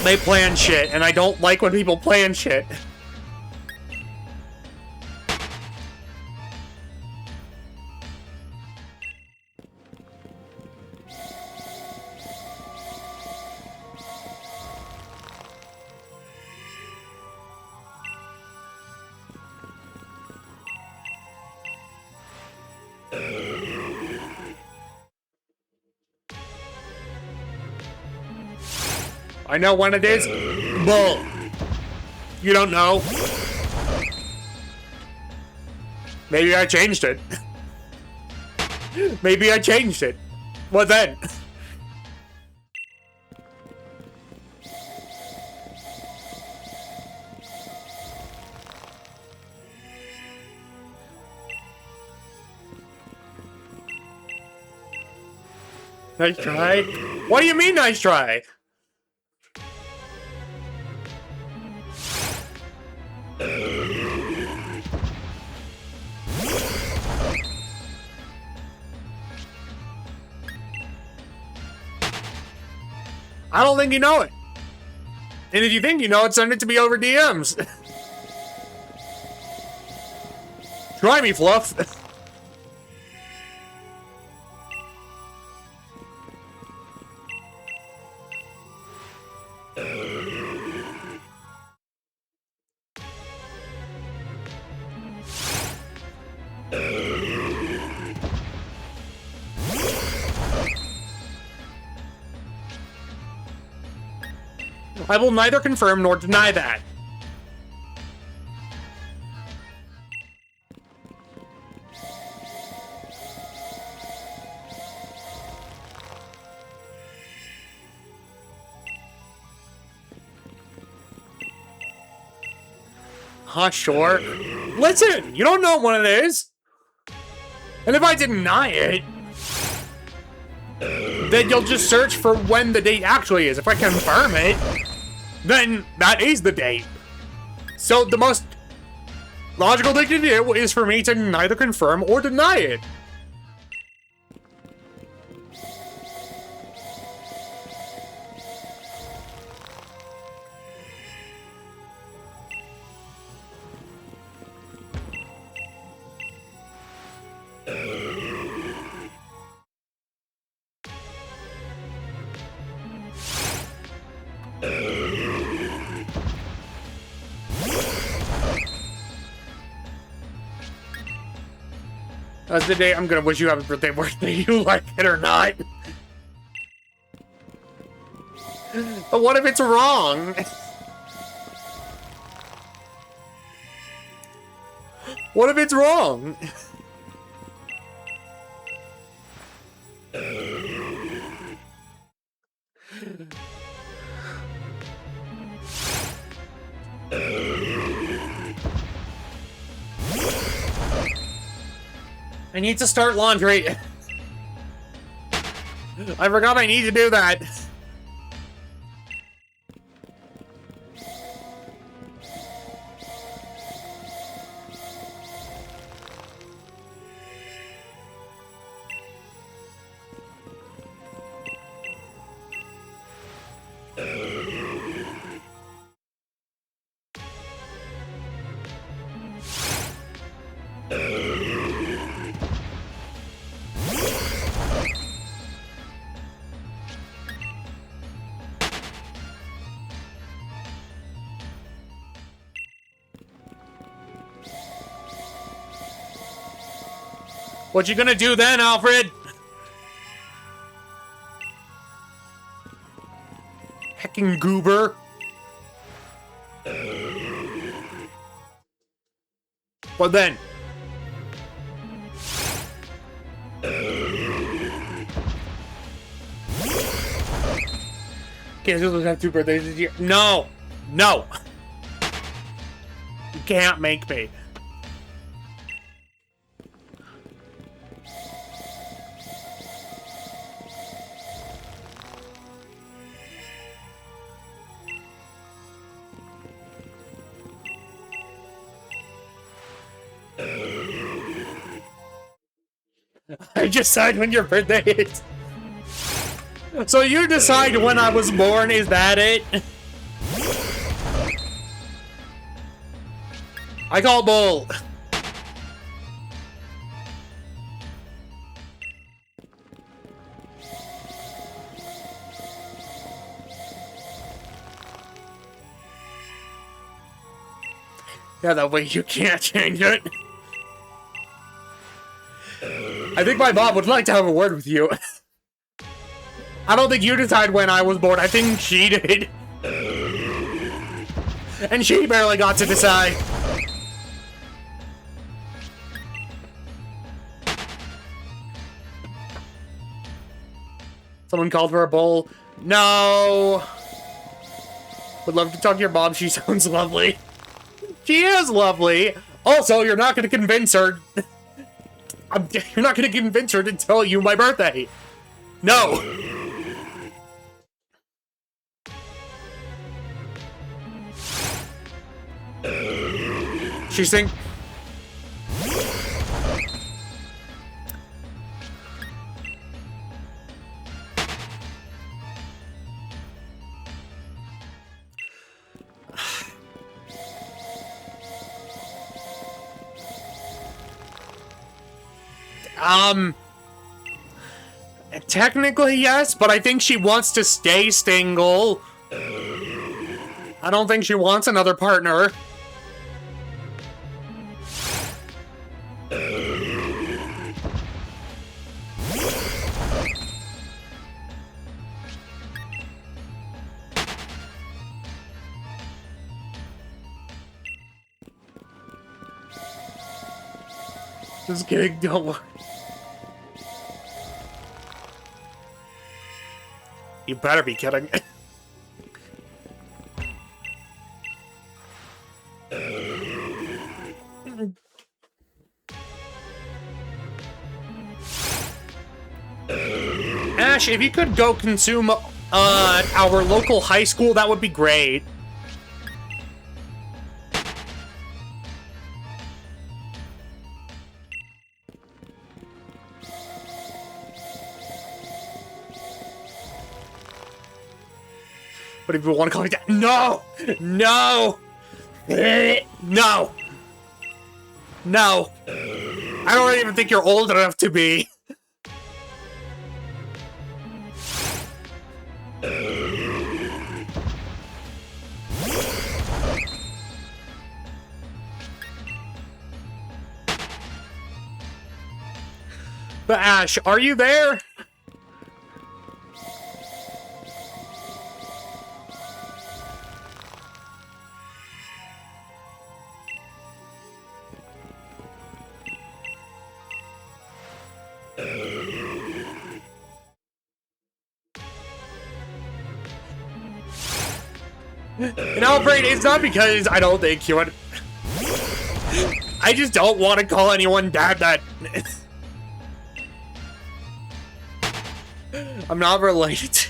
plan shit, and I don't like when people plan shit. I know when it is. Bull. You don't know. Maybe I changed it. Maybe I changed it. What then? Nice try. What do you mean, nice try? I don't think you know it. And if you think you know it, send it to me over DMs. Try me, Fluff. I will neither confirm nor deny that. Huh, sure. Listen, you don't know when it is. And if I deny it, then you'll just search for when the date actually is. If I confirm it, then that is the date. So the most logical thing to do is for me to neither confirm or deny it. That's the day I'm gonna wish you happy birthday, whether you like it or not. But what if it's wrong? What if it's wrong? I need to start laundry. I forgot I need to do that. What you gonna do then, Alfred? Heckin' goober. What then? Can't just have 2 birthdays this year. No! No! You can't make me. I decide when your birthday is. So you decide when I was born, is that it? I call bull. Yeah, that way you can't change it. I think my mom would like to have a word with you. I don't think you decide when I was born. I think she did. And she barely got to decide. Someone called her a bull. No. Would love to talk to your mom. She sounds lovely. She is lovely. Also, you're not going to convince her. You're not going to convince her to tell you my birthday. No. She's saying... Technically, yes, but I think she wants to stay single. I don't think she wants another partner. Just kidding, don't worry. You better be kidding. Ash, if you could go consume our local high school, that would be great. But if you want to call me that, no! No! No! No! I don't even think you're old enough to be. But Ash, are you there? And I'm afraid it's not because I don't think you would. I just don't want to call anyone dad that. I'm not related.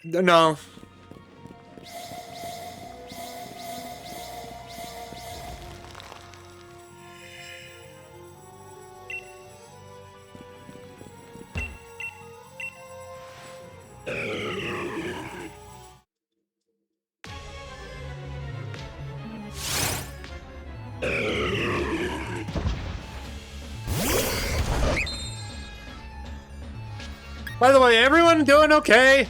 No. By the way, everyone doing okay?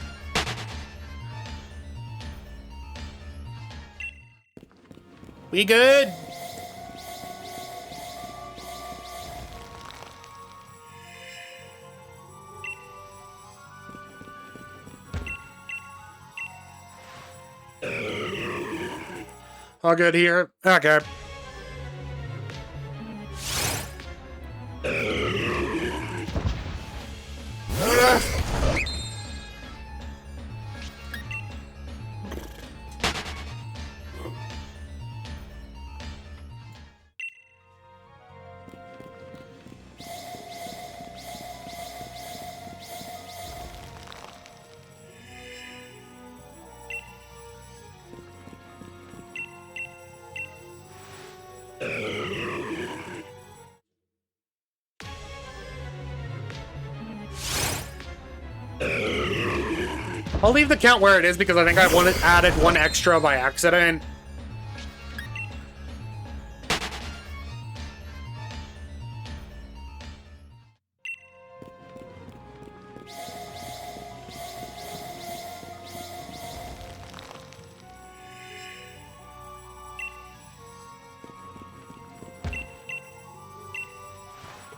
We good? All good here? Okay. I'll leave the count where it is because I think I added one extra by accident.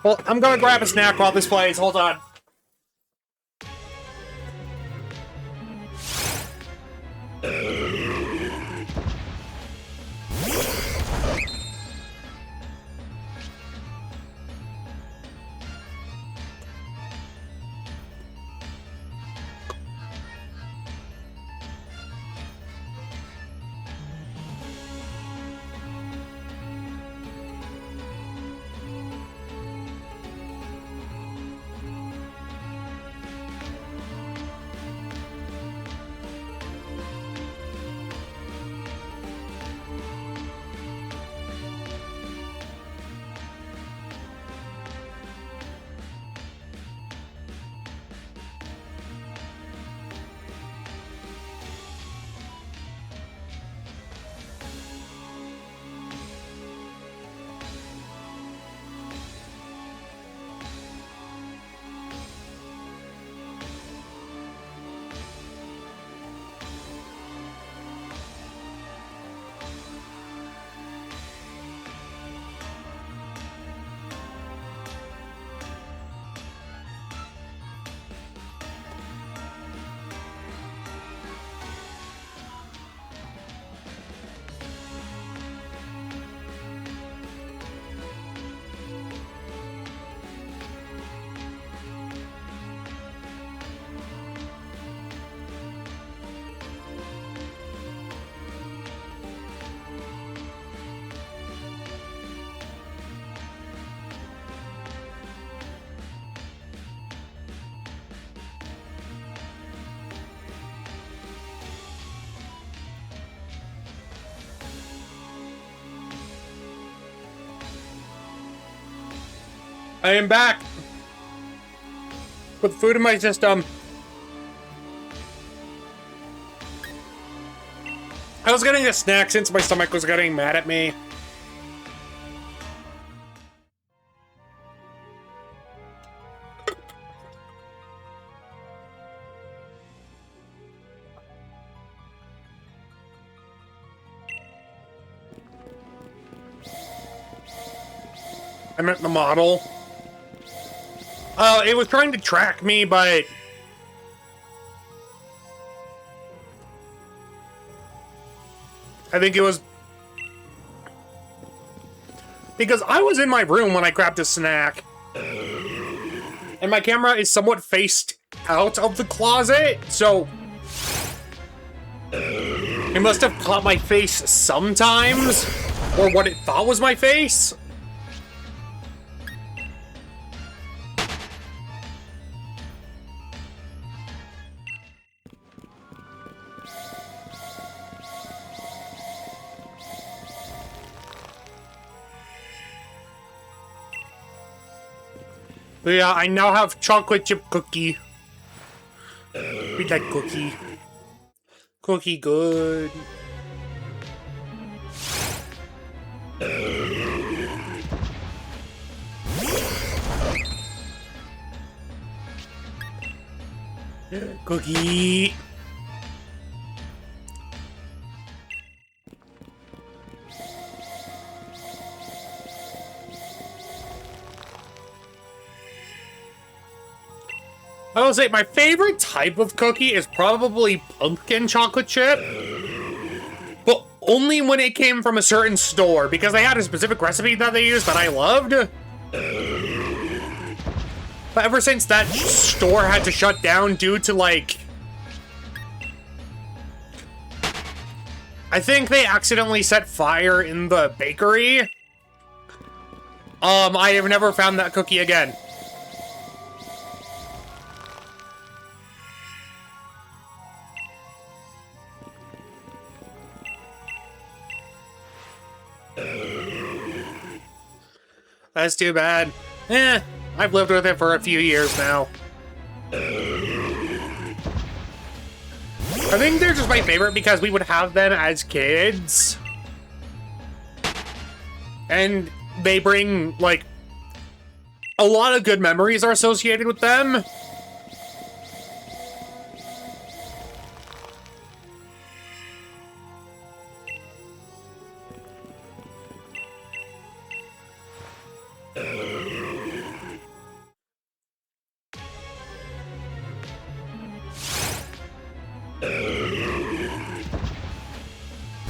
Well, I'm gonna grab a snack while this plays. Hold on. I am back. Put food in my system. I was getting a snack since my stomach was getting mad at me. I meant the model. It was trying to track me, but... I think it was... because I was in my room when I grabbed a snack. And my camera is somewhat faced out of the closet, so... it must have caught my face sometimes, or what it thought was my face. But yeah, I now have chocolate chip cookie. We like cookie. Cookie good. Cookie. I will say my favorite type of cookie is probably pumpkin chocolate chip, but only when it came from a certain store, because they had a specific recipe that they used that I loved. But ever since that store had to shut down due to, like... I think they accidentally set fire in the bakery. I have never found that cookie again. That's too bad. I've lived with it for a few years now. I think they're just my favorite because we would have them as kids. And they bring, like, a lot of good memories are associated with them.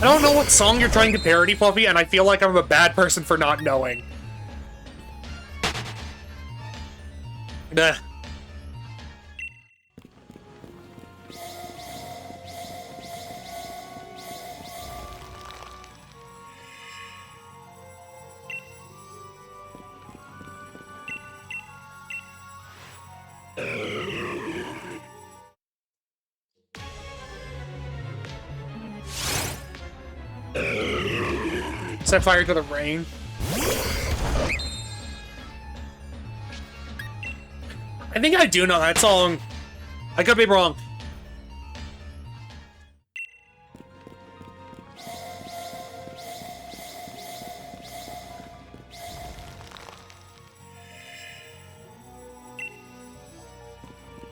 I don't know what song you're trying to parody, Fluffy, and I feel like I'm a bad person for not knowing. Duh. Set fire to the rain. I think I do know that song. I could be wrong.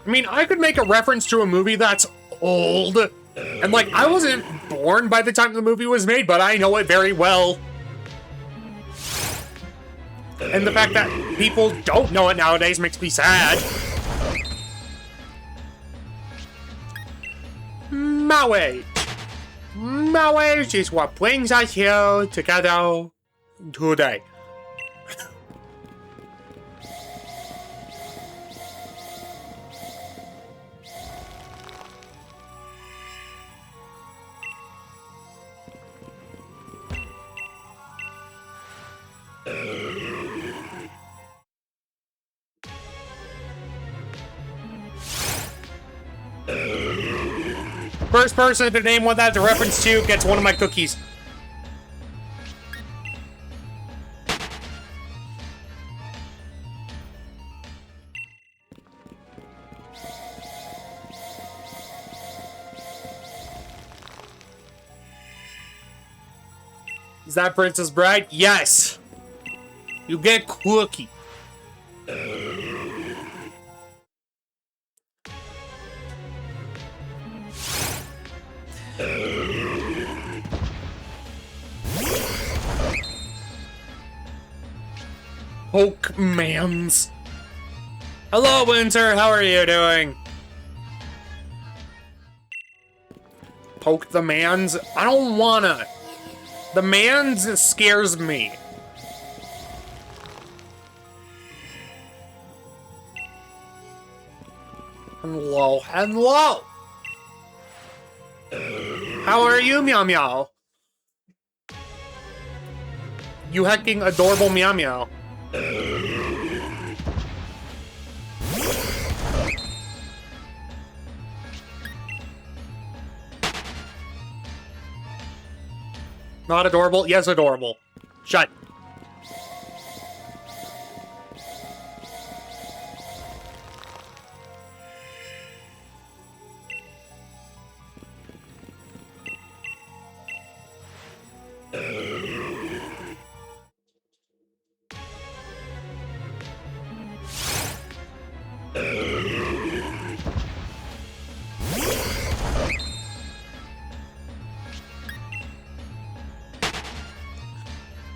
I mean, I could make a reference to a movie that's old. And, like, I wasn't born by the time the movie was made, but I know it very well. And the fact that people don't know it nowadays makes me sad. Marriage. Marriage is what brings us here together today. First person to name what that's a reference to gets one of my cookies. that Princess Bride? Yes! You get cookie. Pokemans. Hello, Winter. How are you doing? Poke the mans? I don't wanna. The mans scares me. Hello, hello. How are you, Meow Meow? You hecking adorable Meow Meow. Not adorable? Yes, adorable. Shut.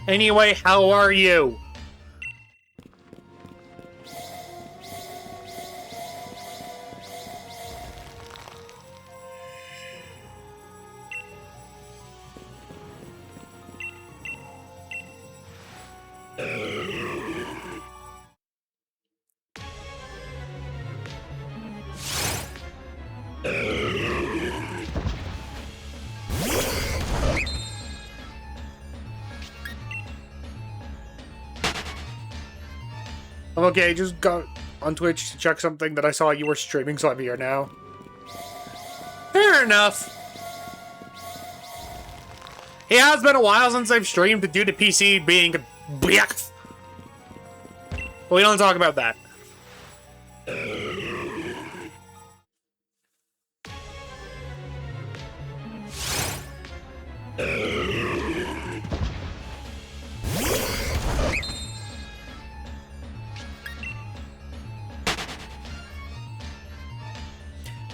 Anyway, how are you? Okay, just got on Twitch to check something that I saw you were streaming, so I'm here now. Fair enough. It has been a while since I've streamed due to PC being blech. But we don't talk about that.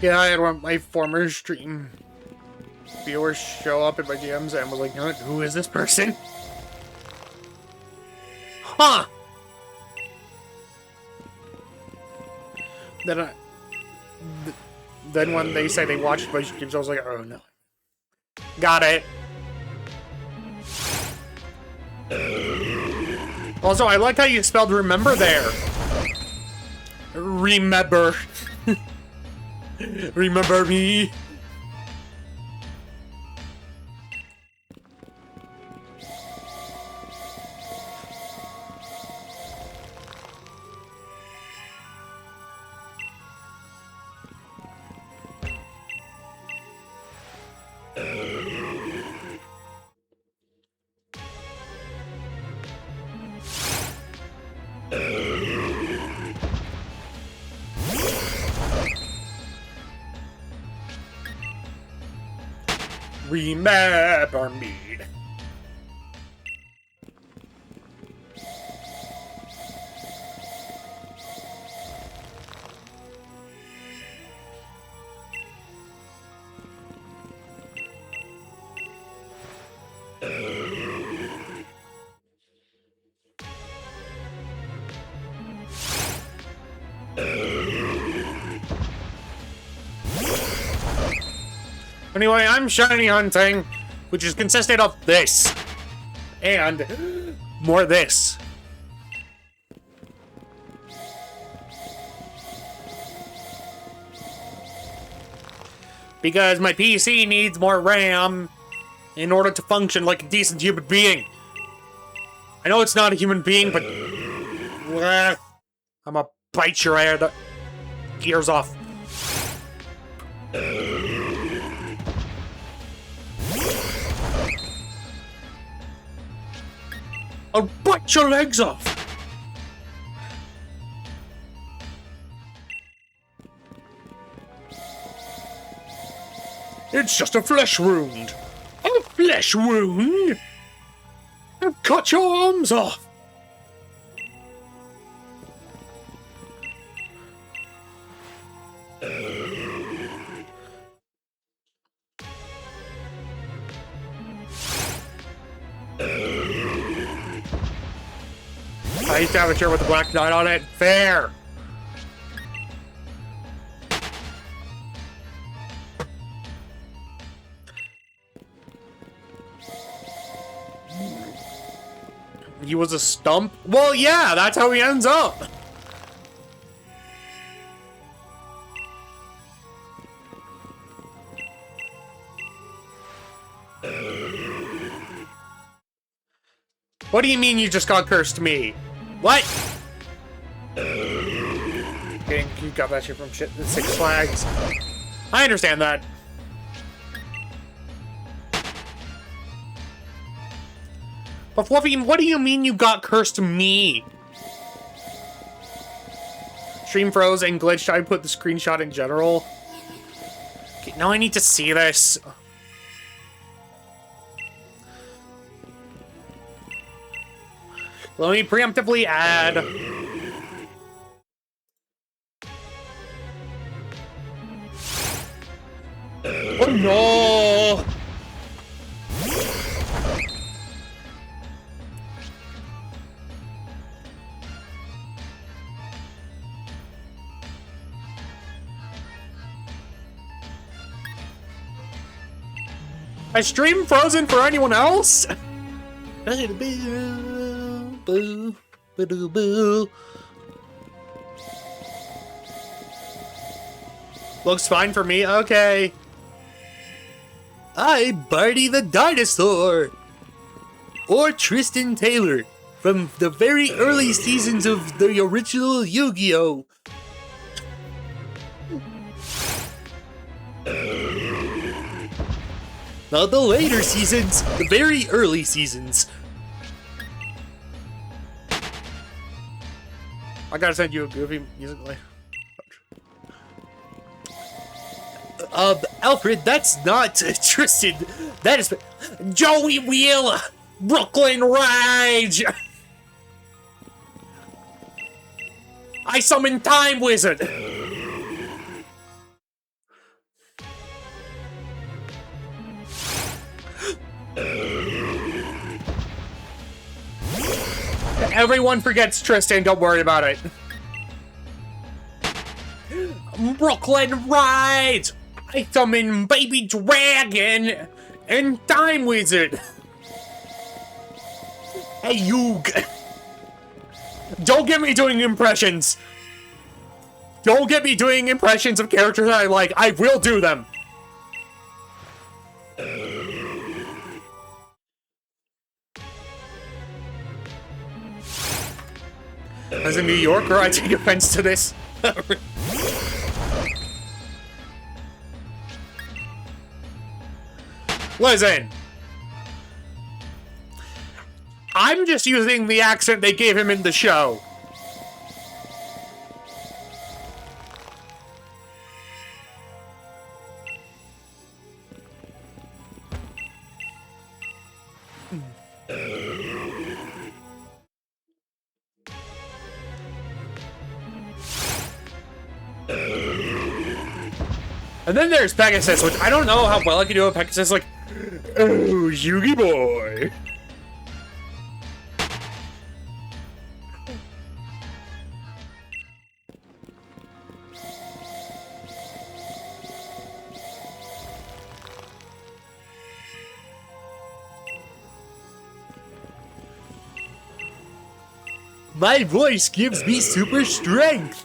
Yeah, I had one of my former stream viewers show up in my DMs and was like, you know what, who is this person? Huh! Then when they say they watched my streams, I was like, oh no. Got it. Also, I like how you spelled remember there. Remember. Remember me. Remember me. Anyway, I'm shiny hunting, which is consisted of this. And more this. Because my PC needs more RAM in order to function like a decent human being. I know it's not a human being, but I'm gonna bite your ears off. I'll bite your legs off! It's just a flesh wound! A flesh wound? cut your arms off! I used to have a chair with a black knight on it. Fair! He was a stump? Well, yeah, that's how he ends up. What do you mean you just got cursed me? What? Okay, you got that shit from Six Flags. I understand that. But Fluffy, what do you mean you got cursed me? Stream froze and glitched. I put the screenshot in general. Okay, now I need to see this. Let me preemptively add. Oh no! I stream frozen for anyone else? Looks fine for me, okay. I'm Barty the Dinosaur! Or Tristan Taylor, from the very early seasons of the original Yu-Gi-Oh! Not the later seasons, the very early seasons. I gotta send you a goofy music later. Alfred, that's not Tristan. That is Joey Wheeler, Brooklyn Rage. I summon Time Wizard. Everyone forgets Tristan, don't worry about it. Brooklyn Ride! I summon Baby Dragon and Time Wizard. Hey, you. Don't get me doing impressions. Don't get me doing impressions of characters that I like. I will do them. As a New Yorker, I take offense to this. Listen. I'm just using the accent they gave him in the show. And then there's Pegasus, which I don't know how well I can do a Pegasus, like, oh, Yugi boy. My voice gives me super strength.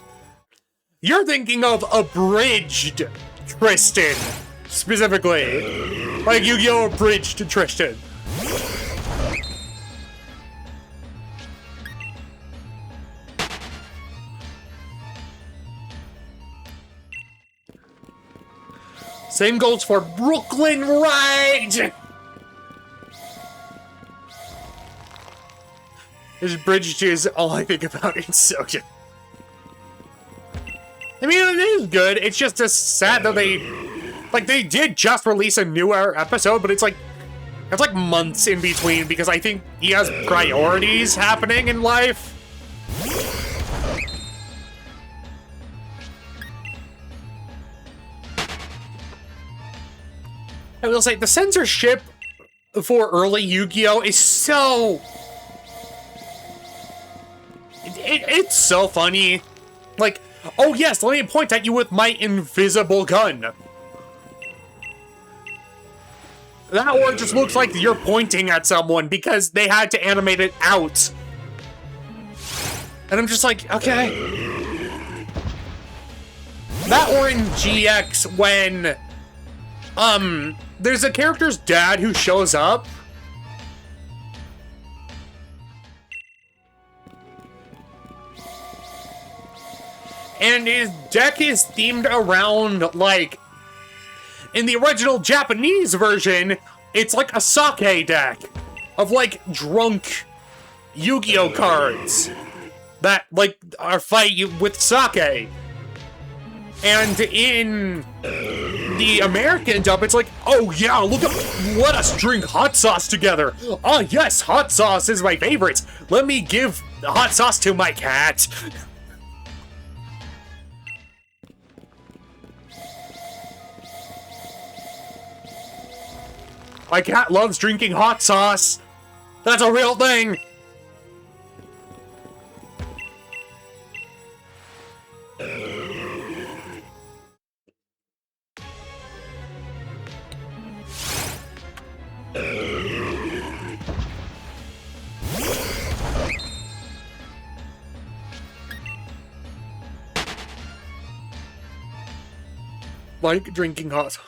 You're thinking of abridged Tristan, specifically. Like Yu-Gi-Oh! Abridged Tristan. Same goes for Brooklyn Ride! This bridge is all I think about in Soja. I mean, it is good. It's just sad that they did just release a newer episode, but it's like, It's like months in between because I think he has priorities happening in life. I will say, the censorship for early Yu-Gi-Oh! Is so... It's so funny. Like, oh yes, let me point at you with my invisible gun. That one just looks like you're pointing at someone because they had to animate it out. And I'm just like, okay. That or in GX when, there's a character's dad who shows up. And his deck is themed around, like, in the original Japanese version, it's like a sake deck of, like, drunk Yu-Gi-Oh cards that, like, are fight you with sake. And in the American dub, it's like, oh yeah, let us drink hot sauce together. Oh yes, hot sauce is my favorite. Let me give hot sauce to my cat. My cat loves drinking hot sauce. That's a real thing. Like drinking hot sauce.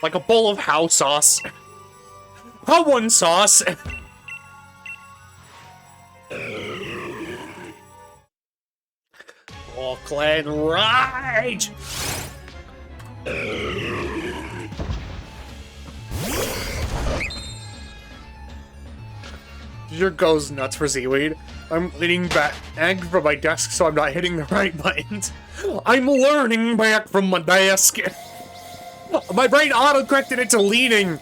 Like a bowl of house sauce. How one sauce. Auckland Rage! Your goes nuts for seaweed. I'm leaning back from my desk so I'm not hitting the right buttons. I'm learning back from my desk. My brain auto-corrected it to leaning.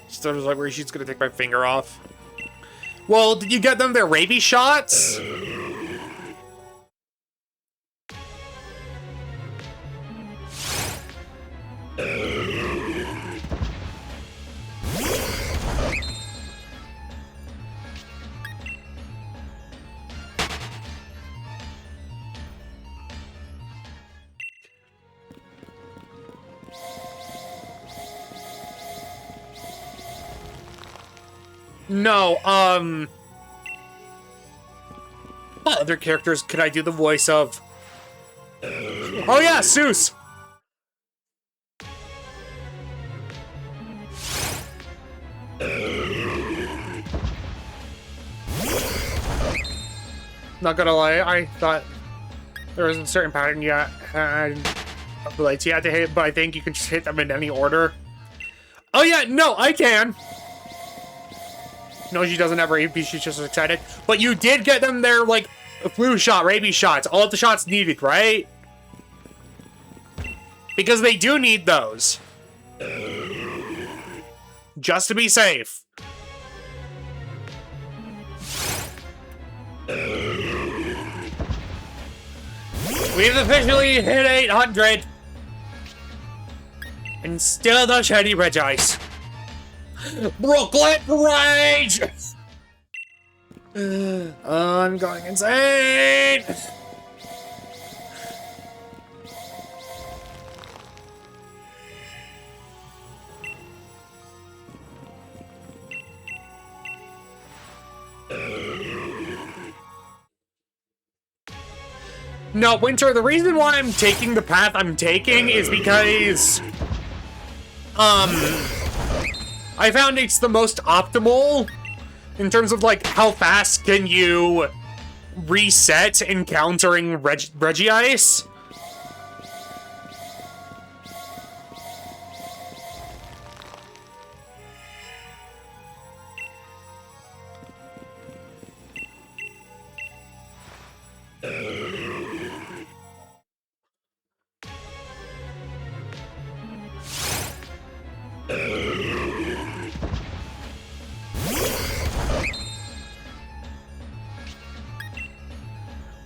So I was like, where she's gonna take my finger off. Well, did you get them their rabies shots? No, what other characters could I do the voice of? Oh yeah, Seuss! Not gonna lie, I thought there was a certain pattern yet, and abilities you had to hit, but I think you can just hit them in any order. Oh yeah, no, I can! No, she doesn't have rabies, she's just excited. But you did get them their, like, flu shot, rabies shots, all of the shots needed, right? Because they do need those. Just to be safe. We've officially hit 800. And still the shiny red ice. Brooklyn Rage! I'm going insane! No, Winter, the reason why I'm taking the path I'm taking is because, I found it's the most optimal in terms of, like, how fast can you reset encountering Regice.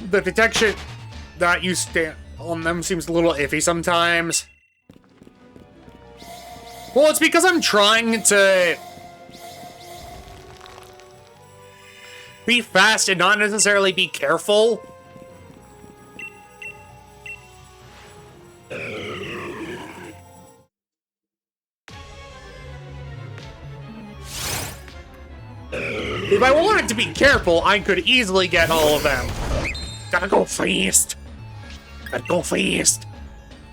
the detection that you stand on them seems a little iffy sometimes. Well, it's because I'm trying to be fast and not necessarily be careful. If I wanted to be careful, I could easily get all of them. Gotta go fast. Gotta go fast.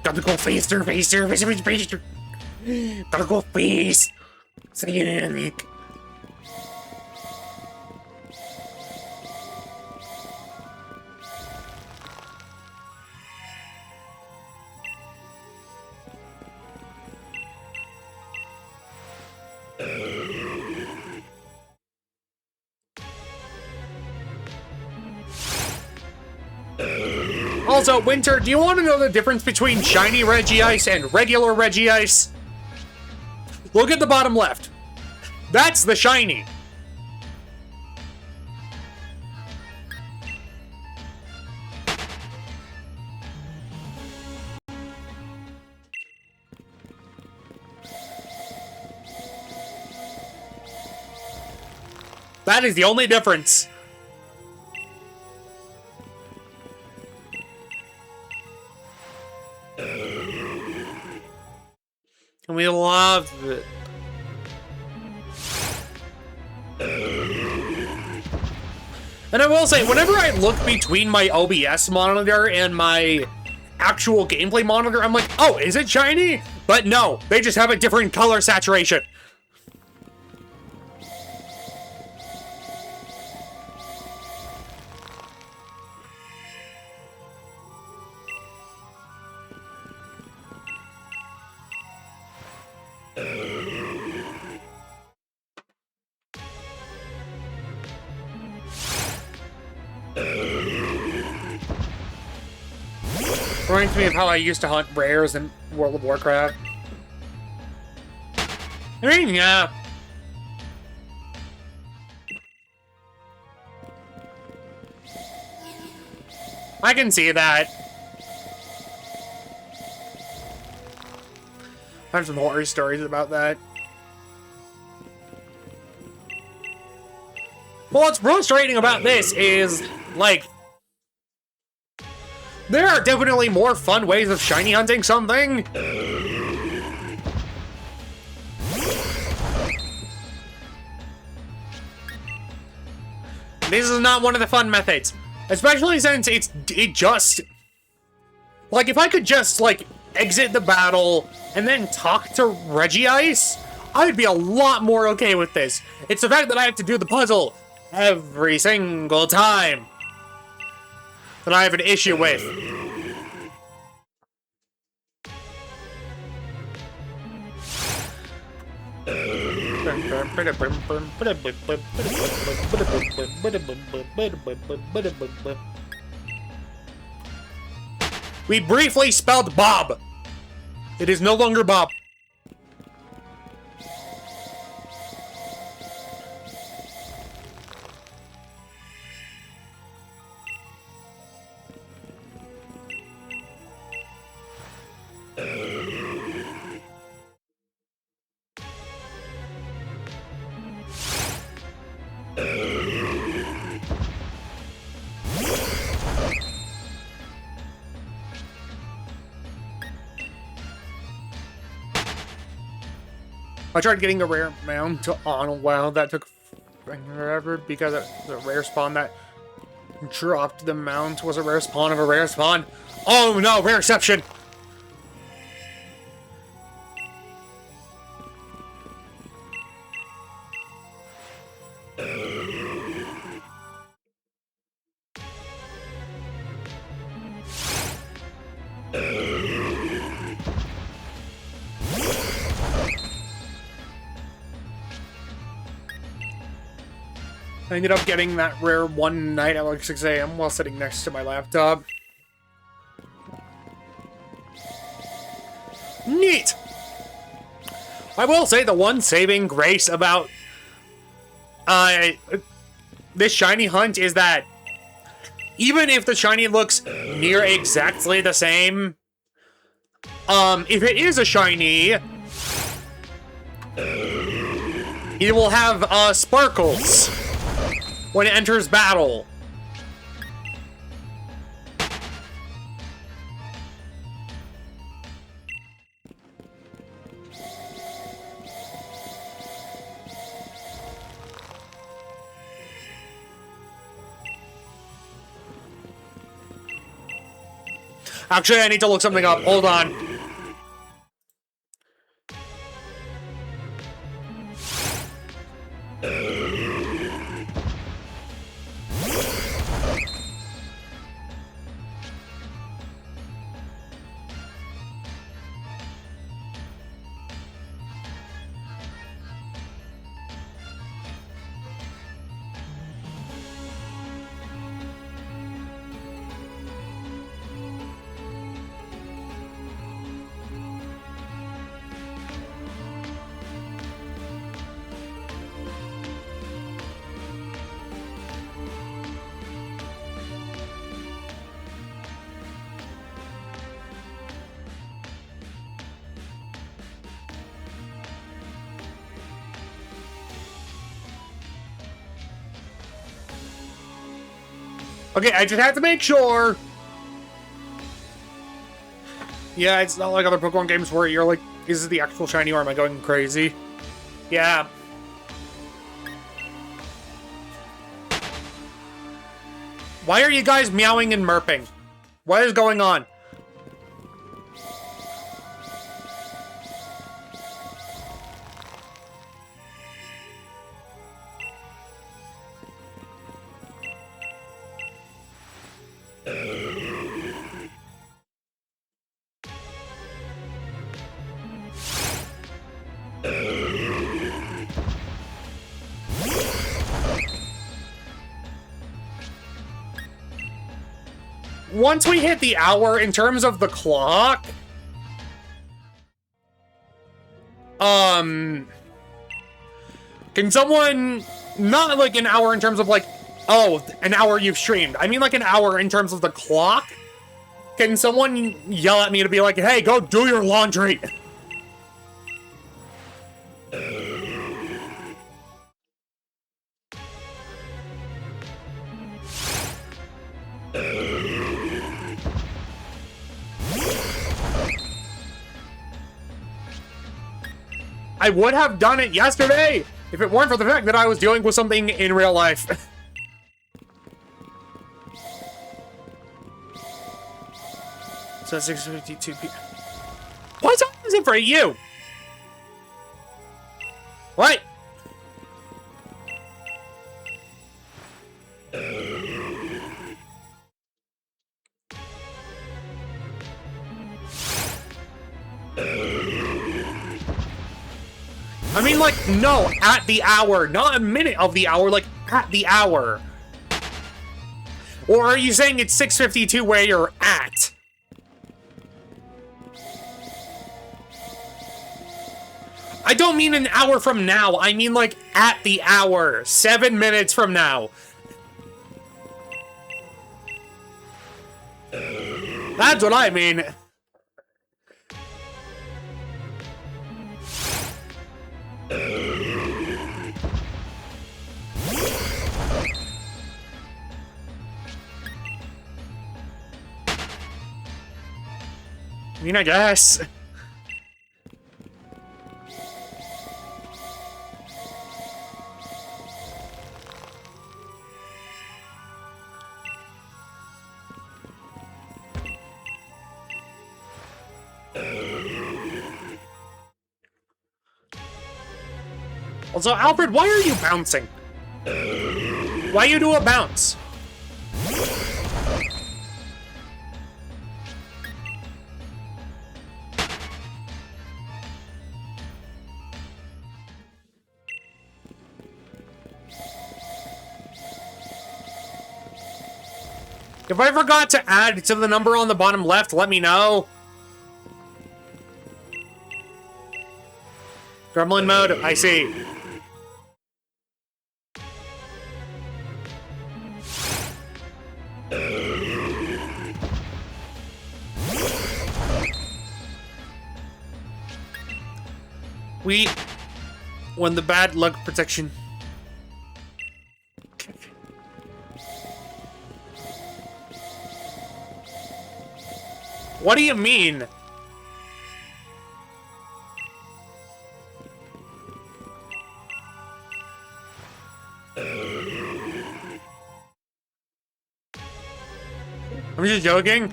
Gotta go faster, faster, faster, faster. Gotta go fast. Sonic. Also, Winter, do you want to know the difference between shiny Regice and regular Regice? Look at the bottom left. That's the shiny. That is the only difference. And we love it. And I will say, whenever I look between my OBS monitor and my actual gameplay monitor, I'm like, oh, is it shiny? But no, they just have a different color saturation. Reminds me of how I used to hunt rares in World of Warcraft. I mean, yeah. I can see that. I have some horror stories about that. Well, what's frustrating about this is, like, there are definitely more fun ways of shiny hunting something. This is not one of the fun methods. Especially since it just... Like, if I could just, like, exit the battle and then talk to Regice, I would be a lot more okay with this. It's the fact that I have to do the puzzle every single time that I have an issue with. We briefly spelled Bob. It is no longer Bob. I tried getting a rare mount on. Wow, that took forever because the rare spawn that dropped the mount was a rare spawn of a rare spawn. Oh no, rare exception! I ended up getting that rare one night at like 6 a.m. while sitting next to my laptop. Neat! I will say the one saving grace about this shiny hunt is that even if the shiny looks near exactly the same, if it is a shiny, it will have sparkles when it enters battle. Actually, I need to look something up. Hold on. Okay, I just have to make sure. Yeah, it's not like other Pokemon games where you're like, is this the actual shiny or am I going crazy? Yeah. Why are you guys meowing and murping? What is going on? Once we hit the hour, in terms of the clock, can someone, not like an hour in terms of like, oh, an hour you've streamed. I mean like an hour in terms of the clock. Can someone yell at me to be like, hey, go do your laundry? I would have done it yesterday if it weren't for the fact that I was dealing with something in real life. So 6:52 p.m. What time is it for you? What? I mean, like, no, at the hour, not a minute of the hour, like, at the hour. Or are you saying it's 6:52 where you're at? I don't mean an hour from now, I mean, like, at the hour. 7 minutes from now. That's what I mean. I mean, I guess. Also, Alfred, why are you bouncing? Why you do a bounce? If I forgot to add to the number on the bottom left, let me know. Gremlin mode, I see. We won the bad luck protection. What do you mean? I'm just joking.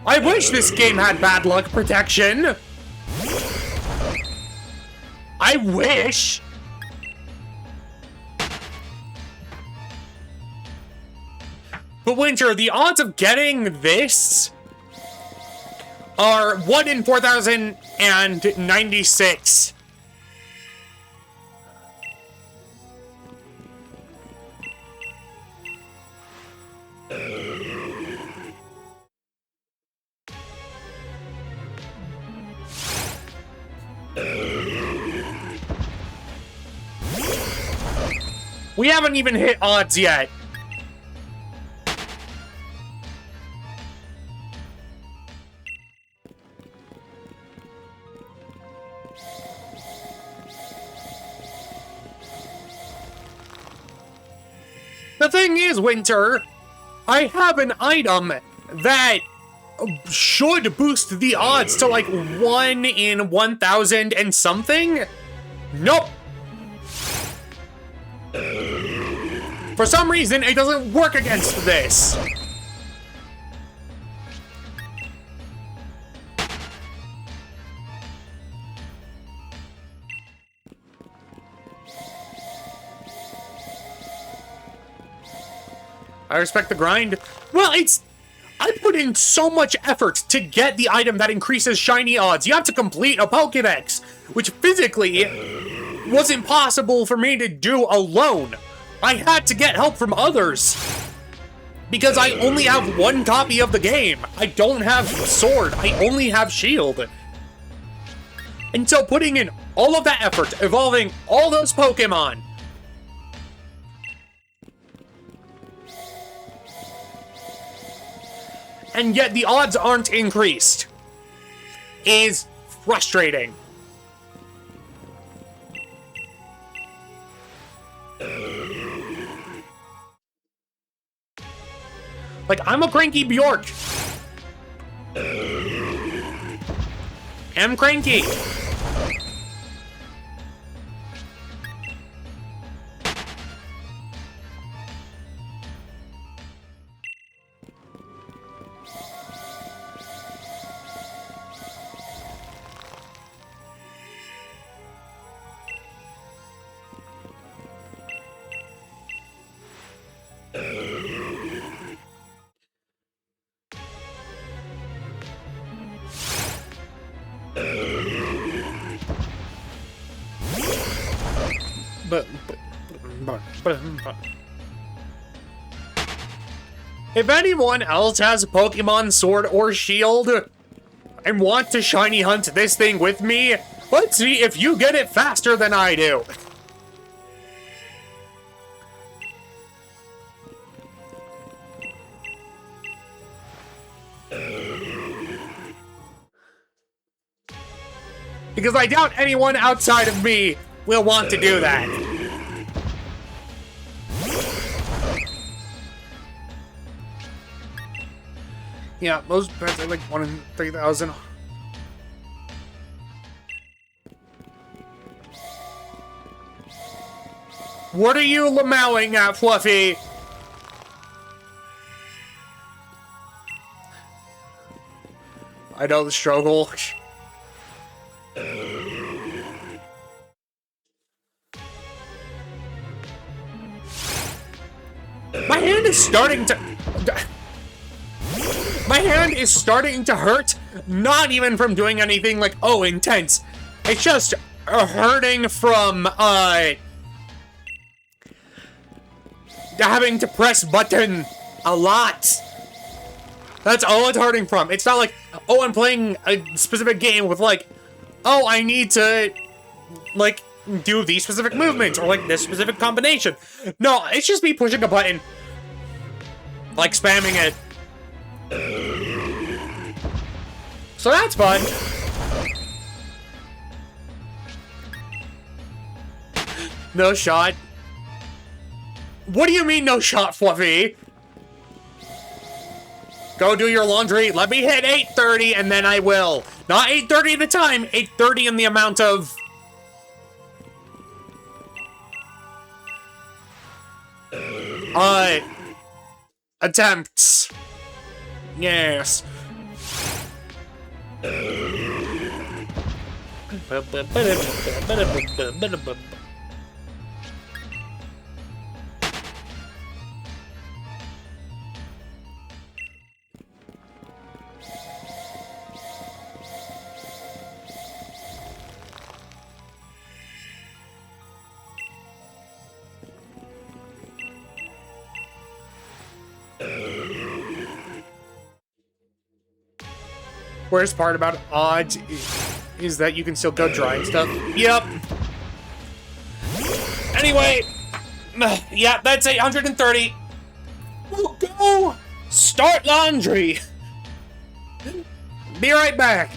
I wish this game had bad luck protection. I wish. But Winter, the odds of getting this are 1 in 4,096. We haven't even hit odds yet. The thing is, Winter, I have an item that should boost the odds to like 1 in 1,000 and something. Nope. For some reason, it doesn't work against this. I respect the grind. Well, I put in so much effort to get the item that increases shiny odds. You have to complete a Pokédex, which physically wasn't possible for me to do alone. I had to get help from others. Because I only have 1 copy of the game. I don't have Sword. I only have Shield. And so putting in all of that effort, evolving all those Pokemon, and yet the odds aren't increased, is frustrating. Like, I'm a cranky Bjork. I'm cranky. If anyone else has Pokemon Sword or Shield and want to shiny hunt this thing with me, let's see if you get it faster than I do. Because I doubt anyone outside of me will want to do that. Yeah, most pets are like 1 in 3,000. What are you lamowing at, Fluffy? I know the struggle. My hand is starting to... My hand is starting to hurt, not even from doing anything like, oh, intense. It's just hurting from, having to press button a lot. That's all it's hurting from. It's not like, oh, I'm playing a specific game with like, oh, I need to, like, do these specific movements or like this specific combination. No, it's just me pushing a button, like spamming it. So that's fun. No shot. What do you mean no shot, Fluffy? Go do your laundry. Let me hit 8:30 and then I will. Not 8:30 at a time, 8:30 in the amount of... attempts. Yes. Worst part about odds is that you can still go dry and stuff. Yep. Anyway, yeah, that's 830. We'll go start laundry. Be right back.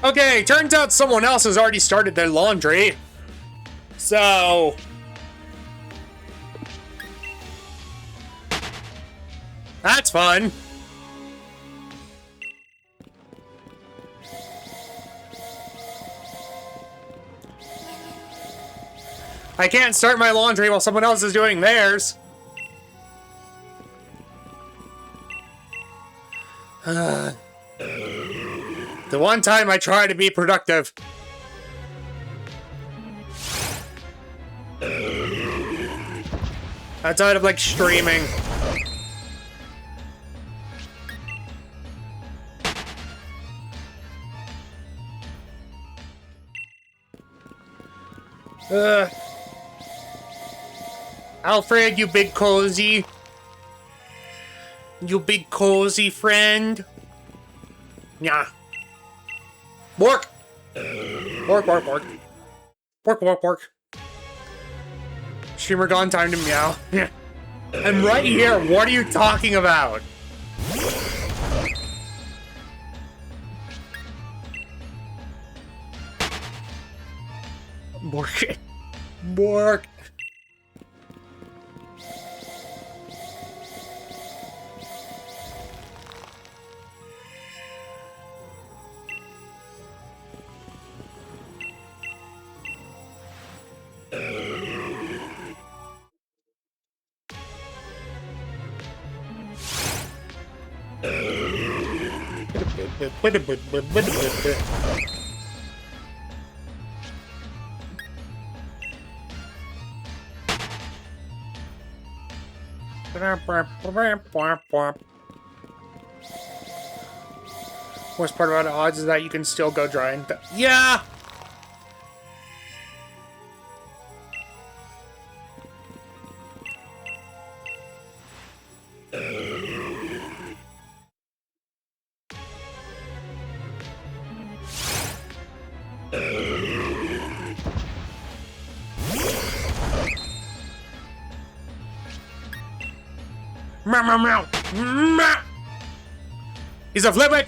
Okay, turns out someone else has already started their laundry. So... that's fun. I can't start my laundry while someone else is doing theirs. The one time I try to be productive. Outside of, like, streaming. Alfred, you big cozy. You big cozy friend. Yeah. Bork! Bork, bork, bork. Bork, bork, bork. Streamer gone, time to meow. I'm right here. What are you talking about? Bork. Bork. Worst part about odds is that you can still go dry and... Yeah! Meow, meow, meow. Meow. He's a Flipwick.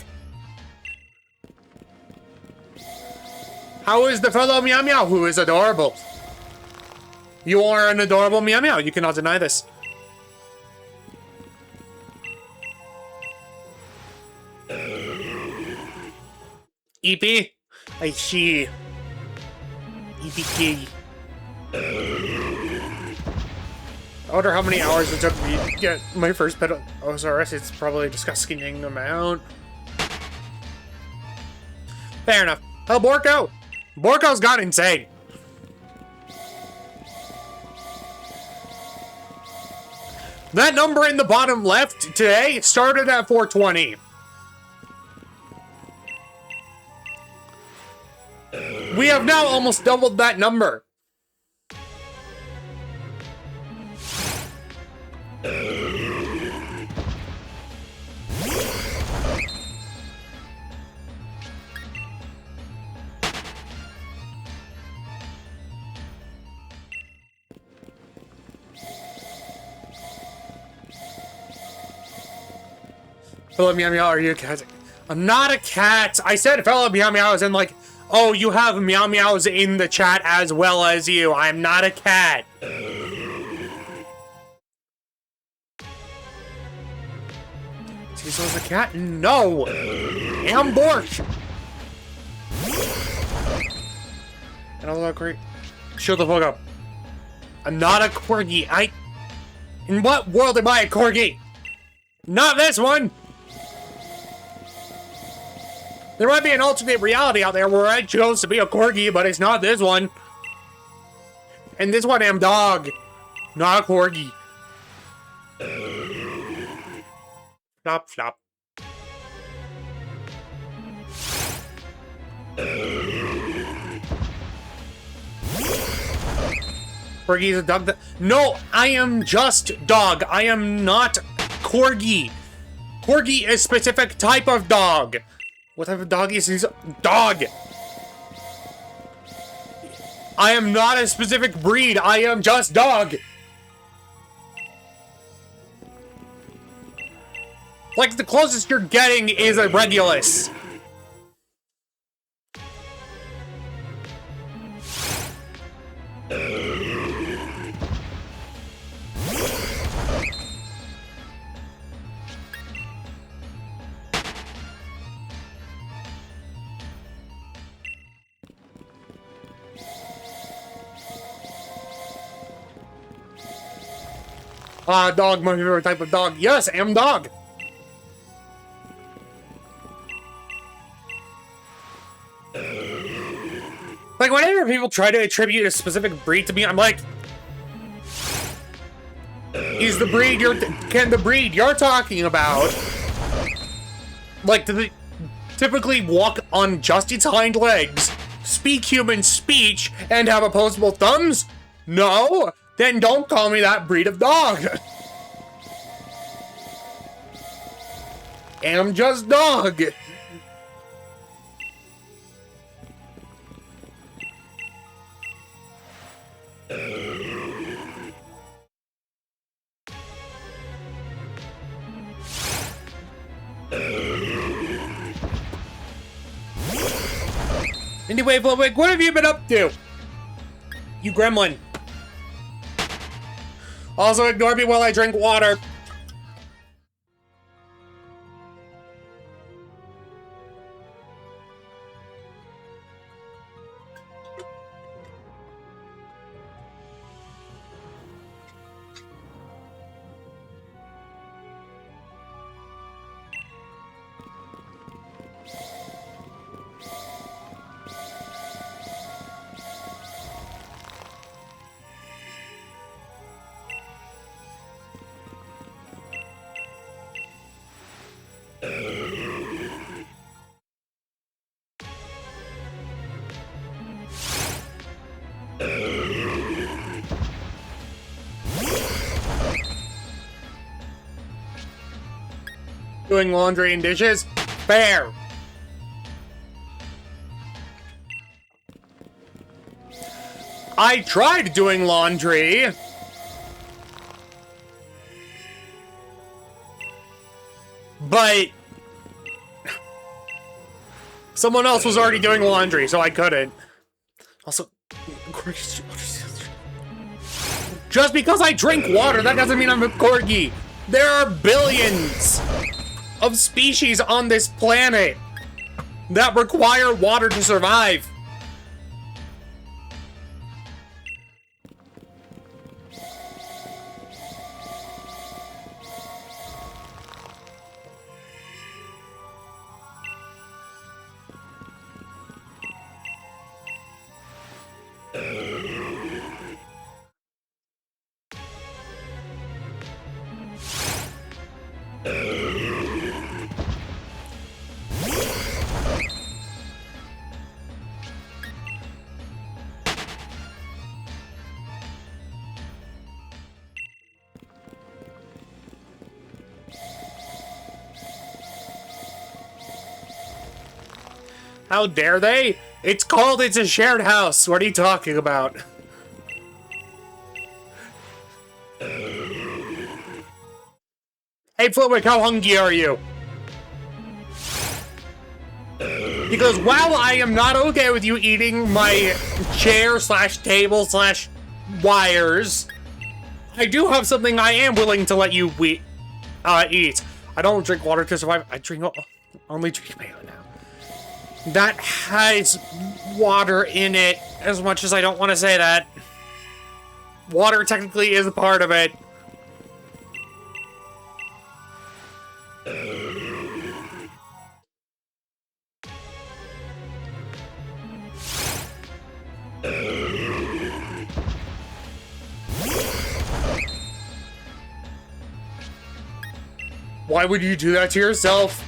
How is the fellow Meow Meow, who is adorable? You are an adorable Meow Meow. You cannot deny this. EP? I see. EPK. I wonder how many hours it took me to get my first pet OSRS. It's probably a disgusting amount. Fair enough. Oh, Borko! Borko's gone insane. That number in the bottom left today started at 420. We have now almost doubled that number. Fellow Meow Meow, are you a cat? I'm not a cat. I said fellow Meow Meow as in like, oh, you have Meow Meows in the chat as well as you. I'm not a cat. Cecil's a cat? No. I'm Bork. And I'll look great. Shut the fuck up. I'm not a corgi. In what world am I a corgi? Not this one. There might be an alternate reality out there where I chose to be a corgi, but it's not this one. And this one I'm dog, not a corgi. Flop, flop. Corgi's a dog. No, I am just dog. I am not corgi. Corgi is a specific type of dog. What type of dog is he? Dog! I am not a specific breed. I am just dog. Like, the closest you're getting is a Regulus. Dog, my favorite type of dog. Yes, I am dog. Like, whenever people try to attribute a specific breed to me, I'm like, can the breed you're talking about, like, do they typically walk on just its hind legs, speak human speech, and have opposable thumbs? No? Then don't call me that breed of dog. I'm just dog. Anyway, Flitwick, what have you been up to? You gremlin. Also, ignore me while I drink water. Doing laundry and dishes? Fair. I tried doing laundry. But someone else was already doing laundry, so I couldn't. Also, just because I drink water, that doesn't mean I'm a corgi. There are billions of species on this planet that require water to survive. How dare they? It's a shared house. What are you talking about? Hey, Flitwick, how hungry are you? Because while I am not okay with you eating my chair/table/wires, I do have something I am willing to let you eat. I don't drink water to survive. I only drink mayo now. That has water in it, as much as I don't want to say that. Water technically is a part of it. Why would you do that to yourself?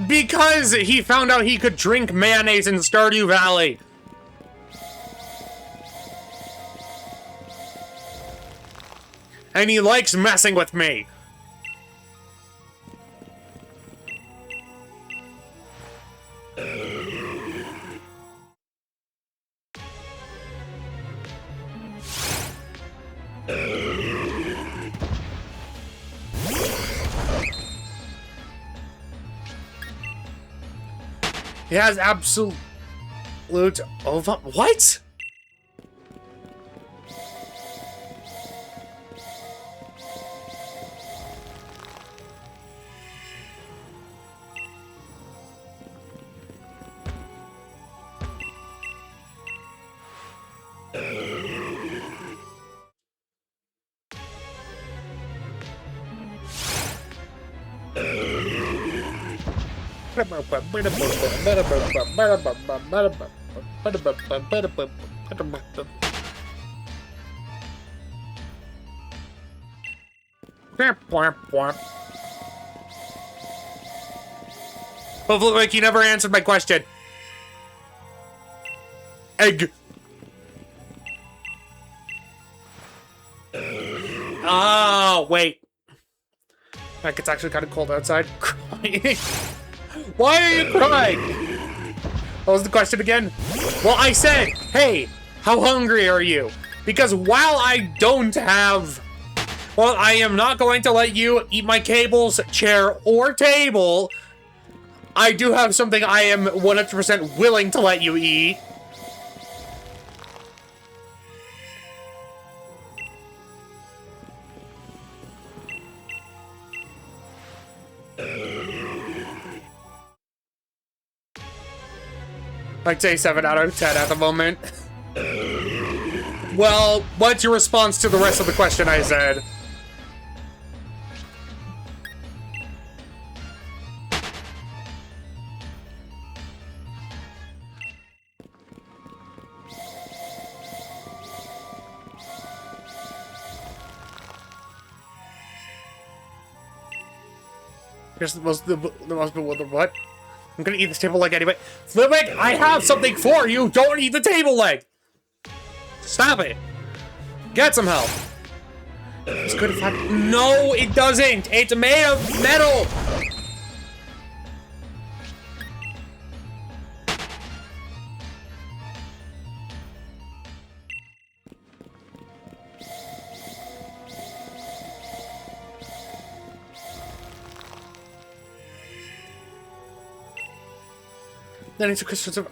Because he found out he could drink mayonnaise in Stardew Valley. And he likes messing with me. He has absolute over. What? Hopefully, like, you never answered my question. Egg. Oh, wait. Like, it's actually kind of cold outside. Crying. Why are you crying? What was the question again? Well, I said, hey, how hungry are you? Because while I don't have... Well, I am not going to let you eat my cables, chair, or table. I do have something I am 100% willing to let you eat. I'd say 7 out of 10 at the moment. Well, what's your response to the rest of the question I said? Here's the most bewildered what? I'm gonna eat this table leg anyway. Flipwick, I have something for you! Don't eat the table leg! Stop it! Get some help! It's good if I... No, it doesn't! It's made of metal! Then it's a Christmas of...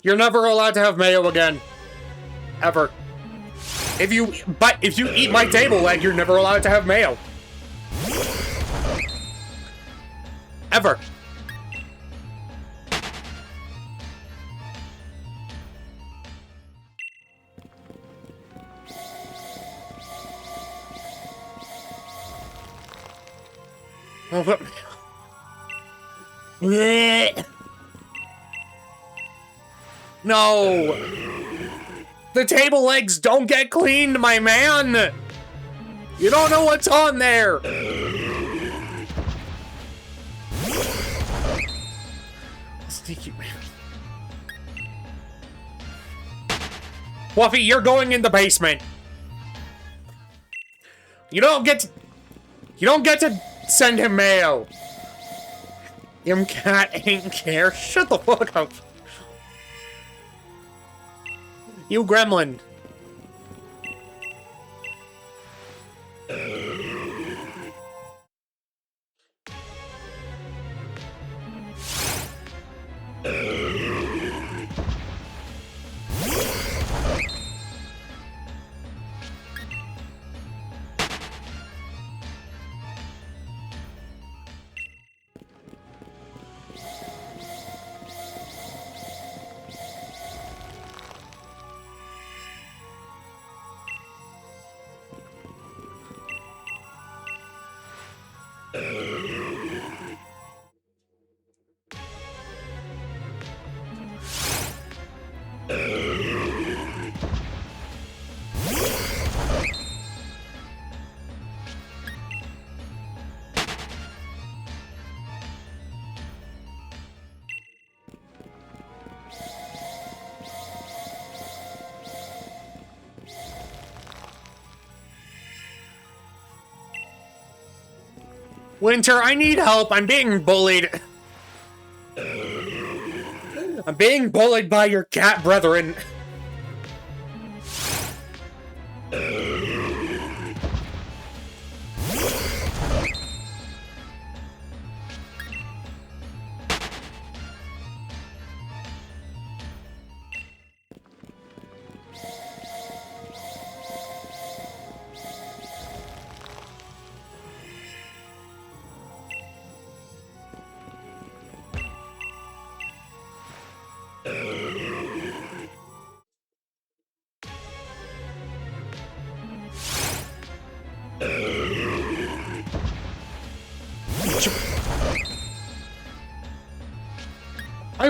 You're never allowed to have mayo again. Ever. If you eat my table leg, you're never allowed to have mayo. Ever. Oh, but... No! The table legs don't get cleaned, my man! You don't know what's on there! Sneaky man. Fluffy, you're going in the basement. You don't get to send him mayo. Cat ain't care. Shut the fuck up. You gremlin. Winter, I need help. I'm being bullied. I'm being bullied by your cat brethren.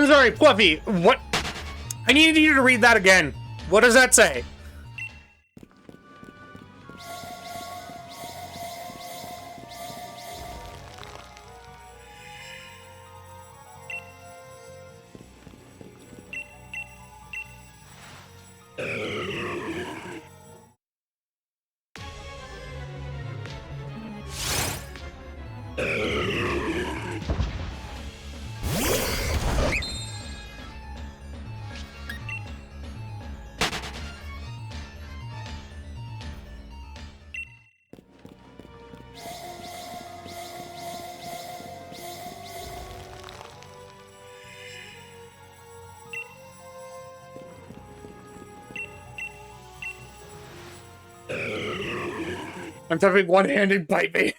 I'm sorry, Fluffy. What? I needed you to read that again. What does that say? I'm typing one-handed, bite me.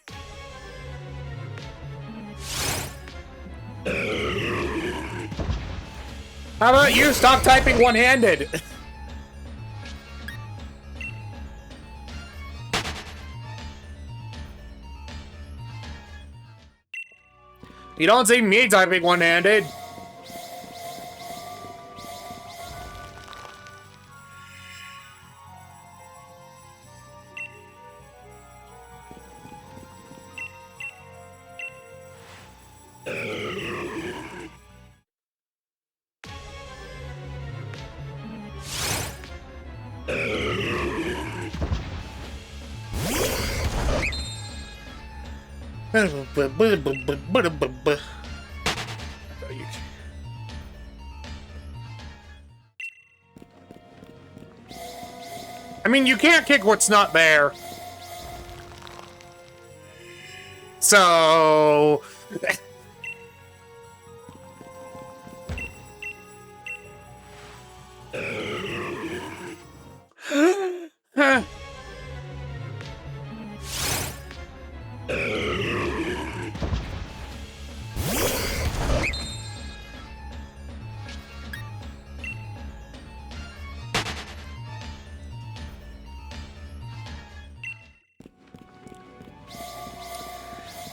How about you stop typing one-handed? You don't see me typing one-handed. I mean, you can't kick what's not there. So...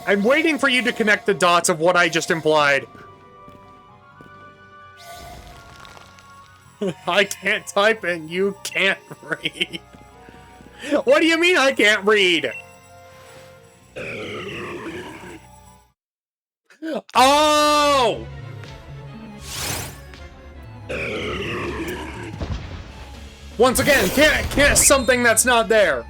I'm waiting for you to connect the dots of what I just implied. I can't type and you can't read. What do you mean I can't read? Oh! Once again, can't something that's not there.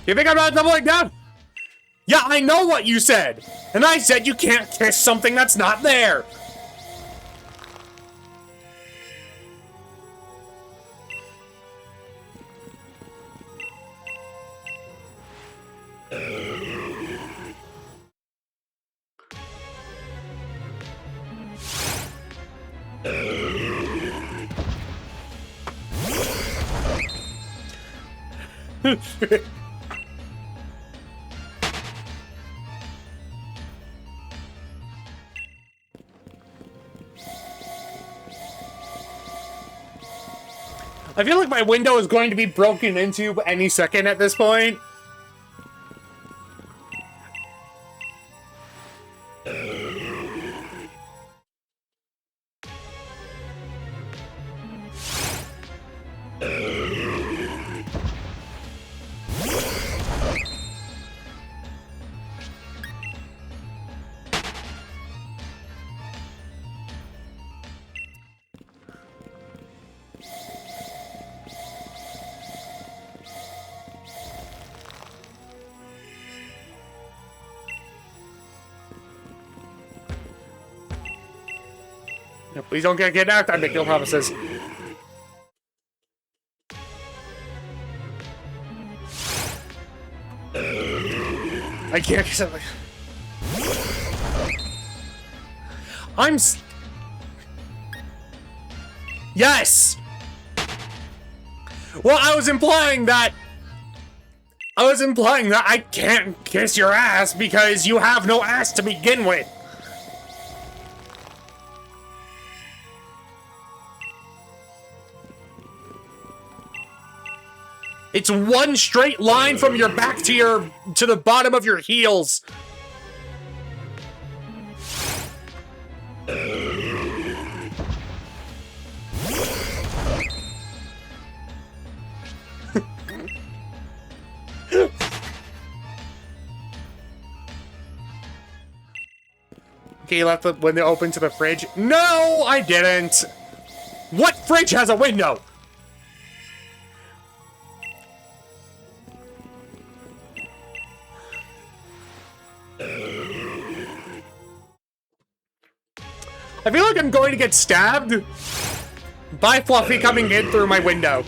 You think I'm not doubling down? Yeah, I know what you said. And I said you can't kiss something that's not there. I feel like my window is going to be broken into any second at this point. No, please don't get kidnapped. I make no promises. I can't get something. Yes! Well, I was implying that I can't kiss your ass because you have no ass to begin with. It's one straight line from your back to the bottom of your heels. Okay, you left the window open to the fridge. No, I didn't. What fridge has a window? I feel like I'm going to get stabbed by Fluffy coming in through my window.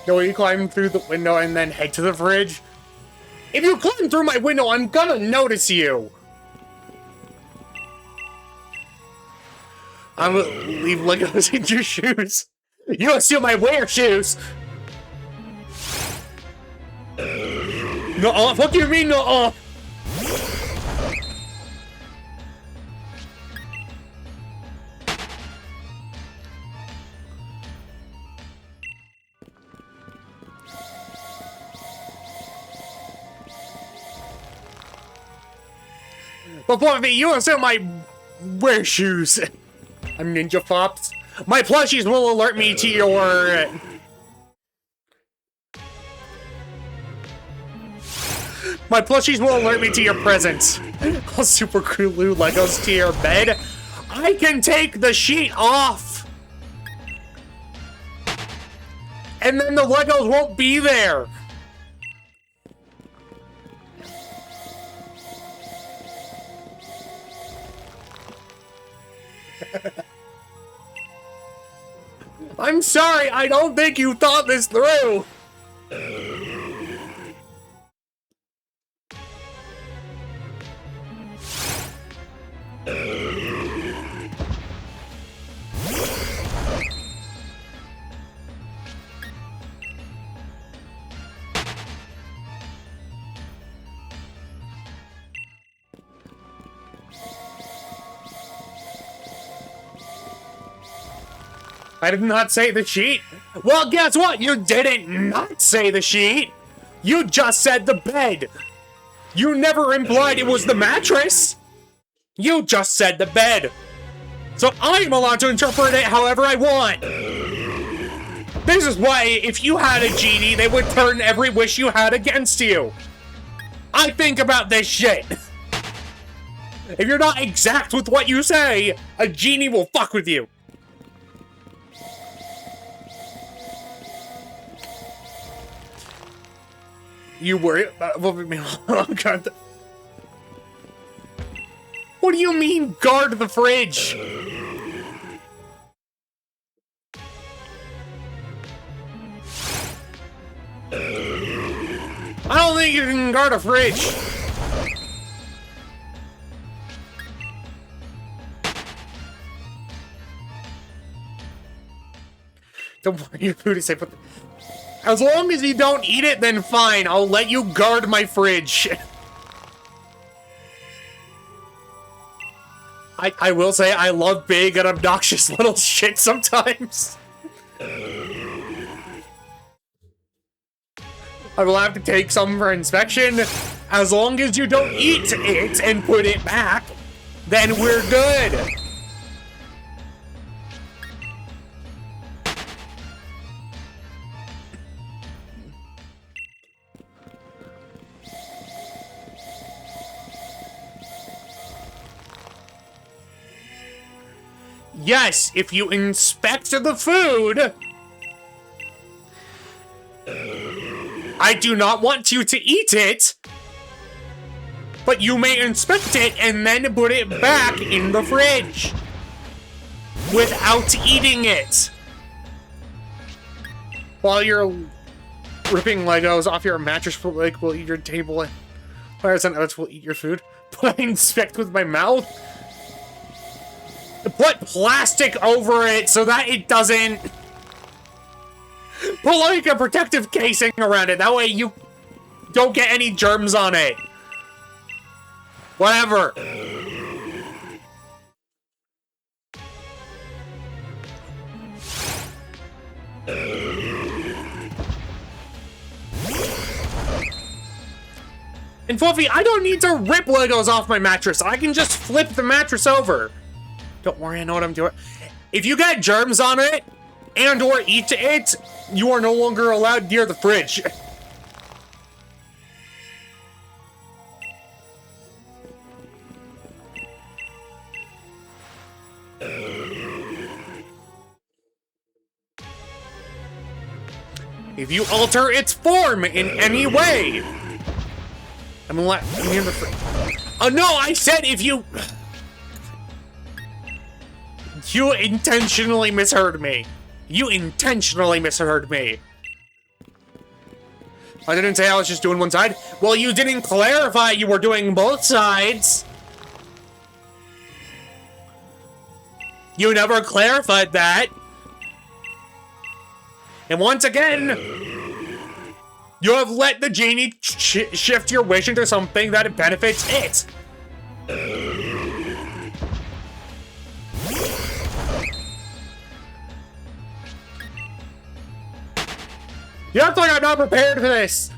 No, you climb through the window and then head to the fridge? If you climb through my window, I'm gonna notice you! I'm gonna leave Legos in your shoes. You assume I wear shoes! No, what do you mean, no? But Fluffy, you assume I wear shoes. I'm Ninja Flops. My plushies will alert me to your... My plushies will alert me to your presence. I'll super glue Legos to your bed. I can take the sheet off. And then the Legos won't be there. I'm sorry, I don't think you thought this through! I did not say the sheet. Well, guess what? You didn't not say the sheet. You just said the bed. You never implied it was the mattress. You just said the bed. So I'm allowed to interpret it however I want. This is why if you had a genie, they would turn every wish you had against you. I think about this shit. If you're not exact with what you say, a genie will fuck with you. You worry about me. Oh god. What do you mean, guard the fridge? I don't think you can guard a fridge. Don't worry, your food is safe. As long as you don't eat it, then fine. I'll let you guard my fridge. I will say I love big and obnoxious little shit sometimes. I will have to take some for inspection. As long as you don't eat it and put it back, then we're good. Yes, if you inspect the food... I do not want you to eat it, but you may inspect it and then put it back in the fridge without eating it. While you're ripping Legos off your mattress, like, will eat your table and players and others will eat your food. But I inspect with my mouth. Put plastic over it so that it doesn't... Put like a protective casing around it. That way you don't get any germs on it. Whatever. And Fluffy, I don't need to rip Legos off my mattress. I can just flip the mattress over. Don't worry, I know what I'm doing. If you get germs on it and or eat it, you are no longer allowed near the fridge. If you alter its form in any way, I'm near the fridge. Oh no, I said if you... You intentionally misheard me. You intentionally misheard me. I didn't say I was just doing one side. Well, you didn't clarify you were doing both sides. You never clarified that. And once again, you have let the genie shift your wish into something that benefits it. You act like I'm not prepared for this.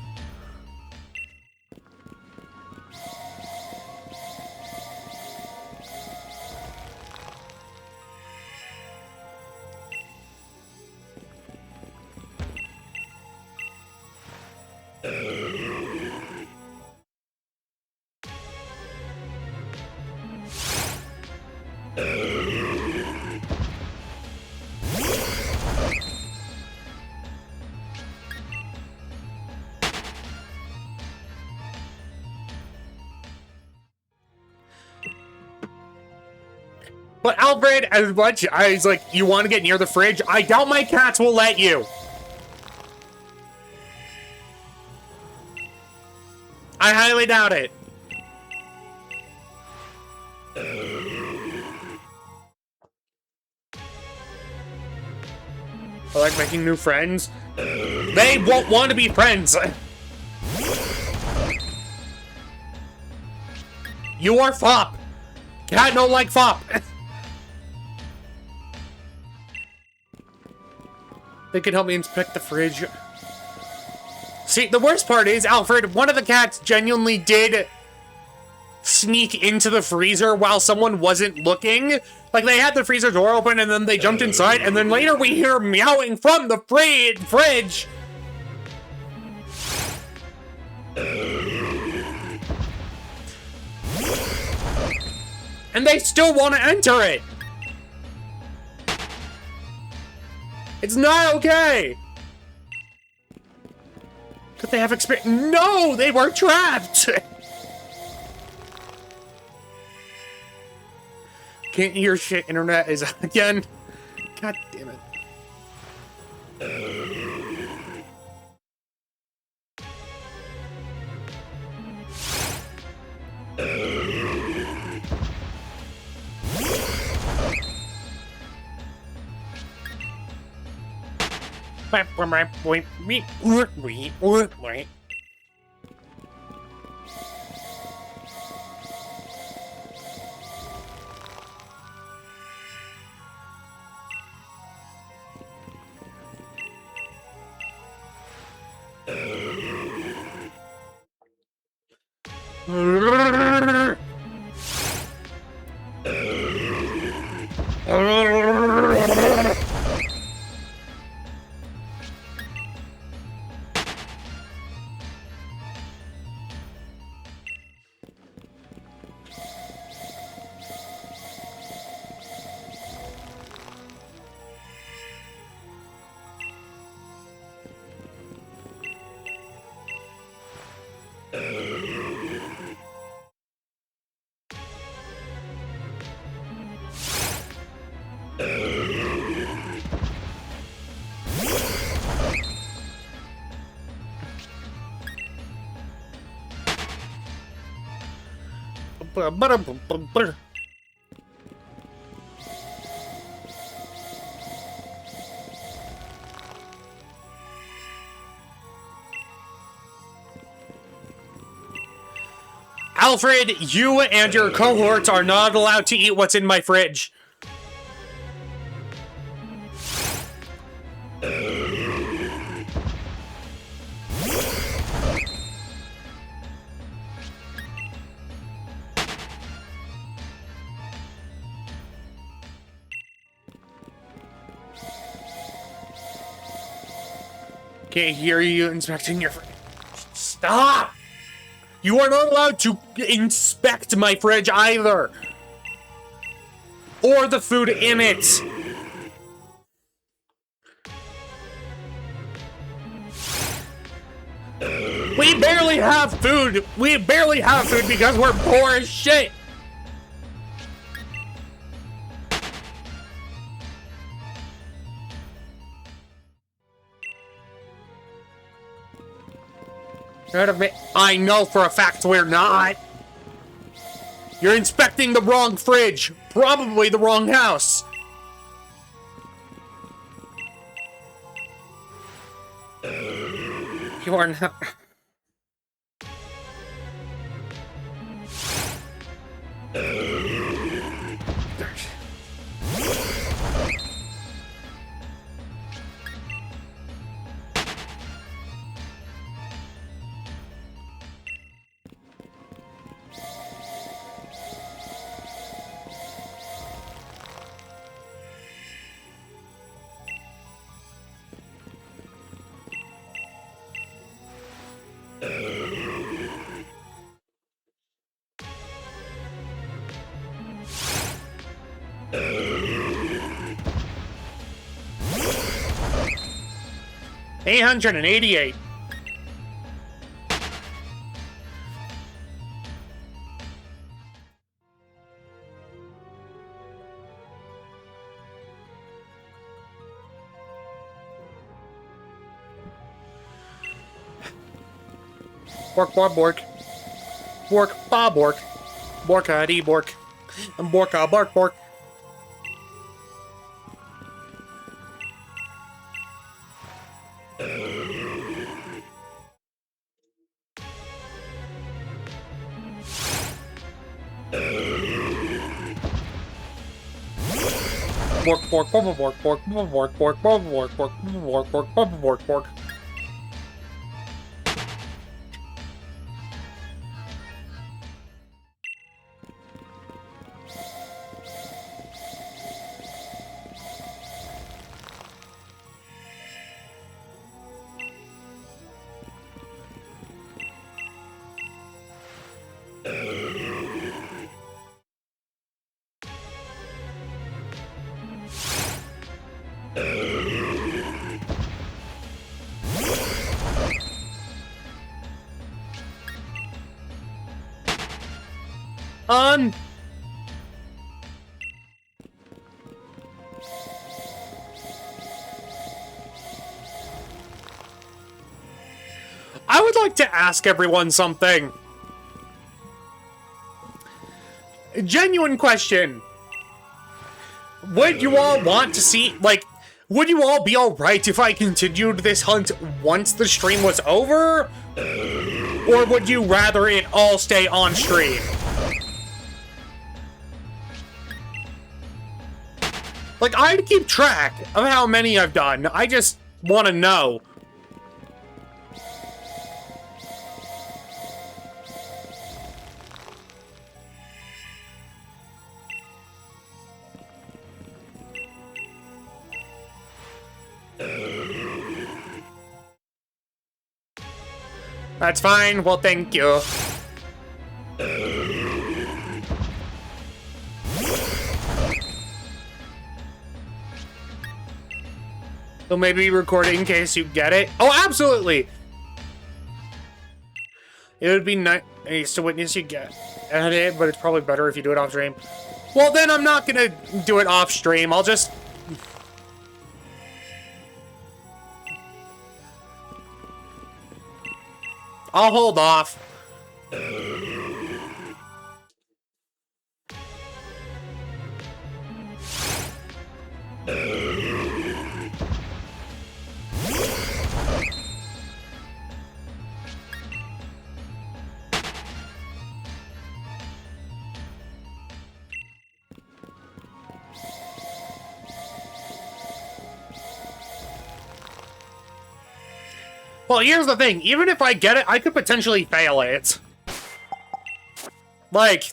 But Alfred, as much as like you want to get near the fridge, I doubt my cats will let you. I highly doubt it. I like making new friends. They won't want to be friends. You are fop. Cat no like fop. They can help me inspect the fridge. See, the worst part is, Alfred, one of the cats genuinely did sneak into the freezer while someone wasn't looking. Like, they had the freezer door open, and then they jumped inside, and then later we hear meowing from the fridge. And they still want to enter it. It's not okay. Could they have experience? No, they were trapped. Can't hear shit. Internet is again. God damn it. Alfred, you and your cohorts are not allowed to eat what's in my fridge. Can't hear you inspecting your fridge. Stop! You are not allowed to inspect my fridge either. Or the food in it. We barely have food. We barely have food because we're poor as shit. I know for a fact we're not. You're inspecting the wrong fridge. Probably the wrong house. You are not... $888. Bork, bork, bork. Bork, ba, bork. Borka, dee, bork. And borka, bark, bork. Bork, bork, bork, bork, bork, bork, bork, bork, bork, bork, bork, bork, bork, bork, bork, bork. I would like to ask everyone something. A genuine question. Would you all want to see, like, would you all be alright if I continued this hunt once the stream was over? Or would you rather it all stay on stream? Like, I'd keep track of how many I've done. I just want to know. That's fine. Well, thank you. So maybe record it in case you get it. Oh, absolutely. It would be nice to witness you get it, but it's probably better if you do it off stream. Well, then I'm not gonna do it off stream. I'll just... I'll hold off. Well, here's the thing. Even if I get it, I could potentially fail it. Like...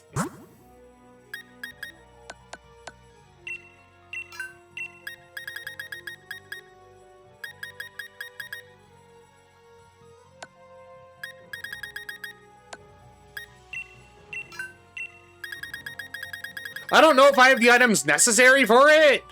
I don't know if I have the items necessary for it.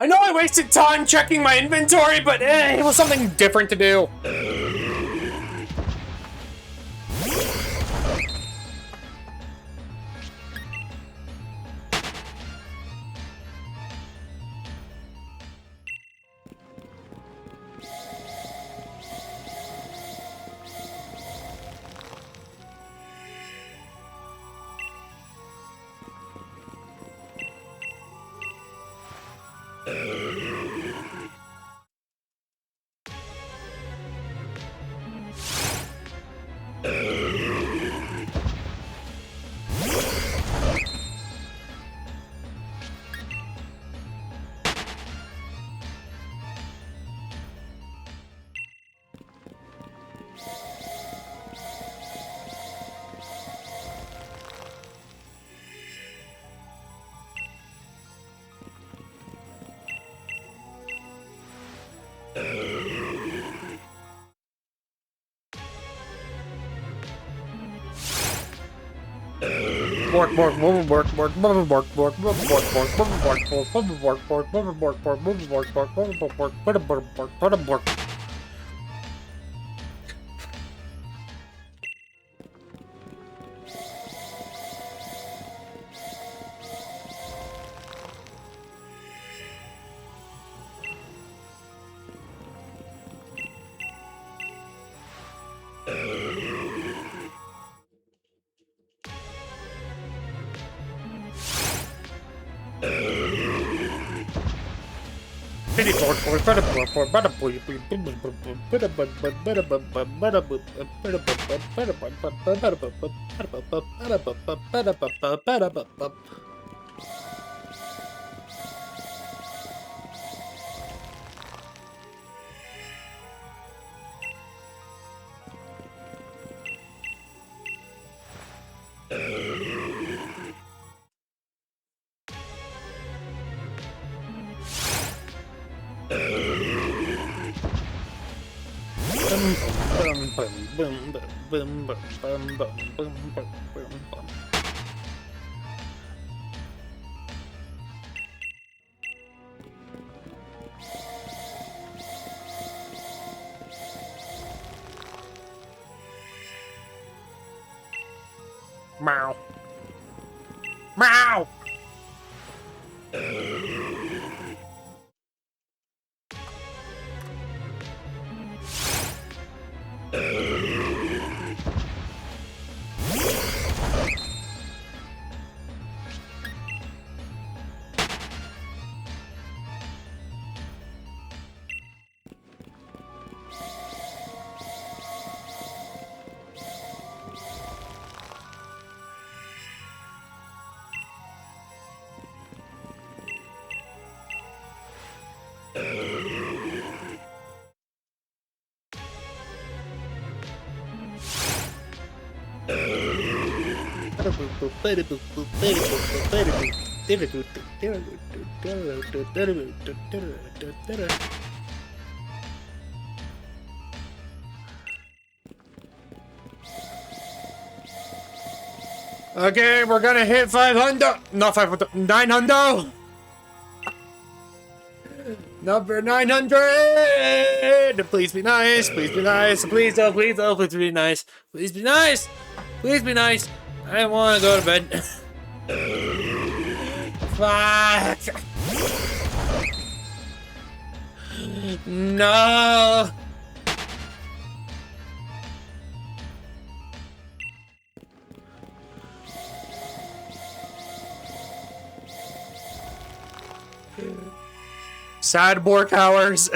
I know I wasted time checking my inventory, but it was something different to do. Meow. Meow. Okay, we're gonna hit 500. Not 500. 900. Number 900. Please be nice. Please be nice. Please don't. Please don't. Please be nice. Please be nice. Please be nice. I want to go to bed. Fuck. No. Sad bork hours.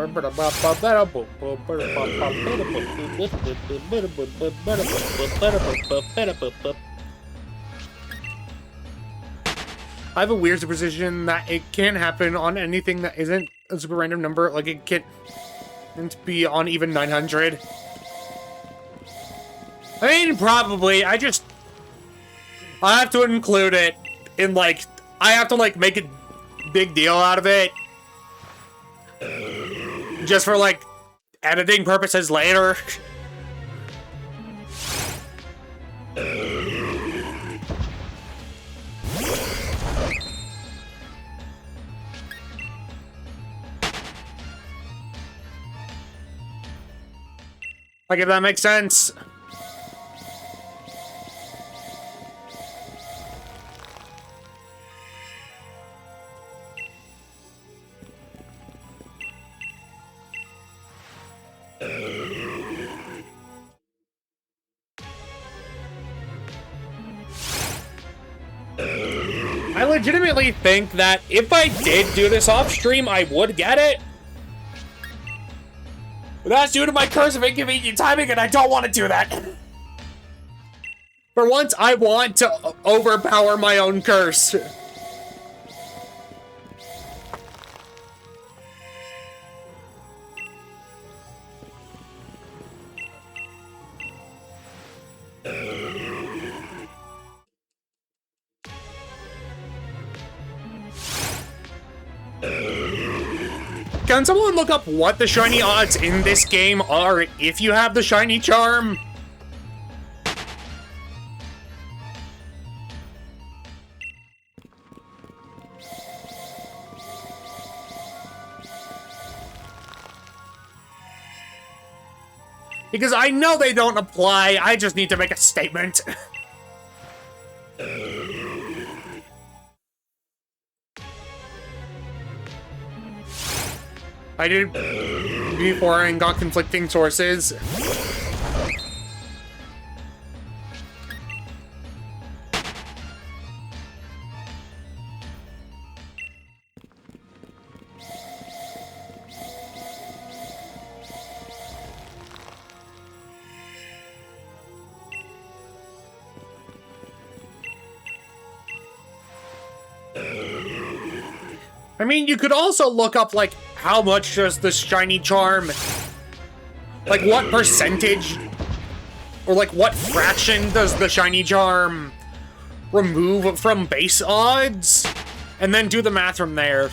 I have a weird superstition that it can't happen on anything that isn't a super random number. Like, it can't be on even 900. I mean, probably. I have to include it in, like, I have to, like, make a big deal out of it. Just for, like, editing purposes later. Like, if that makes sense. I legitimately think that if I did do this off stream, I would get it. But that's due to my curse of inconvenient timing, and I don't want to do that. For once, I want to overpower my own curse. Can someone look up what the shiny odds in this game are if you have the shiny charm? Because I know they don't apply, I just need to make a statement. I did before and got conflicting sources. I mean, you could also look up, like, how much does the shiny charm, like, what percentage, or, like, what fraction does the shiny charm remove from base odds, and then do the math from there.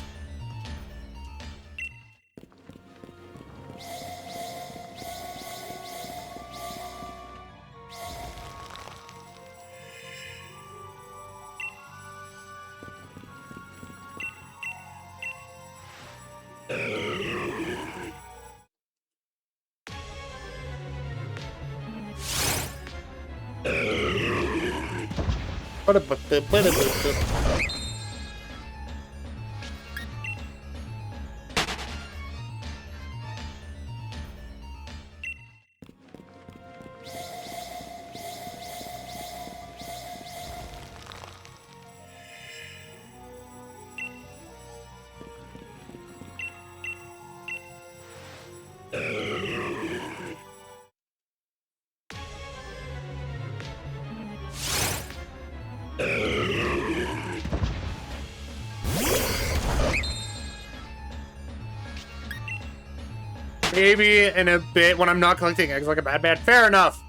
Maybe in a bit when I'm not collecting eggs like a bad. Fair enough.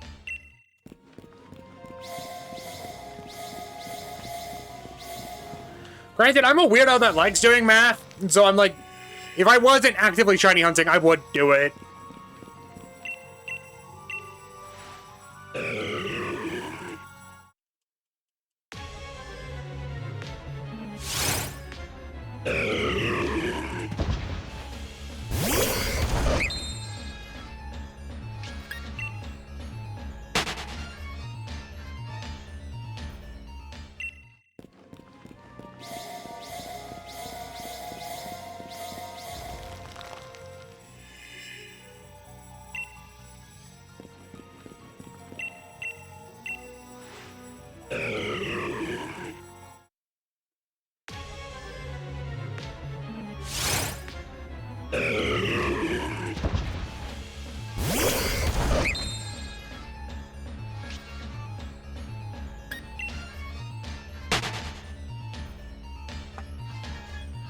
Granted, I'm a weirdo that likes doing math, so I'm like, if I wasn't actively shiny hunting, I would do it.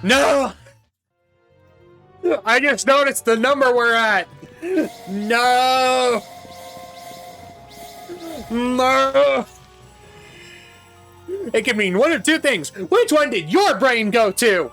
No! I just noticed the number we're at. No! No! It could mean one of two things. Which one did your brain go to?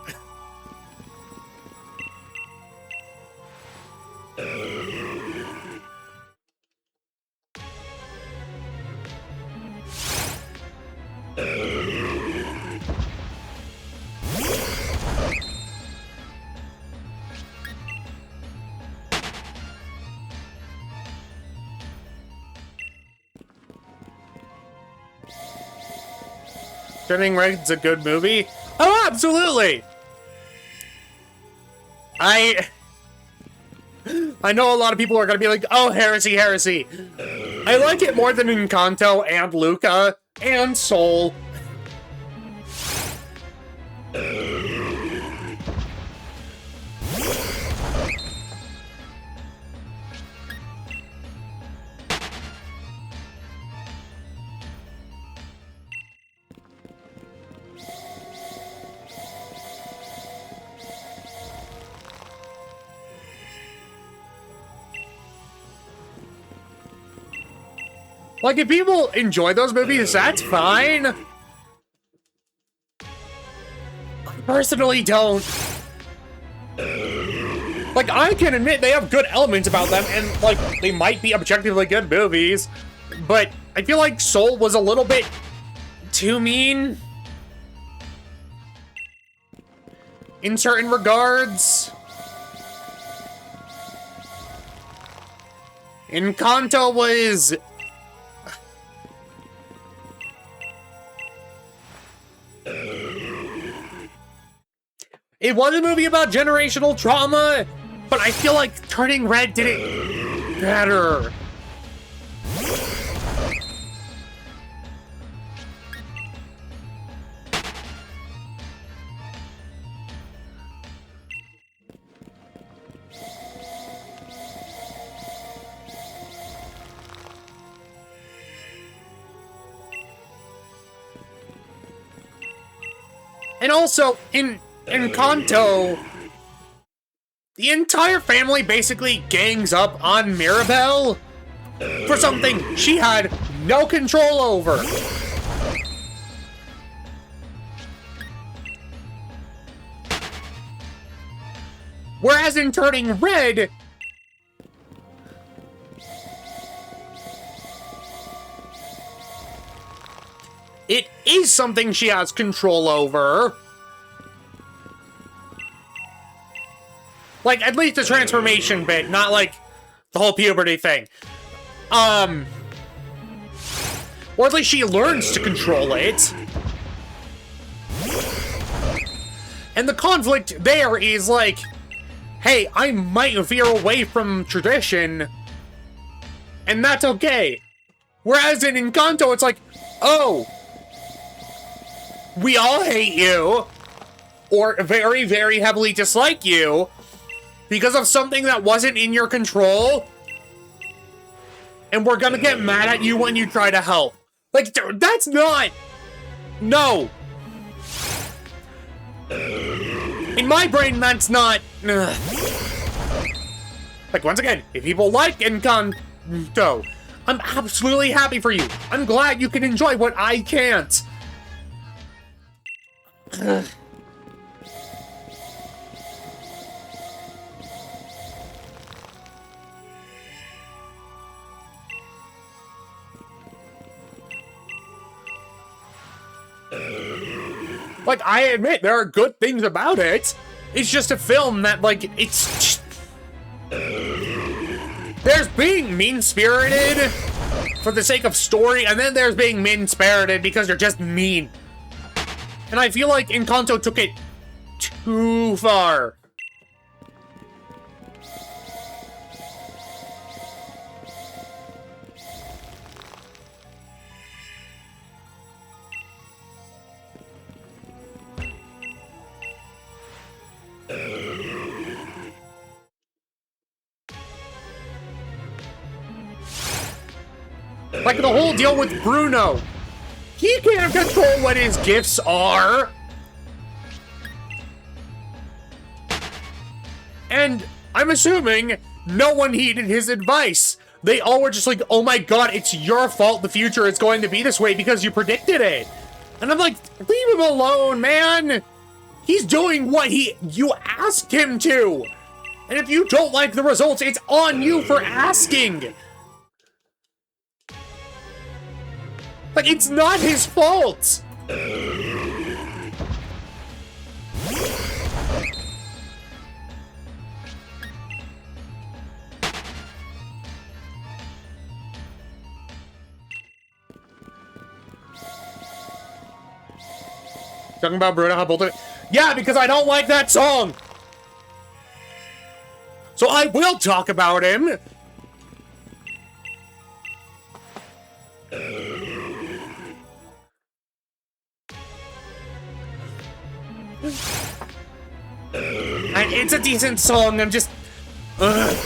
Turning Red's a good movie? Oh, absolutely! I know a lot of people are gonna be like, oh, heresy, heresy. I like it more than Encanto and Luca and Soul. Like, if people enjoy those movies, that's fine. I personally don't. Like, I can admit they have good elements about them, and, like, they might be objectively good movies, but I feel like Soul was a little bit too mean in certain regards. Encanto was... It was a movie about generational trauma, but I feel like Turning Red did it better. And also, in Encanto, the entire family basically gangs up on Mirabelle for something she had no control over. Whereas in Turning Red, it is something she has control over. Like, at least the transformation bit, not like the whole puberty thing. Or at least she learns to control it. And the conflict there is like, hey, I might veer away from tradition, and that's okay. Whereas in Encanto, it's like, oh, we all hate you, or very, very heavily dislike you, because of something that wasn't in your control, and we're gonna get mad at you when you try to help. Like, that's not... No. In my brain, that's not... Like, once again, if people like Encanto, I'm absolutely happy for you. I'm glad you can enjoy what I can't. Like, I admit, there are good things about it. It's just a film that, like, it's just... There's being mean-spirited for the sake of story, and then there's being mean-spirited because you're just mean. And I feel like Encanto took it too far. Like the whole deal with Bruno. He can't control what his gifts are. And I'm assuming no one heeded his advice. They all were just like, oh my god, it's your fault the future is going to be this way because you predicted it. And I'm like, leave him alone, man. He's doing what you asked him to. And if you don't like the results, it's on you for asking. Like, it's not his fault! Talking about Bruno, how bold it... Yeah, because I don't like that song! So I will talk about him! It's a decent song, I'm just... Ugh.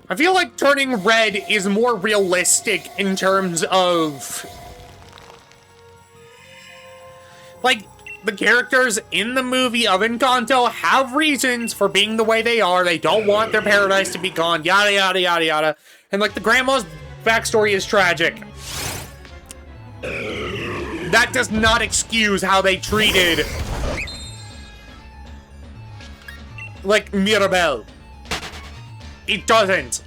I feel like turning red is more realistic in terms of... Like, the characters in the movie of Encanto have reasons for being the way they are. They don't want their paradise to be gone, yada yada yada yada. And like, the grandma's backstory is tragic. That does not excuse how they treated... like, Mirabel. It doesn't.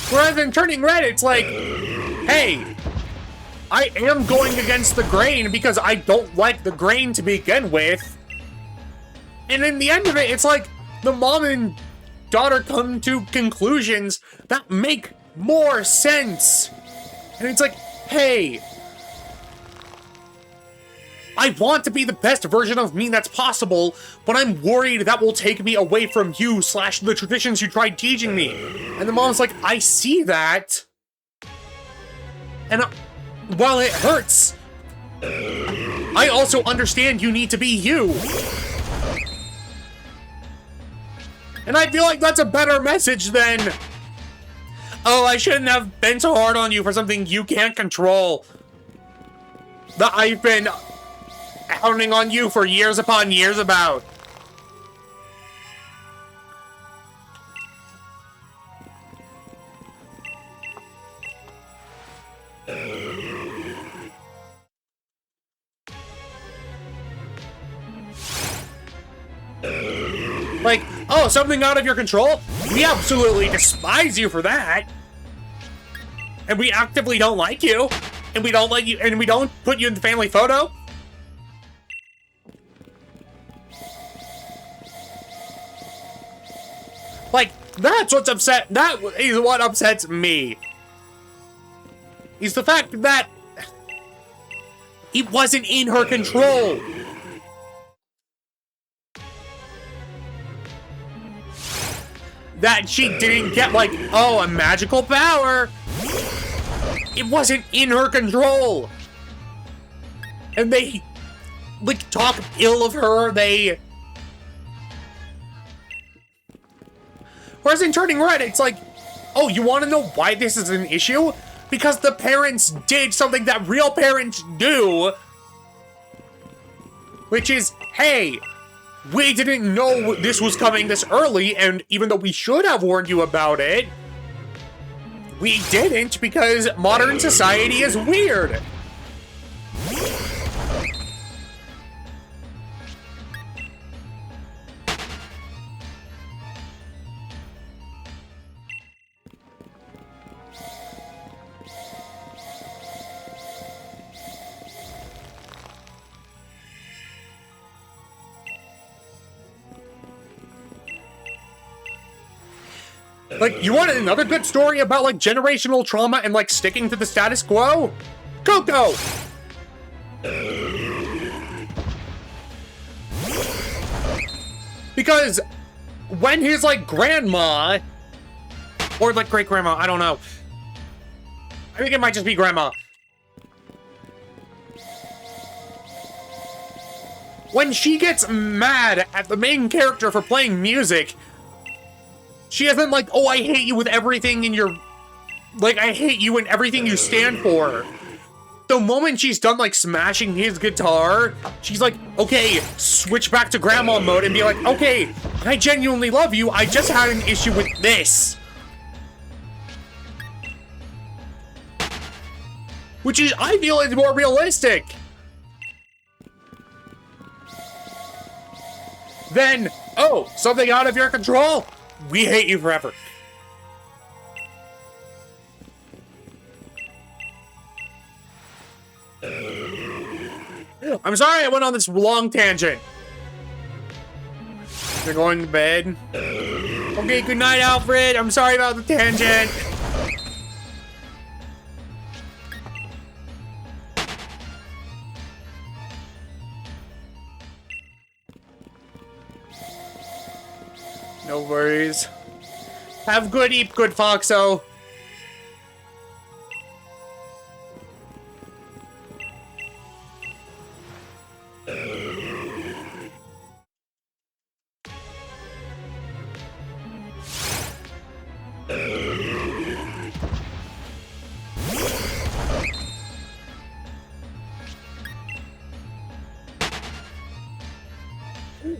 Rather than turning red, it's like, hey, I am going against the grain because I don't like the grain to begin with. And in the end of it, it's like the mom and daughter come to conclusions that make more sense. And it's like, hey, I want to be the best version of me that's possible, but I'm worried that will take me away from you / the traditions you tried teaching me. And the mom's like, I see that. And while it hurts, I also understand you need to be you. And I feel like that's a better message than, oh, I shouldn't have been so hard on you for something you can't control. That I've been hounding on you for years upon years about. Like, oh, something out of your control? We absolutely despise you for that. And we actively don't like you. And we don't let you, and we don't put you in the family photo. Like, that's what's upset. That is what upsets me. Is the fact that it wasn't in her control. that she didn't get, like, oh, a magical power. It wasn't in her control. And they, like, talk ill of her. Whereas in Turning Red, it's like, oh, you want to know why this is an issue? Because the parents did something that real parents do. Which is, hey, we didn't know this was coming this early, and even though we should have warned you about it, we didn't because modern society is weird. Like, you want another good story about, like, generational trauma and, like, sticking to the status quo? Coco! Because when his, like, grandma, or, like, great-grandma, I don't know. I think it might just be grandma. When she gets mad at the main character for playing music, she isn't like, oh, I hate you with everything in your... Like, I hate you and everything you stand for. The moment she's done, like, smashing his guitar, she's like, okay, switch back to grandma mode and be like, okay, I genuinely love you, I just had an issue with this. Which is, I feel, is more realistic. Then, oh, something out of your control? We hate you forever. I'm sorry I went on this long tangent. You're going to bed? Okay, good night, Alfred. I'm sorry about the tangent. No worries. Have good, eat good, Foxo.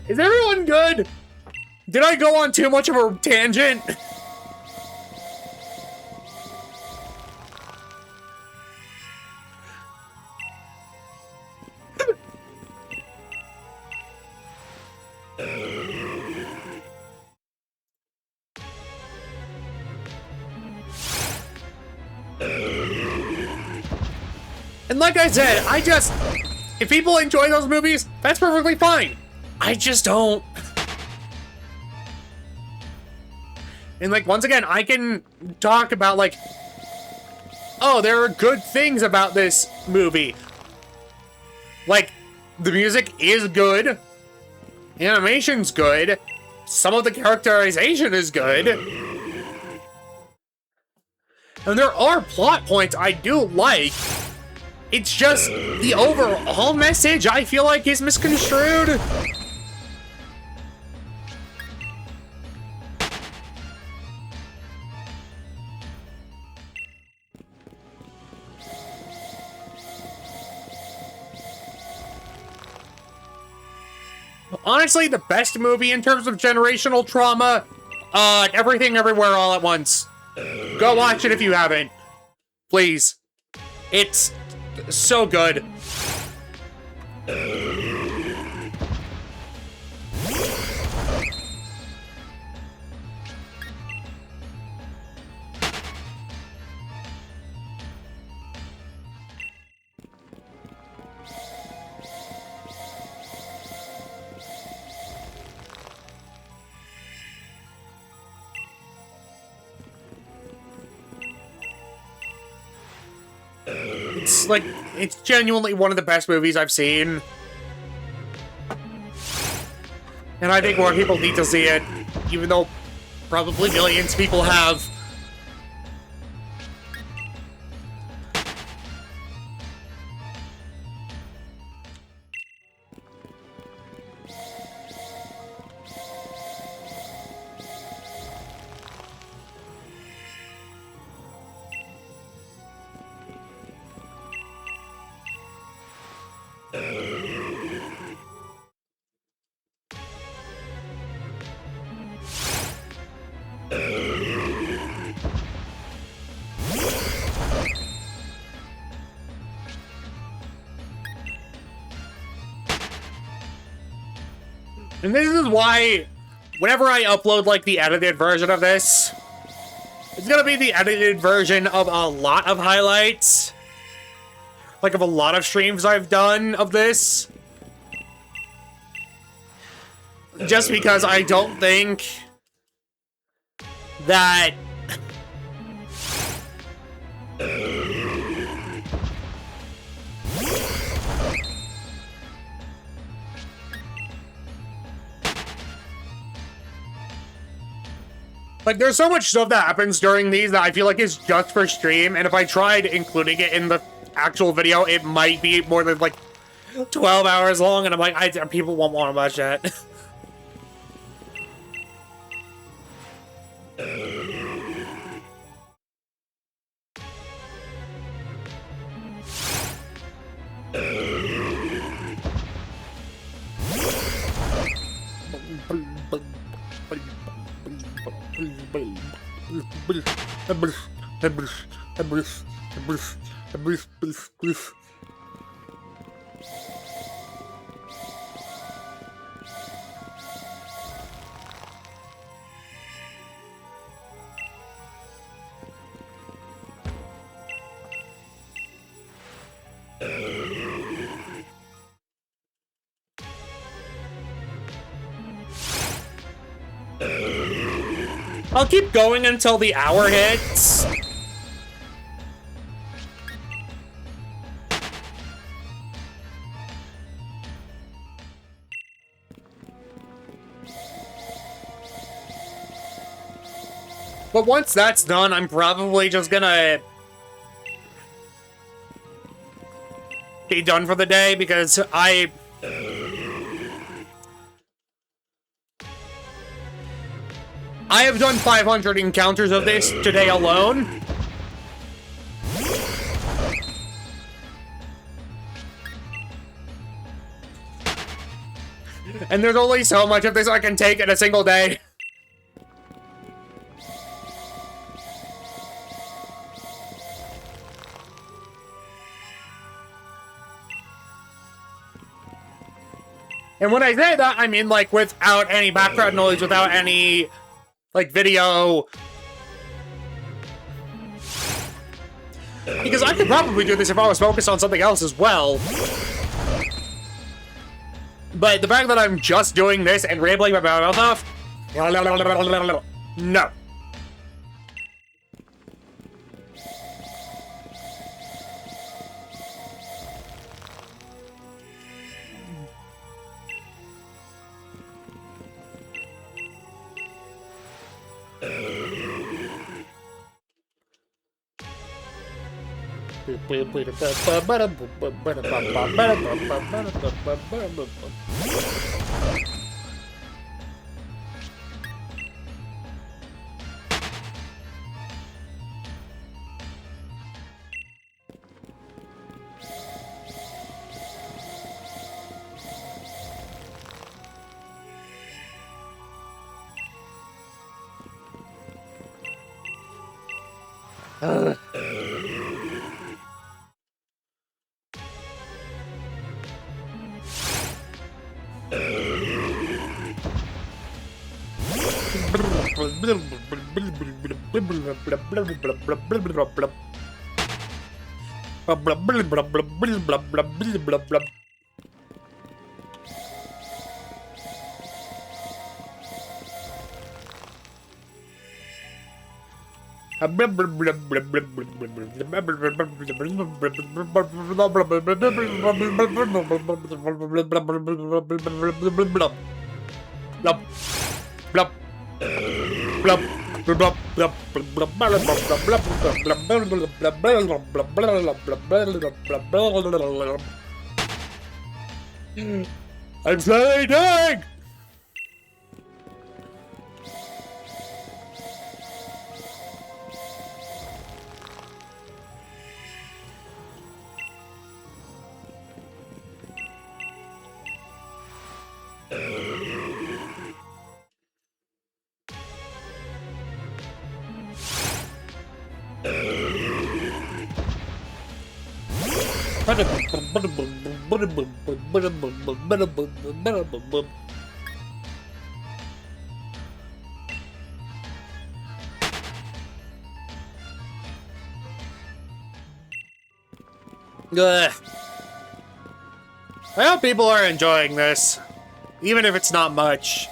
Is everyone good? Did I go on too much of a tangent? And like I said, if people enjoy those movies, that's perfectly fine. I just don't. And, like, once again, I can talk about, like, oh, there are good things about this movie. Like, the music is good. Animation's good. Some of the characterization is good. And there are plot points I do like. It's just the overall message I feel like is misconstrued. Honestly, the best movie in terms of generational trauma, Everything Everywhere All at Once. Go watch it if you haven't. Please. It's so good. It's like, it's genuinely one of the best movies I've seen. And I think more people need to see it, even though probably millions of people have. And this is why, whenever I upload, like, the edited version of this, it's gonna be the edited version of a lot of highlights. Like, of a lot of streams I've done of this. Just because I don't think that... Like, there's so much stuff that happens during these that I feel like is just for stream, and if I tried including it in the actual video, it might be more than, like, 12 hours long, and I'm like, people won't want to watch that. I'll keep going until the hour hits. But once that's done, I'm probably just gonna be done for the day because I have done 500 encounters of this today alone. And there's only so much of this I can take in a single day. And when I say that, I mean, like, without any background noise, without any, like, video. Because I could probably do this if I was focused on something else as well. But the fact that I'm just doing this and rambling my mouth off... No. Blub. I'm slowly dying! Ugh. I hope people are enjoying this, even if it's not much.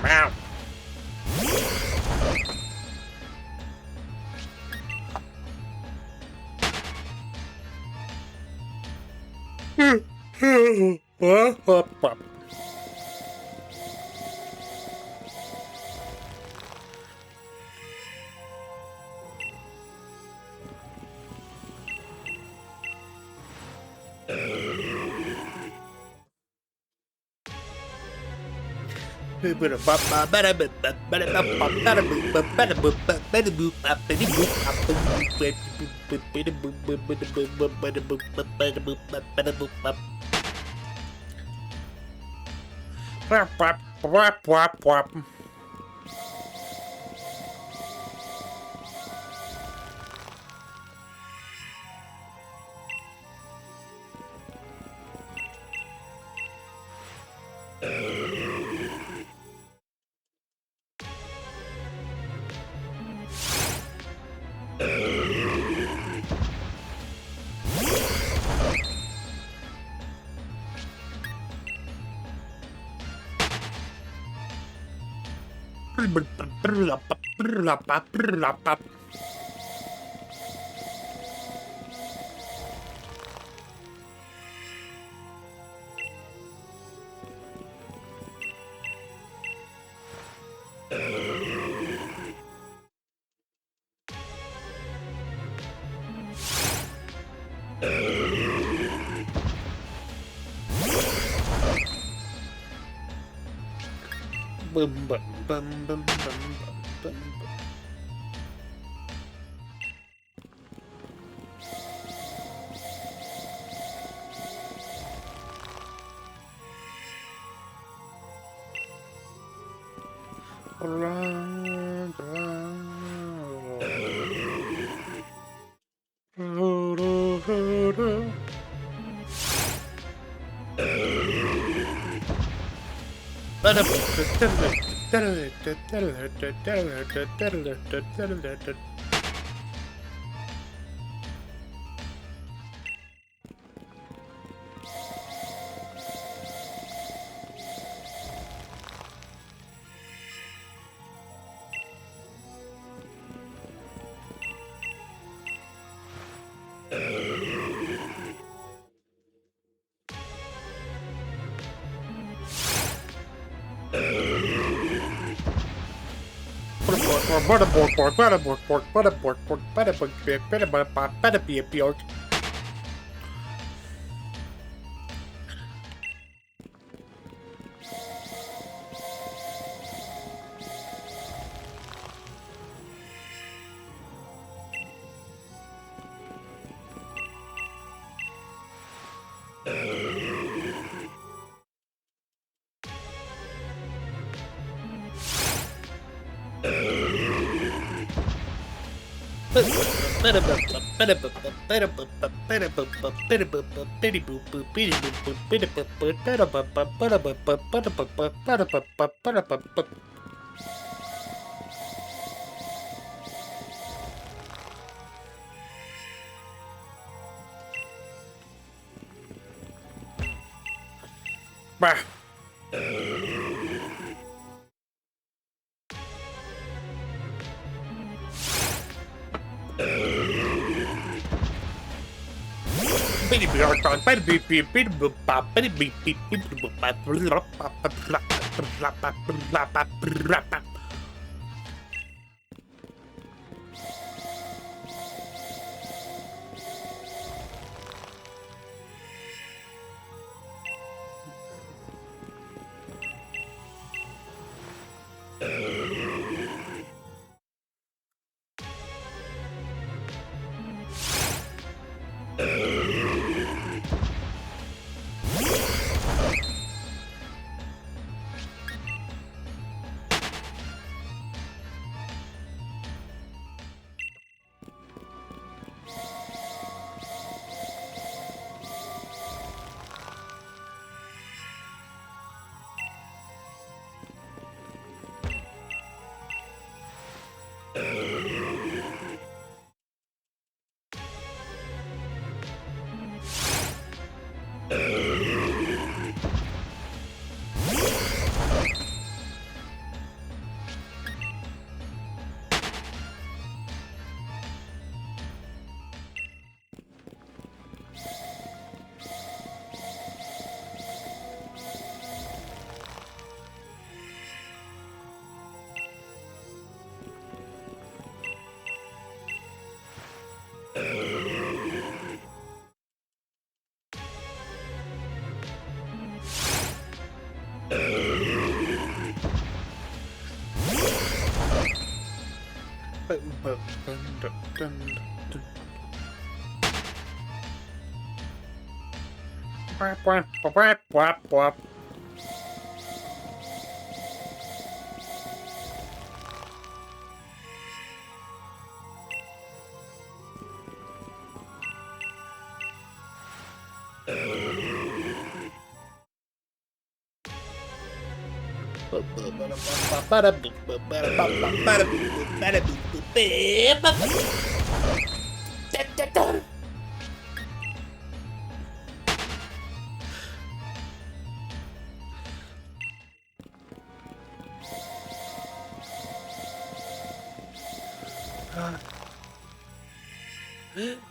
Wow. Bah.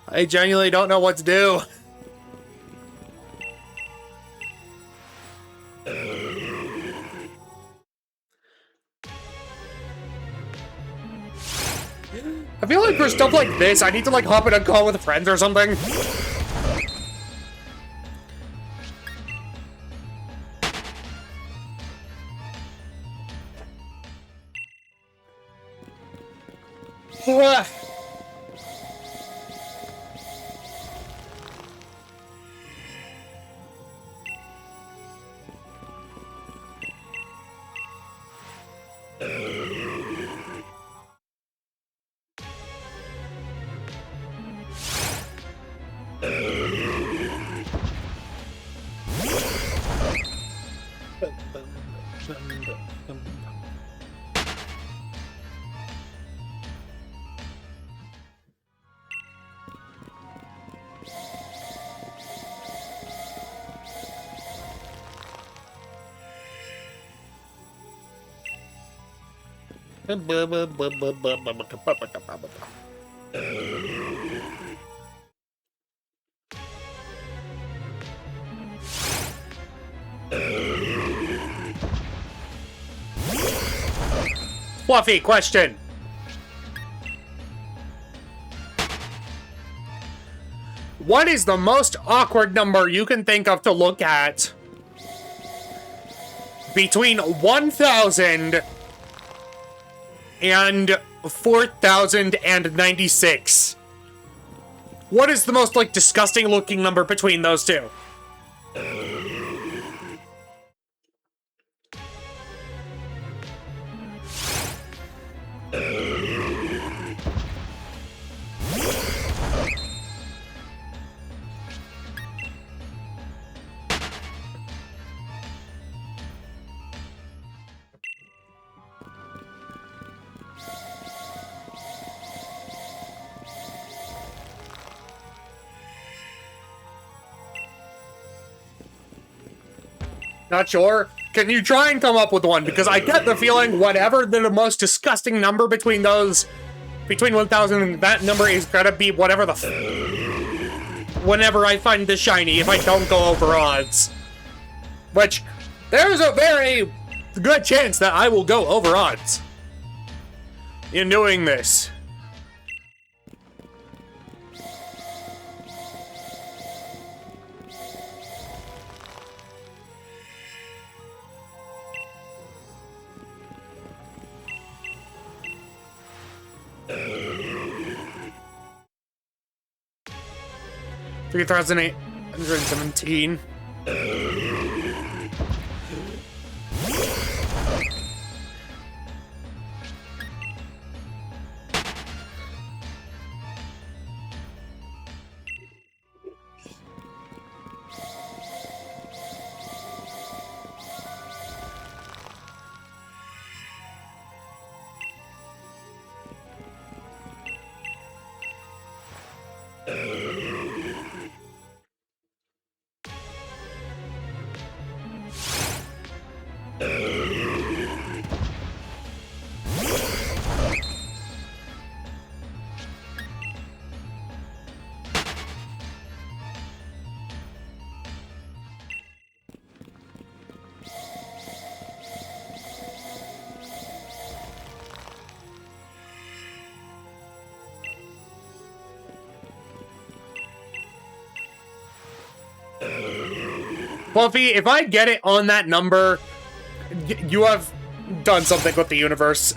I genuinely don't know what to do. I feel like for stuff like this, I need to like hop in a call with friends or something. Fluffy question. What is the most awkward number you can think of to look at between 1,000 and 4,096? What is the most, like, disgusting looking number between those two? Not sure. Can you try and come up with one? Because I get the feeling whatever the most disgusting number between those, between 1,000 and that number is gonna be whatever the whenever I find the shiny if I don't go over odds. Which, there's a very good chance that I will go over odds in doing this. $3,817. Buffy, if I get it on that number, you have done something with the universe.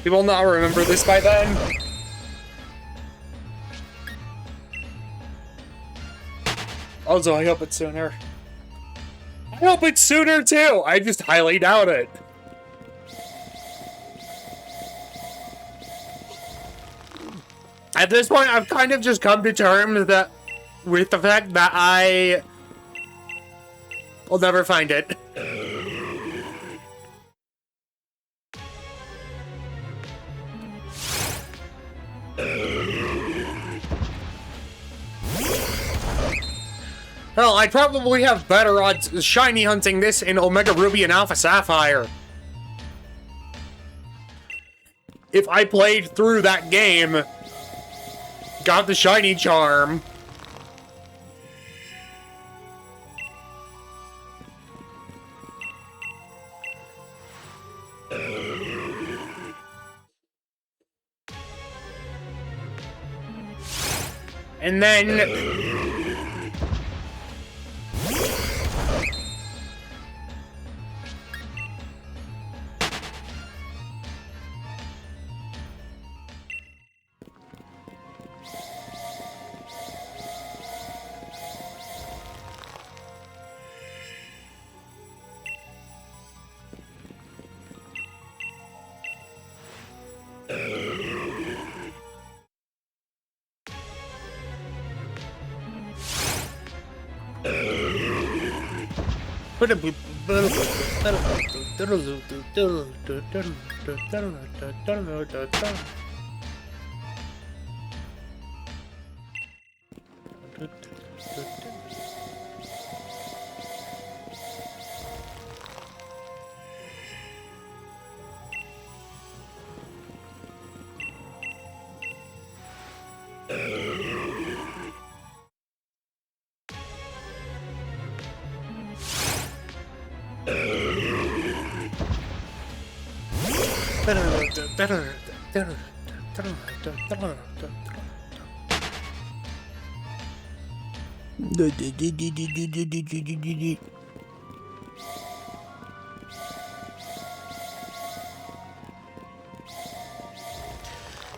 You will not remember this by then. Also, I hope it's sooner. I hope it's sooner too. I just highly doubt it. At this point, I've kind of just come to terms that with the fact that I will never find it. Hell, I'd probably have better odds shiny hunting this in Omega Ruby and Alpha Sapphire. If I played through that game, got the shiny charm. And then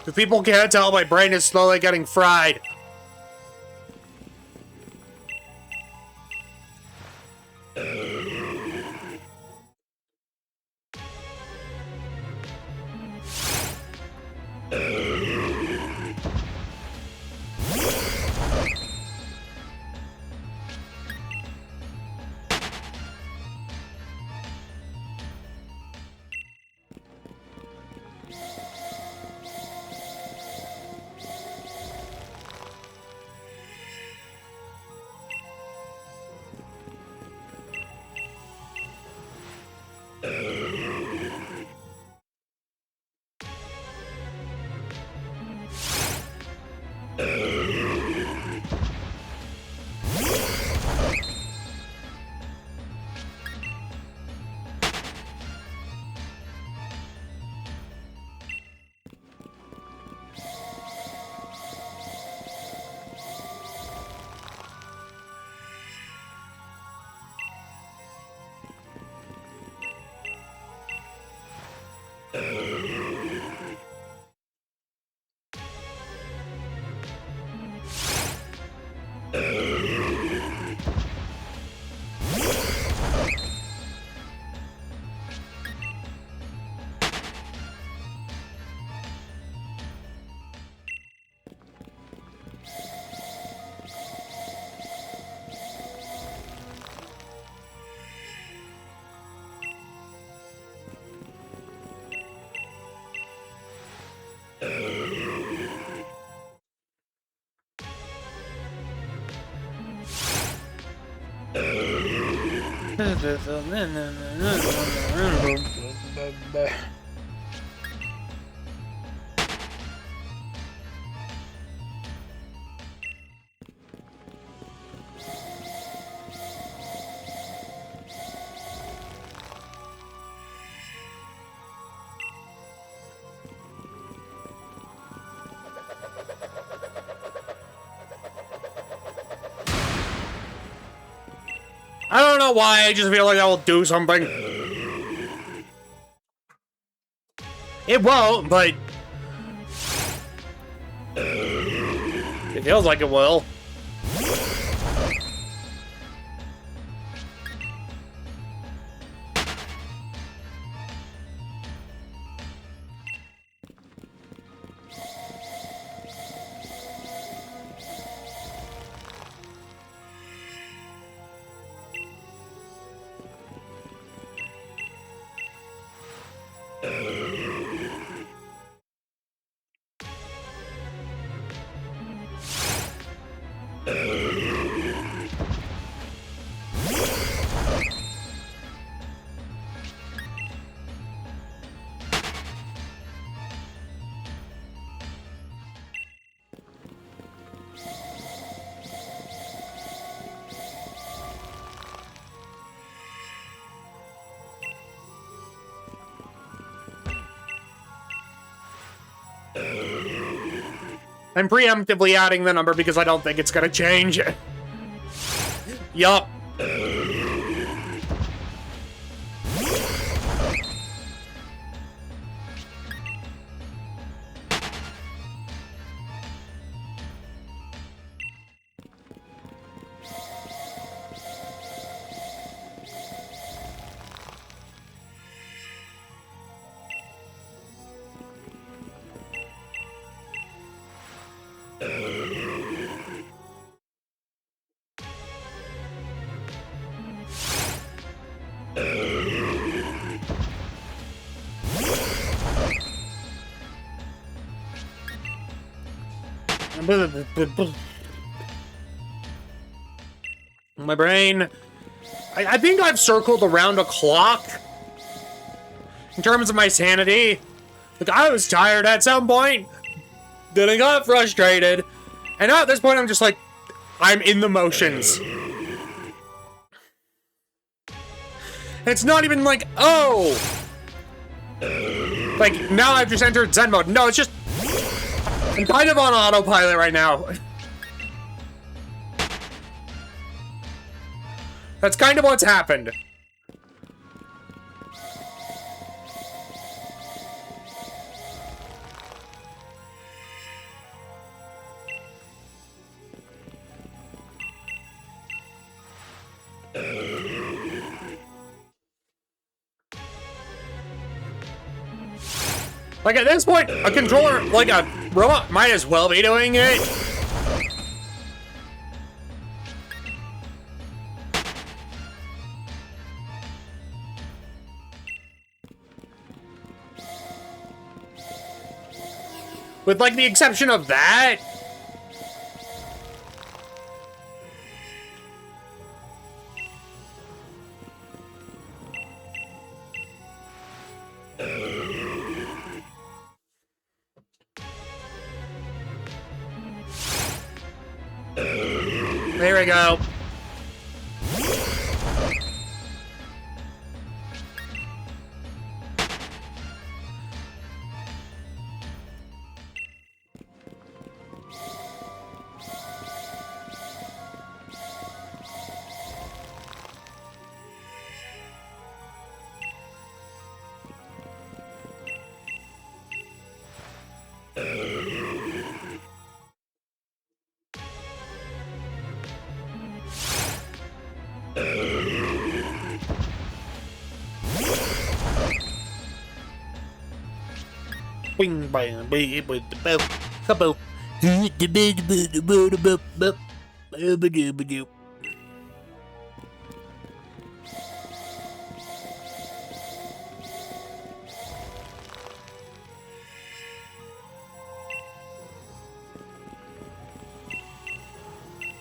if people can't tell, my brain is slowly getting fried. I don't know why, I just feel like I will do something. It won't, but... it feels like it will. I'm preemptively adding the number because I don't think it's gonna change. Yup. My brain. I think I've circled around a clock in terms of my sanity. Like, I was tired at some point, then I got frustrated, and now at this point I'm just like, I'm in the motions. And it's not even like, oh, like, now I've just entered Zen mode. No, it's just, I'm kind of on autopilot right now. That's kind of what's happened. Like, at this point, a controller, like a robot, might as well be doing it. With, like, the exception of that. There we go. Bing bang bing with the bell. Couple.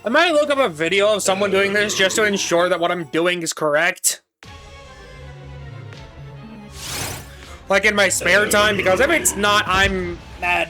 I might look up a video of someone doing this just to ensure that what I'm doing is correct. Like in my spare time, because if it's not, I'm mad.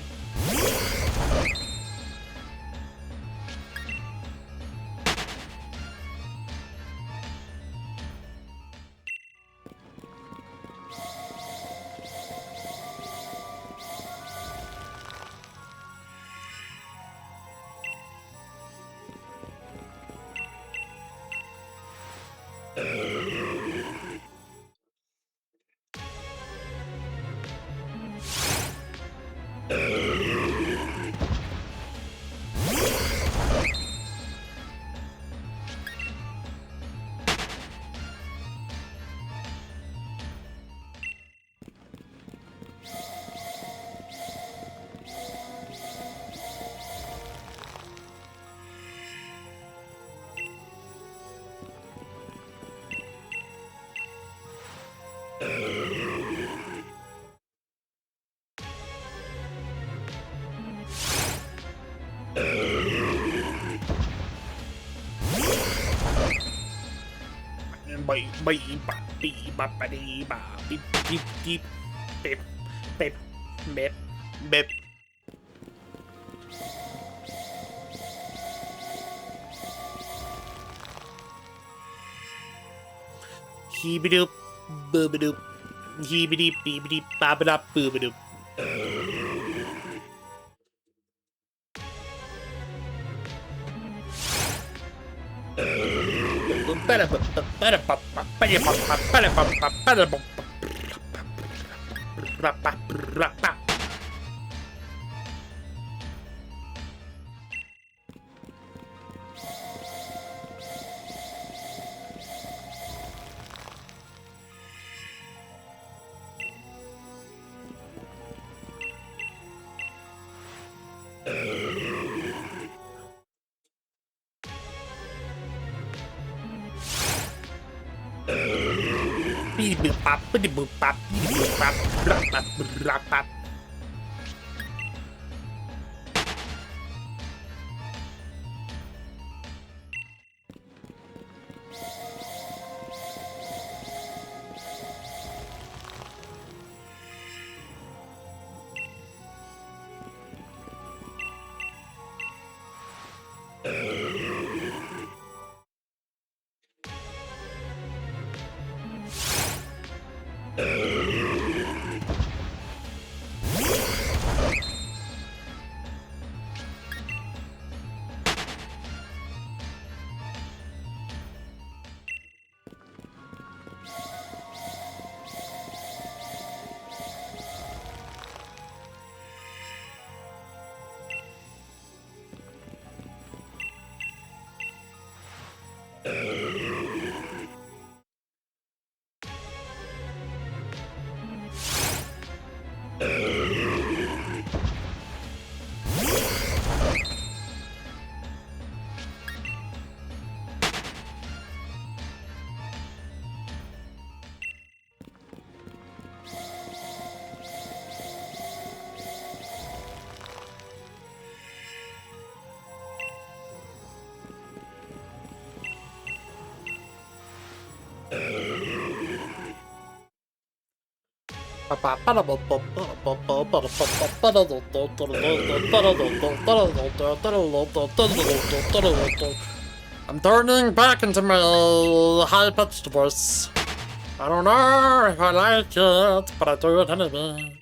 Heebie-doop, booba-doop, heebie-deep, beebie-deep, babba-dop, booba-doop. I'm turning back into my high-pitched voice. I don't know if I like it, but I do it anyway.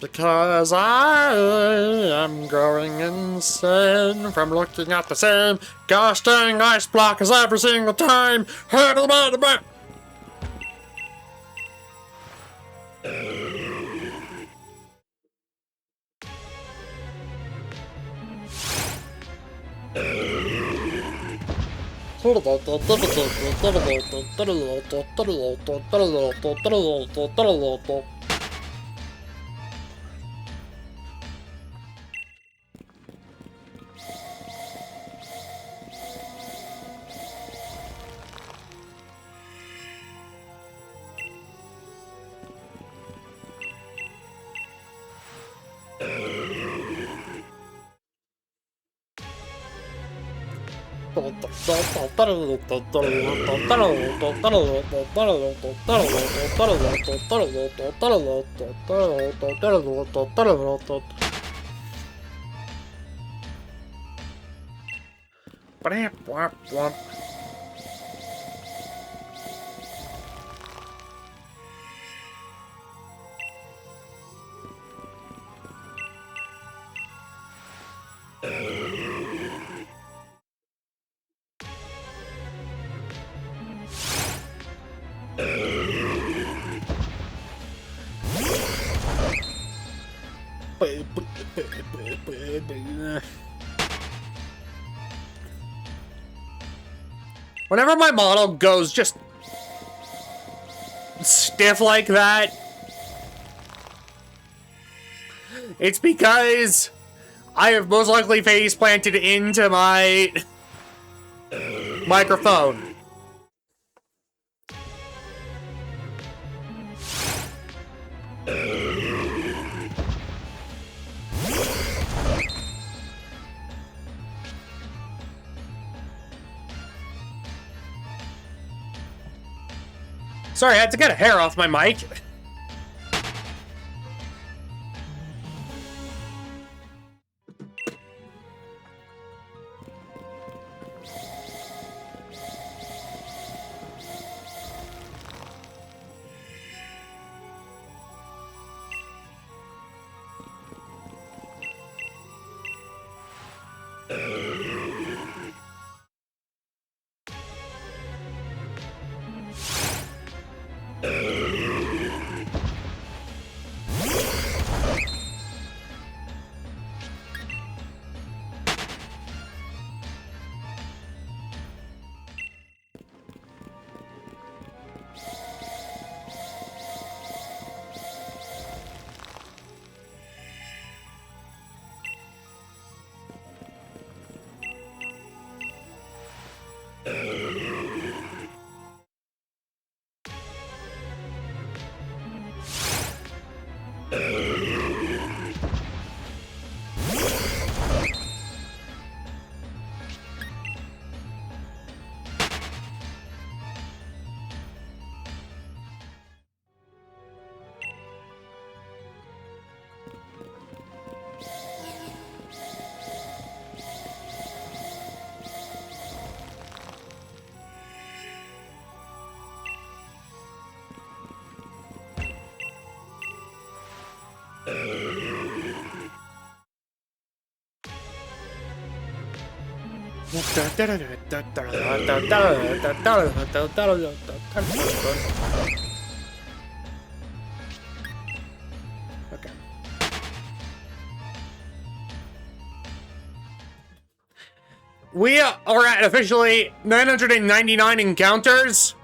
Because I am growing insane from looking at the same gosh dang ice block as every single time. Whenever my model goes just stiff like that, it's because I have most likely face planted into my microphone. Sorry, I had to get a hair off my mic. Okay. We are at officially 999 encounters.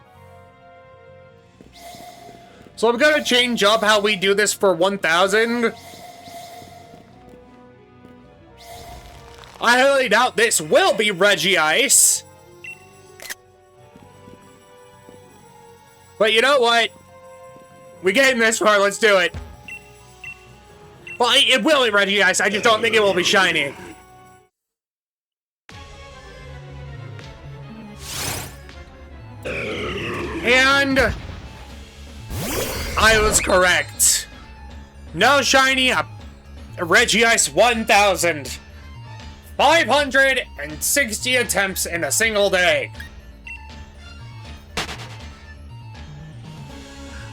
So I'm gonna change up how we do this for 1000. I highly doubt this will be Regice. But you know what? We came this far, let's do it. Well, it will be Regice, I just don't think it will be shiny. And I was correct. No shiny, Regice 1000. 560 attempts in a single day.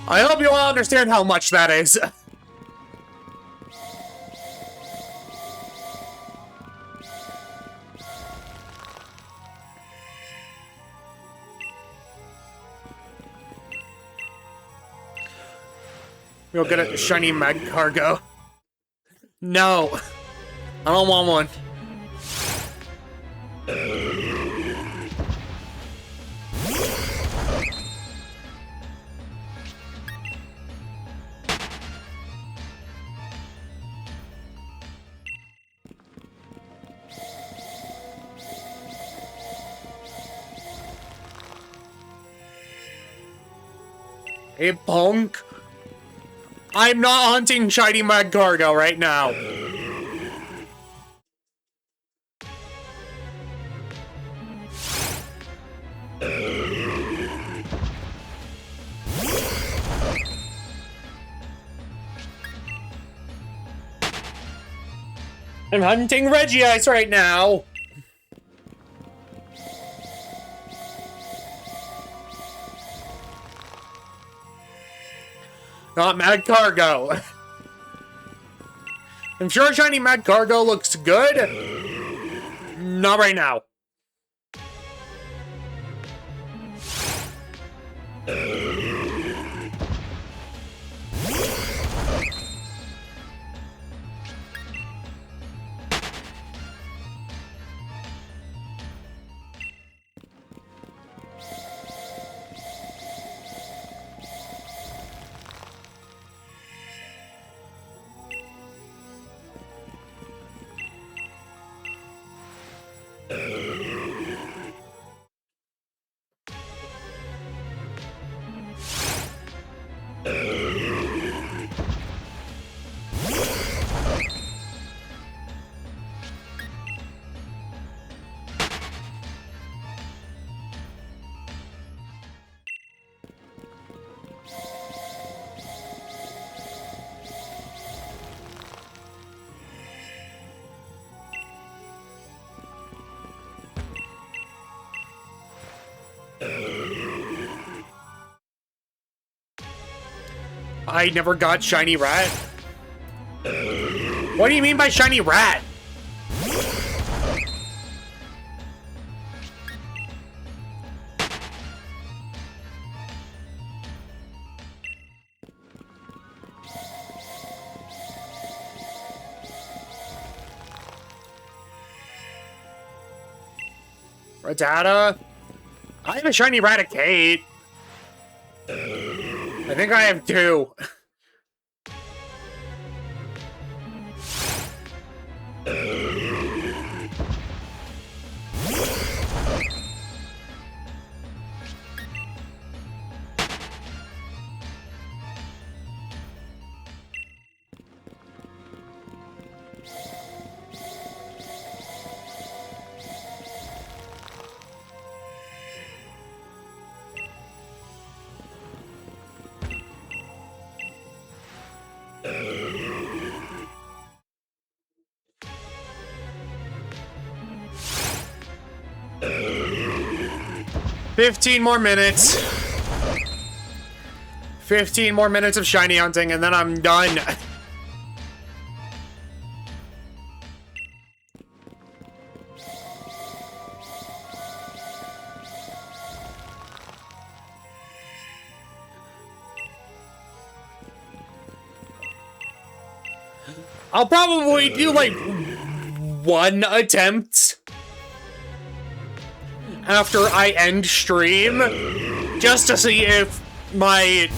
I hope you all understand how much that is. We'll get a shiny mag cargo. No. I don't want one. Hey, punk. I'm not hunting shiny mag cargo right now. I'm hunting Regice right now. Not Mad Cargo. I'm sure shiny Mad Cargo looks good. Not right now. I never got shiny rat. What do you mean by shiny rat? Rattata? I have a shiny Raticate. I think I have two. $15 more minutes. 15 more minutes of shiny hunting, and then I'm done. I'll probably do like one attempt after I end stream, just to see if my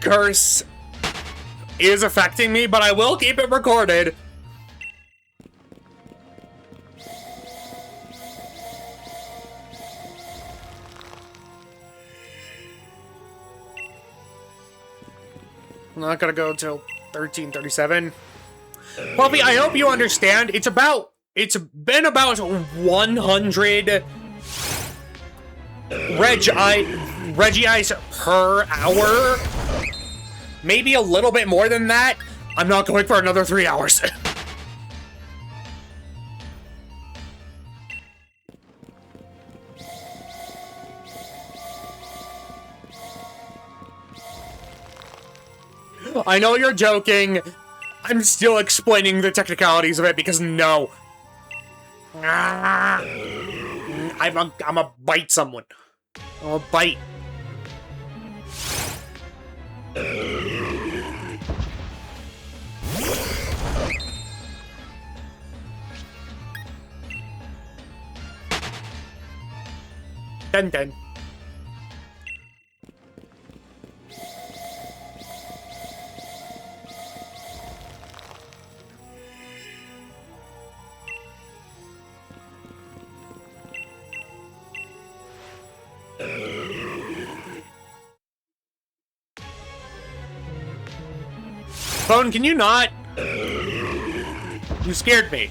curse is affecting me, but I will keep it recorded. I'm not gonna go till 13:37. Puffy, I hope you understand. It's been about 100 Regice per hour. Maybe a little bit more than that. I'm not going for another 3 hours. I know you're joking. I'm still explaining the technicalities of it because no. I'm a bite someone. I'm a bite. Dun dun. Phone, can you not? You scared me.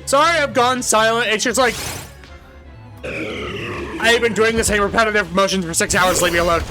Sorry, I've gone silent. It's just like I've been doing the same repetitive motions for 6 hours. Leave me alone.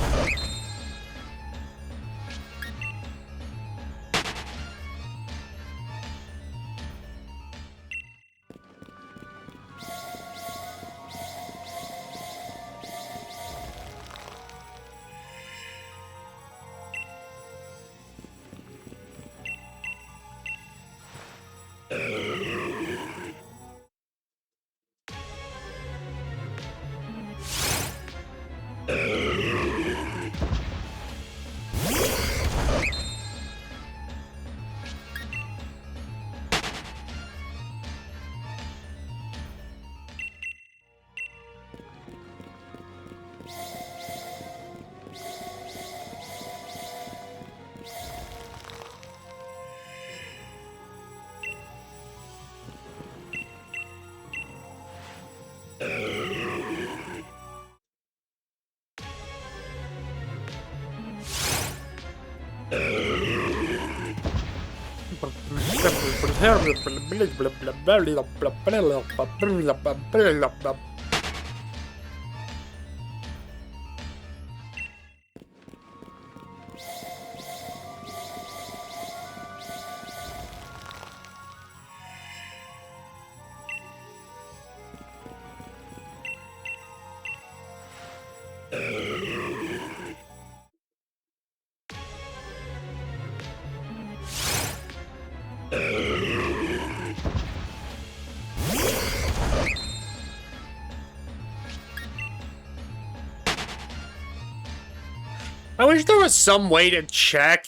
I wish there was some way to check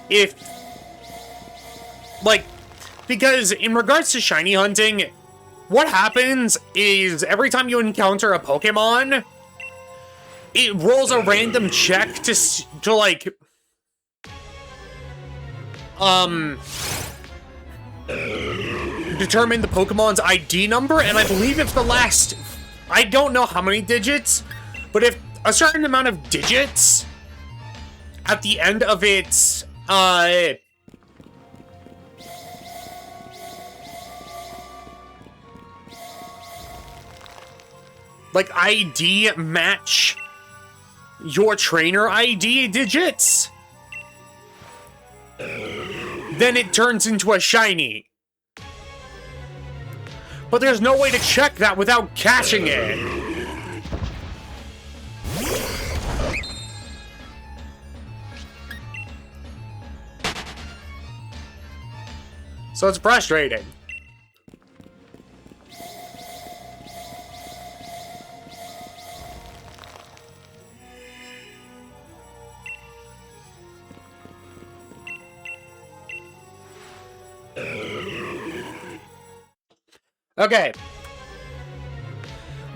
if, like, because in regards to shiny hunting, what happens is every time you encounter a Pokemon, it rolls a random check to like, determine the Pokemon's ID number, and I believe if the last, I don't know how many digits, but if a certain amount of digits at the end of its, like, ID match your trainer ID digits, then it turns into a shiny. But there's no way to check that without catching it. So it's frustrating. Okay.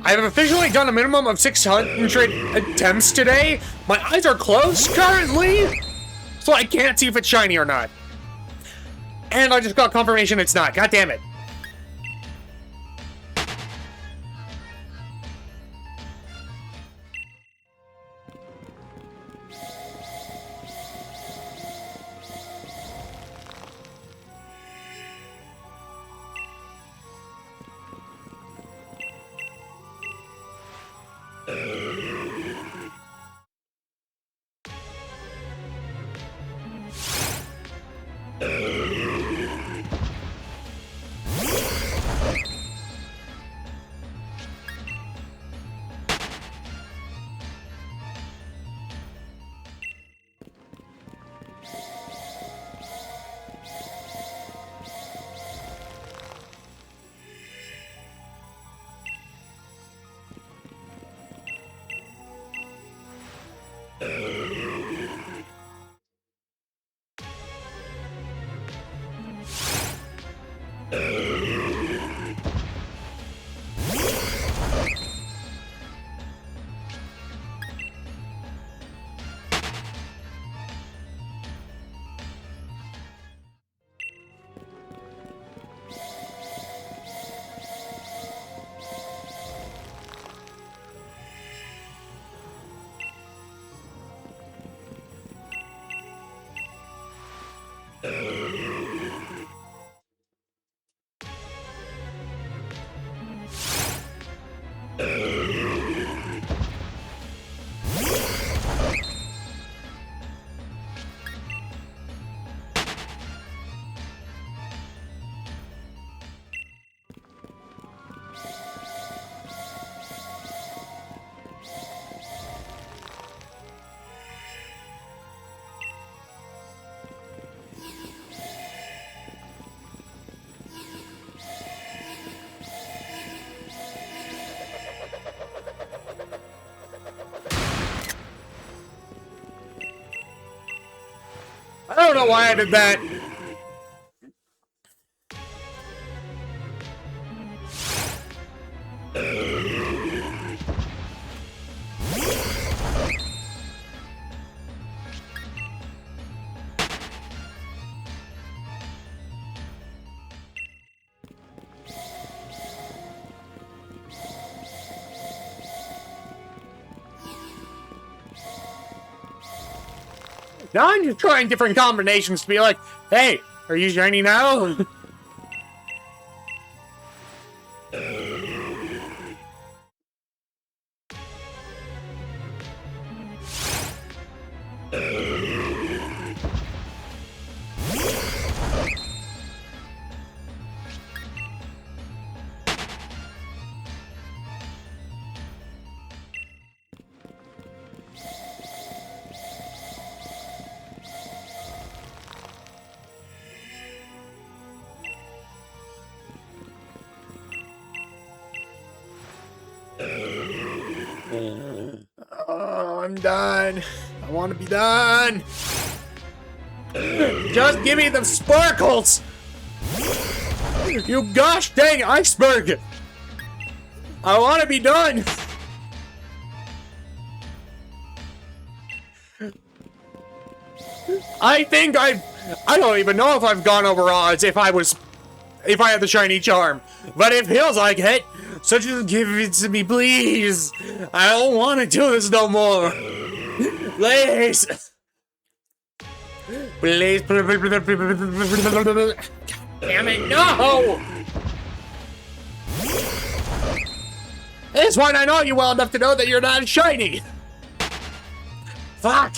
I have officially done a minimum of 600 attempts today. My eyes are closed currently, so I can't see if it's shiny or not. And I just got confirmation it's not. God damn it. I don't know why I did that. Now I'm just trying different combinations to be like, hey, are you shiny now? Oh, I'm done. I want to be done. Just give me the sparkles. You gosh dang iceberg. I want to be done. I think I don't even know if I've gone over odds if I had the shiny charm. But it feels like it. So just give it to me, please. I don't want to do this no more. Please. Please. Damn it, no! This one, I know you well enough to know that you're not shiny. Fuck.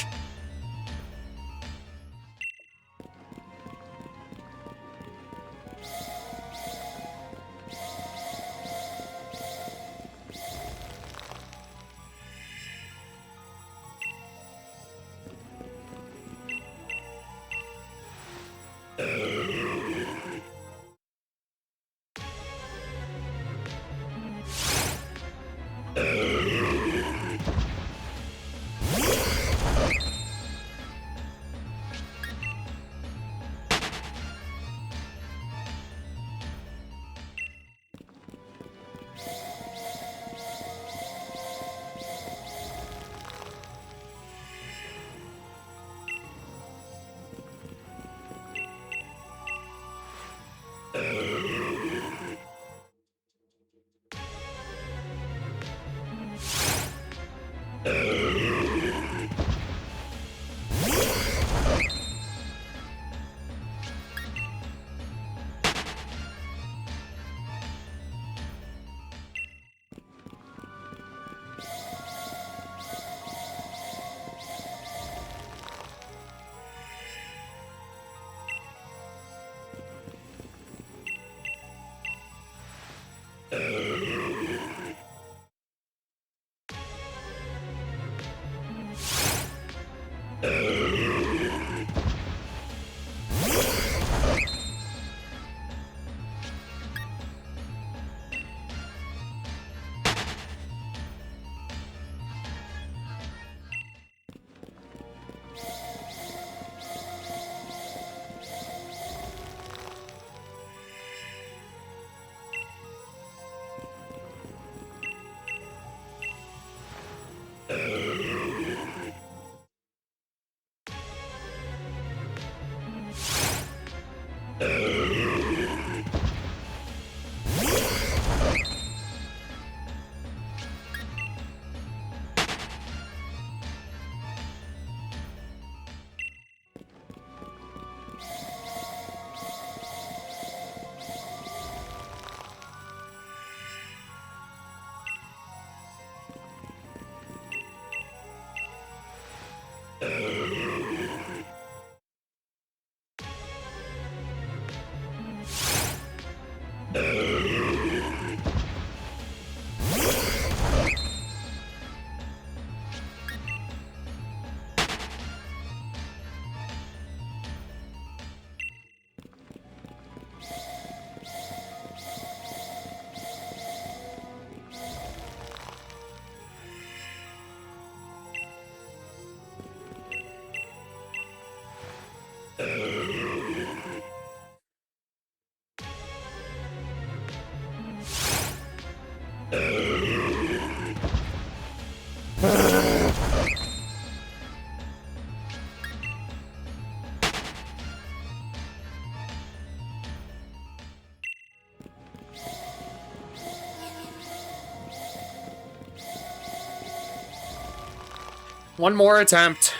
One more attempt.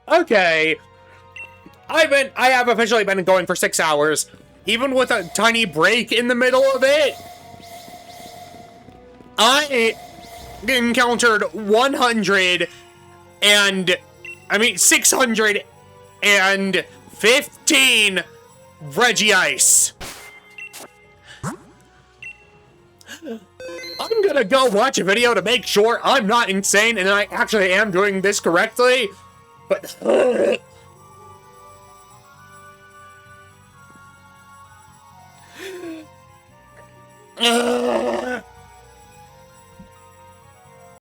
Okay. I have officially been going for 6 hours. Even with a tiny break in the middle of it, I encountered 615 Regice. I'm gonna go watch a video to make sure I'm not insane and I actually am doing this correctly. But